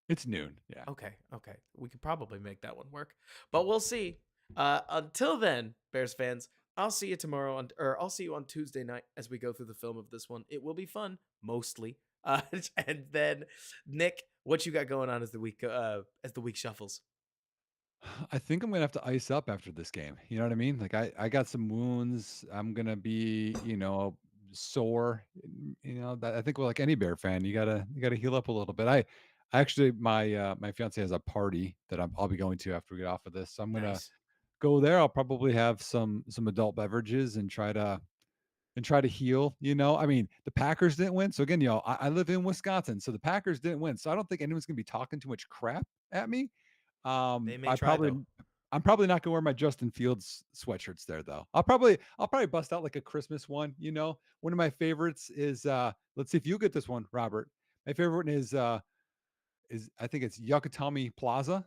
[SPEAKER 2] It's noon. Yeah.
[SPEAKER 1] Okay, okay. We could probably make that one work. But we'll see. Until then, Bears fans, I'll see you tomorrow or I'll see you on Tuesday night as we go through the film of this one. It will be fun, mostly. And then Nick, what you got going on as the week shuffles?
[SPEAKER 2] I think I'm gonna have to ice up after this game. You know what I mean? Like I got some wounds. I'm gonna be, sore. That I think, well, like any Bear fan, you gotta heal up a little bit. I actually my fiance has a party that I'll be going to after we get off of this. So I'm gonna
[SPEAKER 1] Nice.
[SPEAKER 2] go there. I'll probably have some adult beverages and try to heal. I mean, the Packers didn't win. So again, I live in Wisconsin. So the Packers didn't win. So I don't think anyone's gonna be talking too much crap at me.
[SPEAKER 1] They may
[SPEAKER 2] I
[SPEAKER 1] try
[SPEAKER 2] probably
[SPEAKER 1] though.
[SPEAKER 2] I'm probably not gonna wear my Justin Fields sweatshirts there though. I'll probably bust out like a Christmas one. One of my favorites is let's see if you get this one, Robert. My favorite one is I think it's Yakutami Plaza,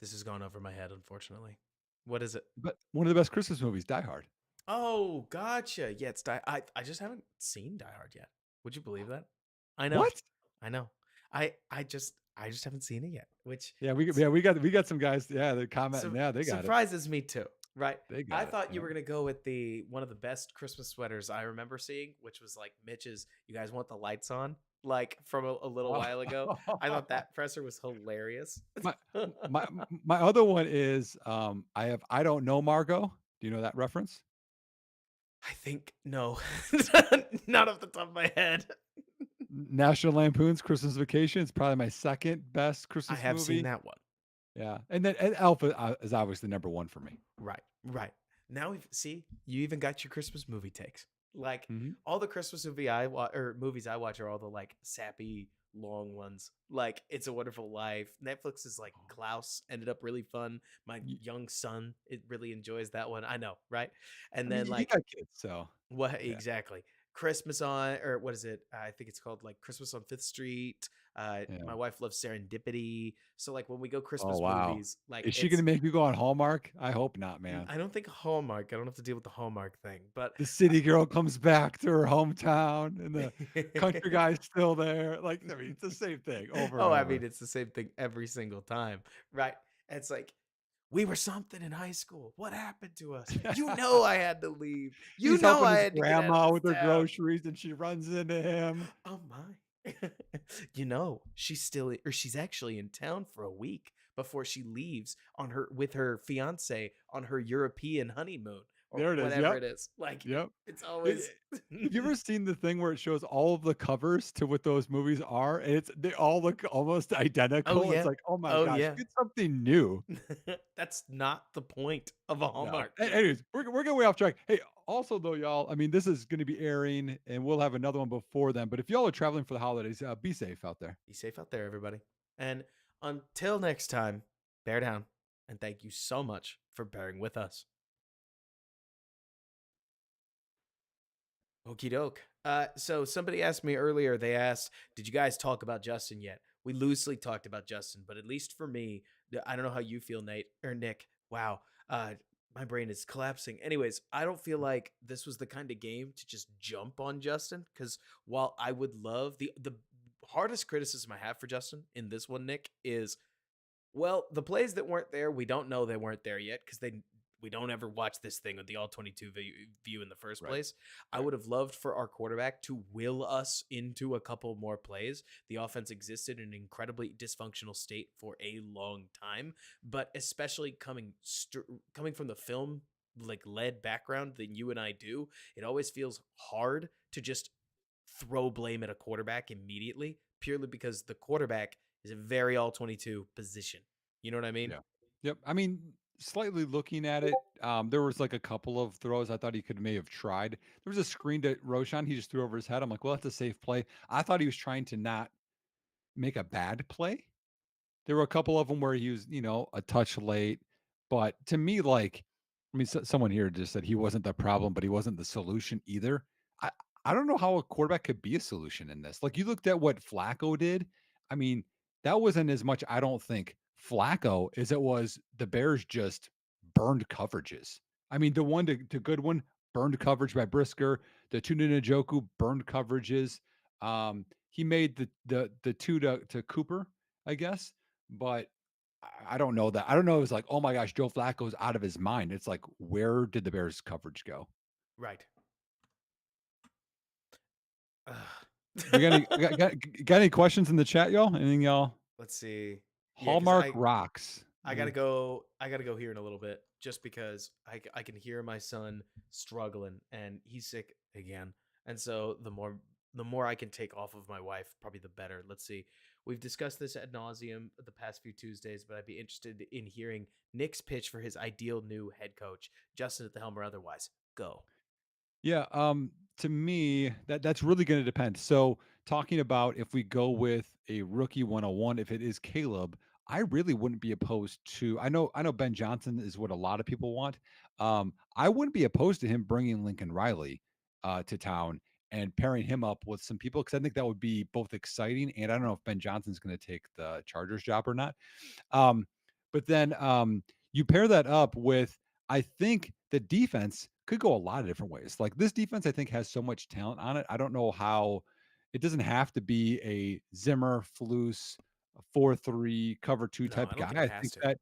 [SPEAKER 1] This has gone over my head, unfortunately. What is it?
[SPEAKER 2] but one of the best Christmas movies, Die Hard.
[SPEAKER 1] Oh, gotcha. Yeah, it's I just haven't seen Die Hard yet. Would you believe that? I know.
[SPEAKER 2] What?
[SPEAKER 1] I know. I just haven't seen it yet, which
[SPEAKER 2] Yeah, we got some guys. Yeah, they're commenting. Yeah, they got it.
[SPEAKER 1] surprises me too. Right?
[SPEAKER 2] They
[SPEAKER 1] I
[SPEAKER 2] got it.
[SPEAKER 1] thought you
[SPEAKER 2] Yeah.
[SPEAKER 1] were gonna go with the one of the best Christmas sweaters I remember seeing, which was like Mitch's. You guys want the lights on? Like from a little while ago. I thought that presser was hilarious.
[SPEAKER 2] my my other one is I don't know Margot. Do you know that reference?
[SPEAKER 1] I think no, not off the top of my head.
[SPEAKER 2] National Lampoon's Christmas Vacation. It's probably my second best
[SPEAKER 1] I
[SPEAKER 2] Christmas
[SPEAKER 1] have seen
[SPEAKER 2] movie.
[SPEAKER 1] that one.
[SPEAKER 2] Yeah, and Elf is obviously number one for me.
[SPEAKER 1] Right, right. Now you even got your Christmas movie takes. Like
[SPEAKER 2] Mhm.
[SPEAKER 1] all the Christmas movie I watch or movies I watch are all the like sappy long ones. Like It's a Wonderful Life. Netflix is like Klaus ended up really fun. My
[SPEAKER 2] Y-
[SPEAKER 1] young son it really enjoys that one. I know, right? And
[SPEAKER 2] I mean,
[SPEAKER 1] then
[SPEAKER 2] you
[SPEAKER 1] like
[SPEAKER 2] got kids, so
[SPEAKER 1] what
[SPEAKER 2] yeah.
[SPEAKER 1] exactly? Christmas on, or what is it? I think it's called like Christmas on Fifth Street.
[SPEAKER 2] Yeah.
[SPEAKER 1] My wife loves Serendipity. So like when we go
[SPEAKER 2] Oh,
[SPEAKER 1] Christmas
[SPEAKER 2] wow.
[SPEAKER 1] movies, like
[SPEAKER 2] Is she gonna
[SPEAKER 1] it's
[SPEAKER 2] make you go on Hallmark? I hope not, man.
[SPEAKER 1] I don't think Hallmark. I don't have to deal with the Hallmark thing, but
[SPEAKER 2] The city girl comes back to her hometown and the country guy's still there. Like, I mean, it's the same thing over
[SPEAKER 1] oh,
[SPEAKER 2] and
[SPEAKER 1] I mean,
[SPEAKER 2] over.
[SPEAKER 1] it's the same thing every single time, right? And it's like, we were something in high school. What happened to us? You know, I had to leave. You
[SPEAKER 2] He's
[SPEAKER 1] know,
[SPEAKER 2] helping
[SPEAKER 1] I
[SPEAKER 2] his
[SPEAKER 1] had to get out of
[SPEAKER 2] grandma
[SPEAKER 1] this
[SPEAKER 2] with her
[SPEAKER 1] town.
[SPEAKER 2] groceries and she runs into him.
[SPEAKER 1] Oh my. You know, she's actually in town for a week before she leaves on her with her fiance on her European honeymoon or
[SPEAKER 2] There it is.
[SPEAKER 1] whatever
[SPEAKER 2] Yep.
[SPEAKER 1] it is. Like
[SPEAKER 2] Yep.
[SPEAKER 1] it's
[SPEAKER 2] It
[SPEAKER 1] always
[SPEAKER 2] have you ever seen the thing where it shows all of the covers to what those movies are, and they all look almost
[SPEAKER 1] Oh
[SPEAKER 2] identical? It's
[SPEAKER 1] yeah.
[SPEAKER 2] like, "Oh my
[SPEAKER 1] Oh
[SPEAKER 2] gosh,
[SPEAKER 1] yeah.
[SPEAKER 2] get something new."
[SPEAKER 1] That's not the point of a
[SPEAKER 2] No.
[SPEAKER 1] Hallmark
[SPEAKER 2] A
[SPEAKER 1] movie.
[SPEAKER 2] anyways, we're getting way off track. Hey, also though, y'all, I mean, this is gonna be airing, and we'll have another one before then, but if y'all are traveling for the holidays, be safe out there.
[SPEAKER 1] Be safe out there, everybody. And until next time, bear down. And thank you so much for bearing with us. Okie doke. So somebody asked me earlier, they asked, did you guys talk about Justin yet? We loosely talked about Justin, but at least for me, I don't know how you feel, Nate or Nick. Wow. My brain is collapsing. Anyways, I don't feel like this was the kind of game to just jump on Justin because while I would love the hardest criticism I have for Justin in this one, Nick, is well, the plays that weren't there, we don't know they weren't there yet because we don't ever watch this thing with the all 22 view in the first
[SPEAKER 2] Right,
[SPEAKER 1] place. I
[SPEAKER 2] right.
[SPEAKER 1] would have loved for our quarterback to will us into a couple more plays. The offense existed in an incredibly dysfunctional state for a long time, but especially coming from the film like led background than you and I do, it always feels hard to just throw blame at a quarterback immediately purely because the quarterback is a very all 22 position. You know what I mean?
[SPEAKER 2] Yeah. Yep. I mean, slightly looking at it, there was like a couple of throws I thought he could may have tried. There was a screen to Roshan, he just threw over his head. I'm like, well, that's a safe play. I thought he was trying to not make a bad play. There were a couple of them where he was, a touch late, but to me, like, I mean, someone here just said he wasn't the problem, but he wasn't the solution either. I I don't know how a quarterback could be a solution in this. Like, you looked at what Flacco did. I mean, that wasn't as much, I don't think, Flacco as it was the Bears just burned coverages. I mean, the one to Goodwin, burned coverage by Brisker. The two to Njoku, burned coverages. He made the two to Cooper, I guess, but I don't know that. I don't know. It was like, oh my gosh, Joe Flacco's out of his mind. It's like, where did the Bears coverage go?
[SPEAKER 1] Right.
[SPEAKER 2] We got any
[SPEAKER 1] Ugh.
[SPEAKER 2] got any questions in the chat, y'all? Anything, y'all?
[SPEAKER 1] Let's see. Yeah, because
[SPEAKER 2] Hallmark rocks.
[SPEAKER 1] I gotta go. I gotta go here in a little bit, just because I can hear my son struggling and he's sick again, and so the more I can take off of my wife, probably the better. Let's see. We've discussed this ad nauseum the past few Tuesdays, but I'd be interested in hearing Nick's pitch for his ideal new head coach, Justin at the helm or otherwise. Go.
[SPEAKER 2] Yeah, to me, that's really gonna depend. So, talking about if we go with a rookie 101, if it is Caleb, I really wouldn't be opposed to I know Ben Johnson is what a lot of people want. I wouldn't be opposed to him bringing Lincoln Riley, to town and pairing him up with some people because I think that would be both exciting, and I don't know if Ben Johnson's gonna take the Chargers job or not. Um, but then you pair that up with, I think the defense could go a lot of different ways. Like this defense, I think has so much talent on it. I don't know how it doesn't have to be a Zimmer, Flus, 4-3 cover two
[SPEAKER 1] No,
[SPEAKER 2] type
[SPEAKER 1] I don't
[SPEAKER 2] guy.
[SPEAKER 1] think it
[SPEAKER 2] I
[SPEAKER 1] has
[SPEAKER 2] think
[SPEAKER 1] to.
[SPEAKER 2] that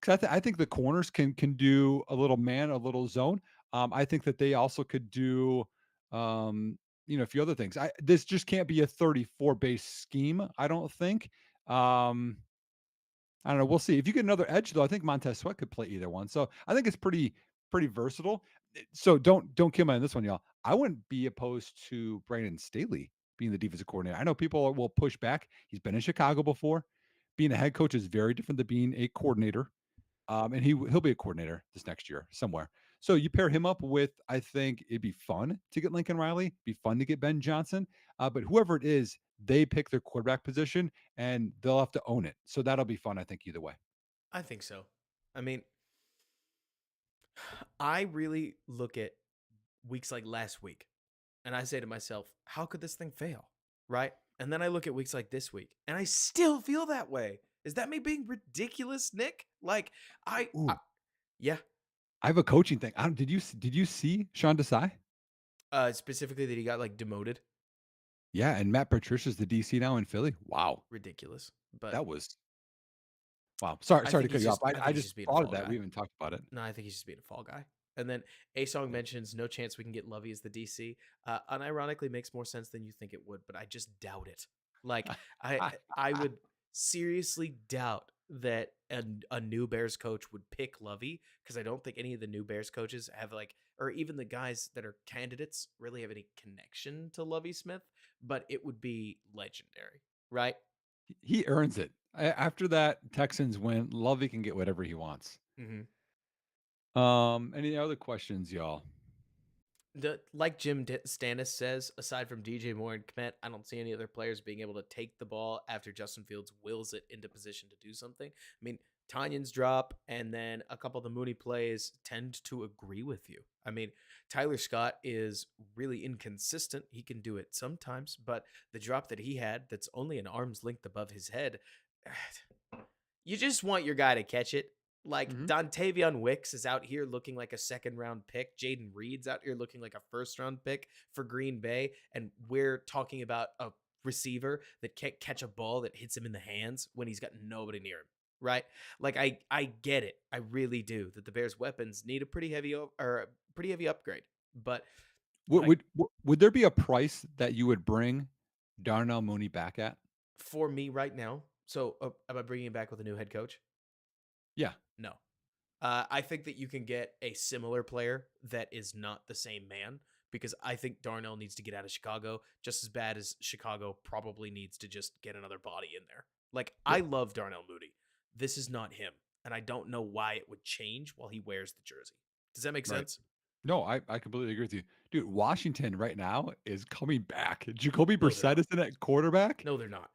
[SPEAKER 2] because I think the corners can do a little man, a little zone. I think that they also could do a few other things. This just can't be a 34 base scheme, I don't think. Um, I don't know. We'll see. If you get another edge, though, I think Montez Sweat could play either one. So I think it's pretty versatile. So don't kill me on this one, y'all. I wouldn't be opposed to Brandon Staley being the defensive coordinator. I know people will push back. He's been in Chicago before. Being a head coach is very different than being a coordinator. And he'll be a coordinator this next year somewhere. So you pair him up with, I think it'd be fun to get Lincoln Riley, be fun to get Ben Johnson. But whoever it is, they pick their quarterback position and they'll have to own it. So that'll be fun, I think, either way.
[SPEAKER 1] I think so. I mean, I really look at weeks like last week. And I say to myself, how could this thing fail? Right? And then I look at weeks like this week and I still feel that way. Is that me being ridiculous, Nick? Like I
[SPEAKER 2] Ooh,
[SPEAKER 1] yeah,
[SPEAKER 2] I have a coaching thing. I don't, did you see Sean Desai?
[SPEAKER 1] specifically that he got like demoted.
[SPEAKER 2] Yeah, and Matt Patricia's the DC now in Philly. Wow,
[SPEAKER 1] Ridiculous. But
[SPEAKER 2] that was wow. Sorry to cut you off.
[SPEAKER 1] I
[SPEAKER 2] I
[SPEAKER 1] think he's
[SPEAKER 2] just
[SPEAKER 1] just being a
[SPEAKER 2] thought of
[SPEAKER 1] fall
[SPEAKER 2] that. We
[SPEAKER 1] guy.
[SPEAKER 2] haven't talked about it.
[SPEAKER 1] No, I think he's just being a fall guy. And then A Song mentions no chance we can get Lovey as the DC. Unironically makes more sense than you think it would, but I just doubt it. Like I I would seriously doubt that a new Bears coach would pick Lovey because I don't think any of the new Bears coaches have like, or even the guys that are candidates really have any connection to Lovey Smith. But it would be legendary, right?
[SPEAKER 2] He earns it. After that Texans win, Lovey can get whatever he wants.
[SPEAKER 1] Hmm.
[SPEAKER 2] Any other questions, y'all?
[SPEAKER 1] Like Jim Stannis says, aside from DJ Moore and Kmet, I don't see any other players being able to take the ball after Justin Fields wills it into position to do something. I mean, Tanyan's drop and then a couple of the Mooney plays tend to agree with you. I mean, Tyler Scott is really inconsistent. He can do it sometimes, but the drop that he had that's only an arm's length above his head, you just want your guy to catch it. Like
[SPEAKER 2] Mhm.
[SPEAKER 1] Dontavion Wicks is out here looking like a second round pick. Jaden Reed's out here looking like a first round pick for Green Bay. And we're talking about a receiver that can't catch a ball that hits him in the hands when he's got nobody near him. Right? Like I get it. I really do that the Bears weapons need a pretty heavy or a pretty heavy upgrade. But I
[SPEAKER 2] Would there be a price that you would bring Darnell Mooney back at?
[SPEAKER 1] for me right now, so am I bringing him back with a new head coach?
[SPEAKER 2] Yeah,
[SPEAKER 1] No. I think that you can get a similar player that is not the same man because I think Darnell needs to get out of Chicago just as bad as Chicago probably needs to just get another body in there. Like, I
[SPEAKER 2] yeah,
[SPEAKER 1] love Darnell Mooney. This is not him. And I don't know why it would change while he wears the jersey. Does that make
[SPEAKER 2] right.
[SPEAKER 1] sense?
[SPEAKER 2] No, I completely agree with you. Dude, Washington right now is coming back. Jacoby
[SPEAKER 1] No, they're
[SPEAKER 2] Brissett
[SPEAKER 1] not.
[SPEAKER 2] is in at quarterback.
[SPEAKER 1] No, they're not.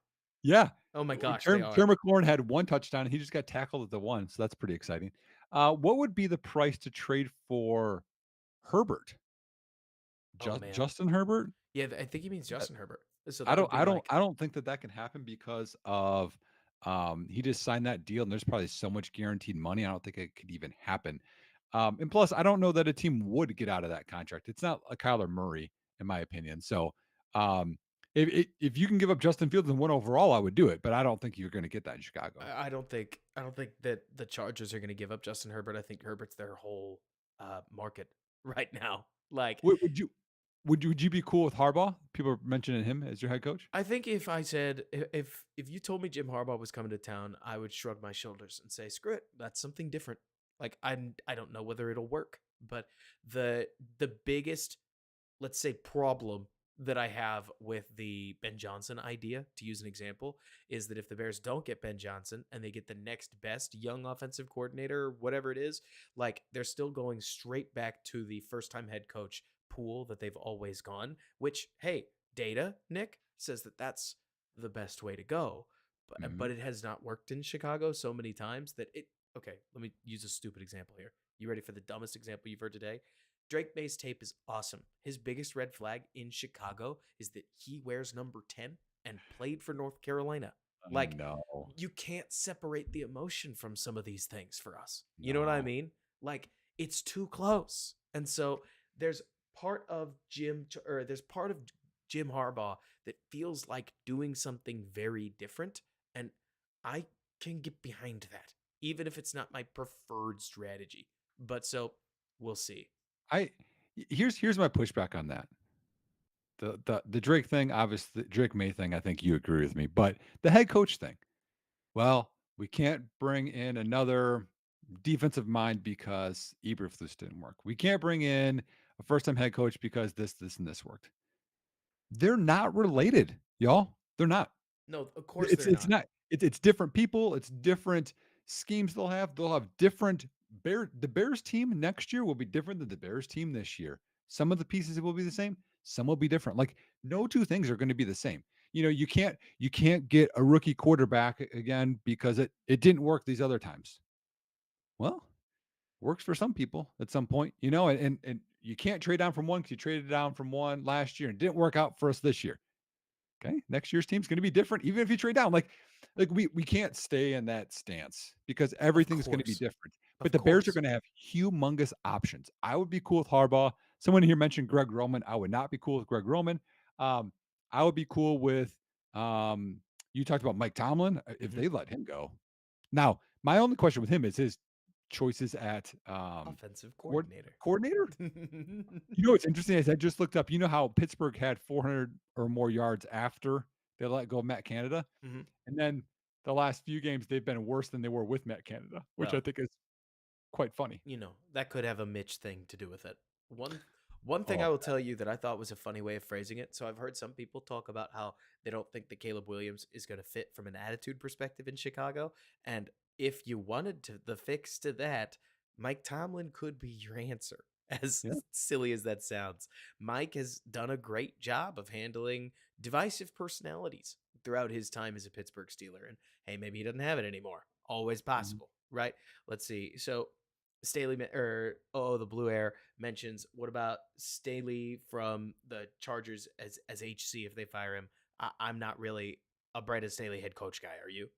[SPEAKER 2] Yeah.
[SPEAKER 1] Oh my gosh, they
[SPEAKER 2] Terry
[SPEAKER 1] are.
[SPEAKER 2] McLaurin had one touchdown. He just got tackled at the one, so that's pretty exciting. What would be the price to trade for Herbert?
[SPEAKER 1] Oh man.
[SPEAKER 2] Justin Herbert?
[SPEAKER 1] Yeah, I think he means
[SPEAKER 2] Uh,
[SPEAKER 1] Justin Herbert. So that would be
[SPEAKER 2] I
[SPEAKER 1] like,
[SPEAKER 2] don't think that can happen because of he just signed that deal and there's probably so much guaranteed money. I don't think it could even happen. And plus, I don't know that a team would get out of that contract. It's not a Kyler Murray, in my opinion. So, um, if you can give up Justin Fields and one overall, I would do it. But I don't think you're going to get that in Chicago.
[SPEAKER 1] I don't think that the Chargers are going to give up Justin Herbert. I think Herbert's their whole market right now. Like
[SPEAKER 2] Would you would you be cool with Harbaugh? People are mentioning him as your head coach.
[SPEAKER 1] I think if I said if you told me Jim Harbaugh was coming to town, I would shrug my shoulders and say, "Screw it, that's something different." Like I don't know whether it'll work, but the biggest, let's say, problem that I have with the Ben Johnson idea, to use an example, is that if the Bears don't get Ben Johnson and they get the next best young offensive coordinator, whatever it is, like they're still going straight back to the first time head coach pool that they've always gone, which, hey, data, Nick, says that that's the best way to go. But
[SPEAKER 2] Mhm.
[SPEAKER 1] it has not worked in Chicago so many times that it, okay, let me use a stupid example here. You ready for the dumbest example you've heard today? Drake May's tape is awesome. His biggest red flag in Chicago is that he wears number 10 and played for North Carolina.
[SPEAKER 2] I
[SPEAKER 1] Like,
[SPEAKER 2] know.
[SPEAKER 1] you can't separate the emotion from some of these things for us. You know what I
[SPEAKER 2] No.
[SPEAKER 1] mean? Like, it's too close. And so there's there's part of Jim Harbaugh that feels like doing something very different. And I can get behind that, even if it's not my preferred strategy. But so we'll see.
[SPEAKER 2] I here's my pushback on that. The Drake thing, obviously, Drake May thing, I think you agree with me, but the head coach thing, well, we can't bring in another defensive mind because Eberflus didn't work. We can't bring in a first-time head coach because this, and this worked. They're not related, y'all. They're not.
[SPEAKER 1] No, of course
[SPEAKER 2] It's
[SPEAKER 1] they're not.
[SPEAKER 2] not. It's different people. It's different schemes they'll have. They'll have different the Bears team next year will be different than the Bears team this year. Some of the pieces will be the same, some will be different. Like no two things are going to be the same. You know, you can't get a rookie quarterback again because it didn't work these other times. Well, works for some people at some point, you know, and you can't trade down from one because you traded down from one last year and it didn't work out for us this year. Okay, next year's team's going to be different, even if you trade down. Like we can't stay in that stance because
[SPEAKER 1] Of
[SPEAKER 2] everything's going to be
[SPEAKER 1] course.
[SPEAKER 2] different. But
[SPEAKER 1] Of
[SPEAKER 2] the Bears are
[SPEAKER 1] course.
[SPEAKER 2] going to have humongous options. I would be cool with Harbaugh. Someone here mentioned Greg Roman. I would not be cool with Greg Roman. Um, I would be cool with. Um, you talked about Mike Tomlin. If
[SPEAKER 1] Mhm.
[SPEAKER 2] they let him go, now my only question with him is his choices at
[SPEAKER 1] Offensive coordinator.
[SPEAKER 2] coordinator. You know what's interesting is I just looked up. You know how Pittsburgh had 400 or more yards after they let go of Matt Canada,
[SPEAKER 1] Mhm.
[SPEAKER 2] and then the last few games they've been worse than they were with Matt Canada, which I
[SPEAKER 1] Well,
[SPEAKER 2] think is quite funny.
[SPEAKER 1] that could have a Mitch thing to do with it. One one thing I
[SPEAKER 2] Oh,
[SPEAKER 1] will tell you that I thought was a funny way of phrasing it. So I've heard some people talk about how they don't think that Caleb Williams is going to fit from an attitude perspective in Chicago. And if you wanted to the fix to that, Mike Tomlin could be your answer. As
[SPEAKER 2] yeah.
[SPEAKER 1] silly as that sounds, Mike has done a great job of handling divisive personalities throughout his time as a Pittsburgh Steeler. And hey, maybe he doesn't have it anymore. Always
[SPEAKER 2] Mhm.
[SPEAKER 1] possible, right? Let's see. So or the Blue Air mentions, what about Staley from the Chargers as HC if they fire him? I'm not really a Brandon Staley head coach guy. Are you?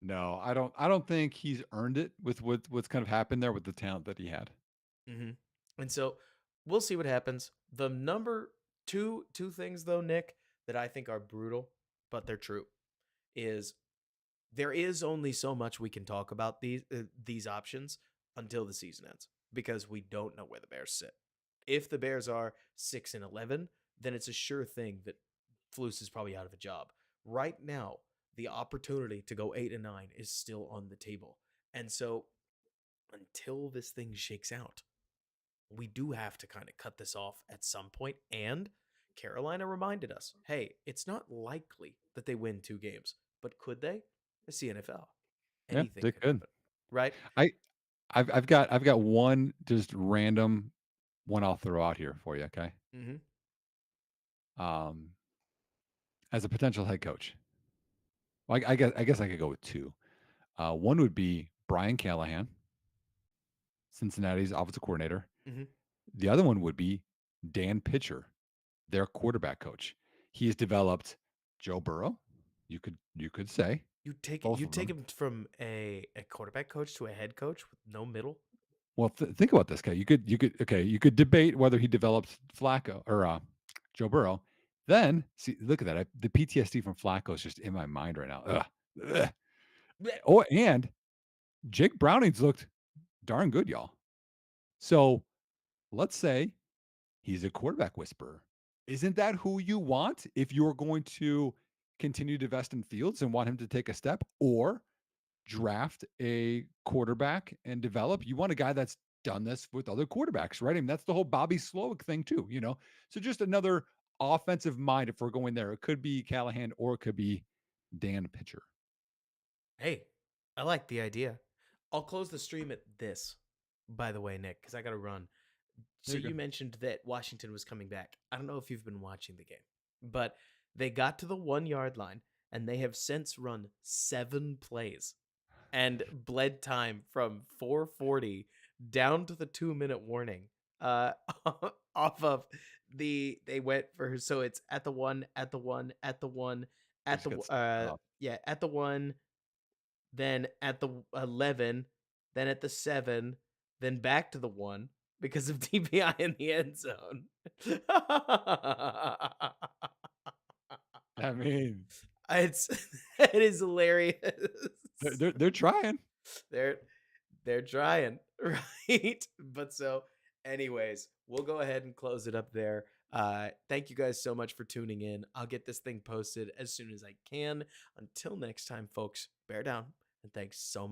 [SPEAKER 2] No, I don't think he's earned it with what's kind of happened there with the talent that he had.
[SPEAKER 1] Mm-hmm. And so we'll see what happens. The number two things though, Nick, that I think are brutal, but they're true, is there is only so much we can talk about these options until the season ends because we don't know where the Bears sit. If the Bears are 6-11, then it's a sure thing that Flus is probably out of a job. Right now, the opportunity to go 8-9 is still on the table. And so until this thing shakes out, we do have to kind of cut this off at some point. And Carolina reminded us, hey, it's not likely that they win 2 games, but could they? It's the NFL.
[SPEAKER 2] Yeah,
[SPEAKER 1] Anything
[SPEAKER 2] they
[SPEAKER 1] could
[SPEAKER 2] could.
[SPEAKER 1] happen, right?
[SPEAKER 2] I I've got one just random one I'll throw out here for you. Okay,
[SPEAKER 1] Mm-hmm.
[SPEAKER 2] um, as a potential head coach, well, I guess I could go with two. One would be Brian Callahan, Cincinnati's offensive coordinator.
[SPEAKER 1] Mm-hmm.
[SPEAKER 2] The other one would be Dan Pitcher, their quarterback coach. He has developed Joe Burrow. You could say
[SPEAKER 1] You
[SPEAKER 2] both of
[SPEAKER 1] take
[SPEAKER 2] them.
[SPEAKER 1] him from a quarterback coach to a head coach with no middle.
[SPEAKER 2] Well, think about this guy. You could debate whether he developed Flacco or Joe Burrow. Then see, look at that. The PTSD from Flacco is just in my mind right now. Ugh. Ugh.
[SPEAKER 1] Blech.
[SPEAKER 2] Oh, and Jake Browning's looked darn good, y'all. So let's say he's a quarterback whisperer. Isn't that who you want if you're going to continue to invest in Fields and want him to take a step or draft a quarterback and develop? You want a guy that's done this with other quarterbacks, right? I mean, that's the whole Bobby Slowick thing too. So just another offensive mind if we're going there. It could be Callahan or it could be Dan Pitcher.
[SPEAKER 1] Hey, I like the idea. I'll close the stream at this, by the way, Nick, because I got to run. So
[SPEAKER 2] Very
[SPEAKER 1] you
[SPEAKER 2] good.
[SPEAKER 1] mentioned that Washington was coming back. I don't know if you've been watching the game, but they got to the 1 yard line and they have since run 7 plays and bled time from 440 down to the 2 minute warning. Uh, off of they went for so it's at the one, at the one, at the one,
[SPEAKER 2] They
[SPEAKER 1] at
[SPEAKER 2] just
[SPEAKER 1] the
[SPEAKER 2] got split up.
[SPEAKER 1] yeah, at the one, then at the 11, then at the 7, then back to the 1 because of DPI in the end zone.
[SPEAKER 2] I mean,
[SPEAKER 1] It's it is hilarious.
[SPEAKER 2] they're trying.
[SPEAKER 1] They're they're trying, right? But so anyways, we'll go ahead and close it up there. Thank you guys so much for tuning in. I'll get this thing posted as soon as I can. Until next time, folks, bear down and thanks so much.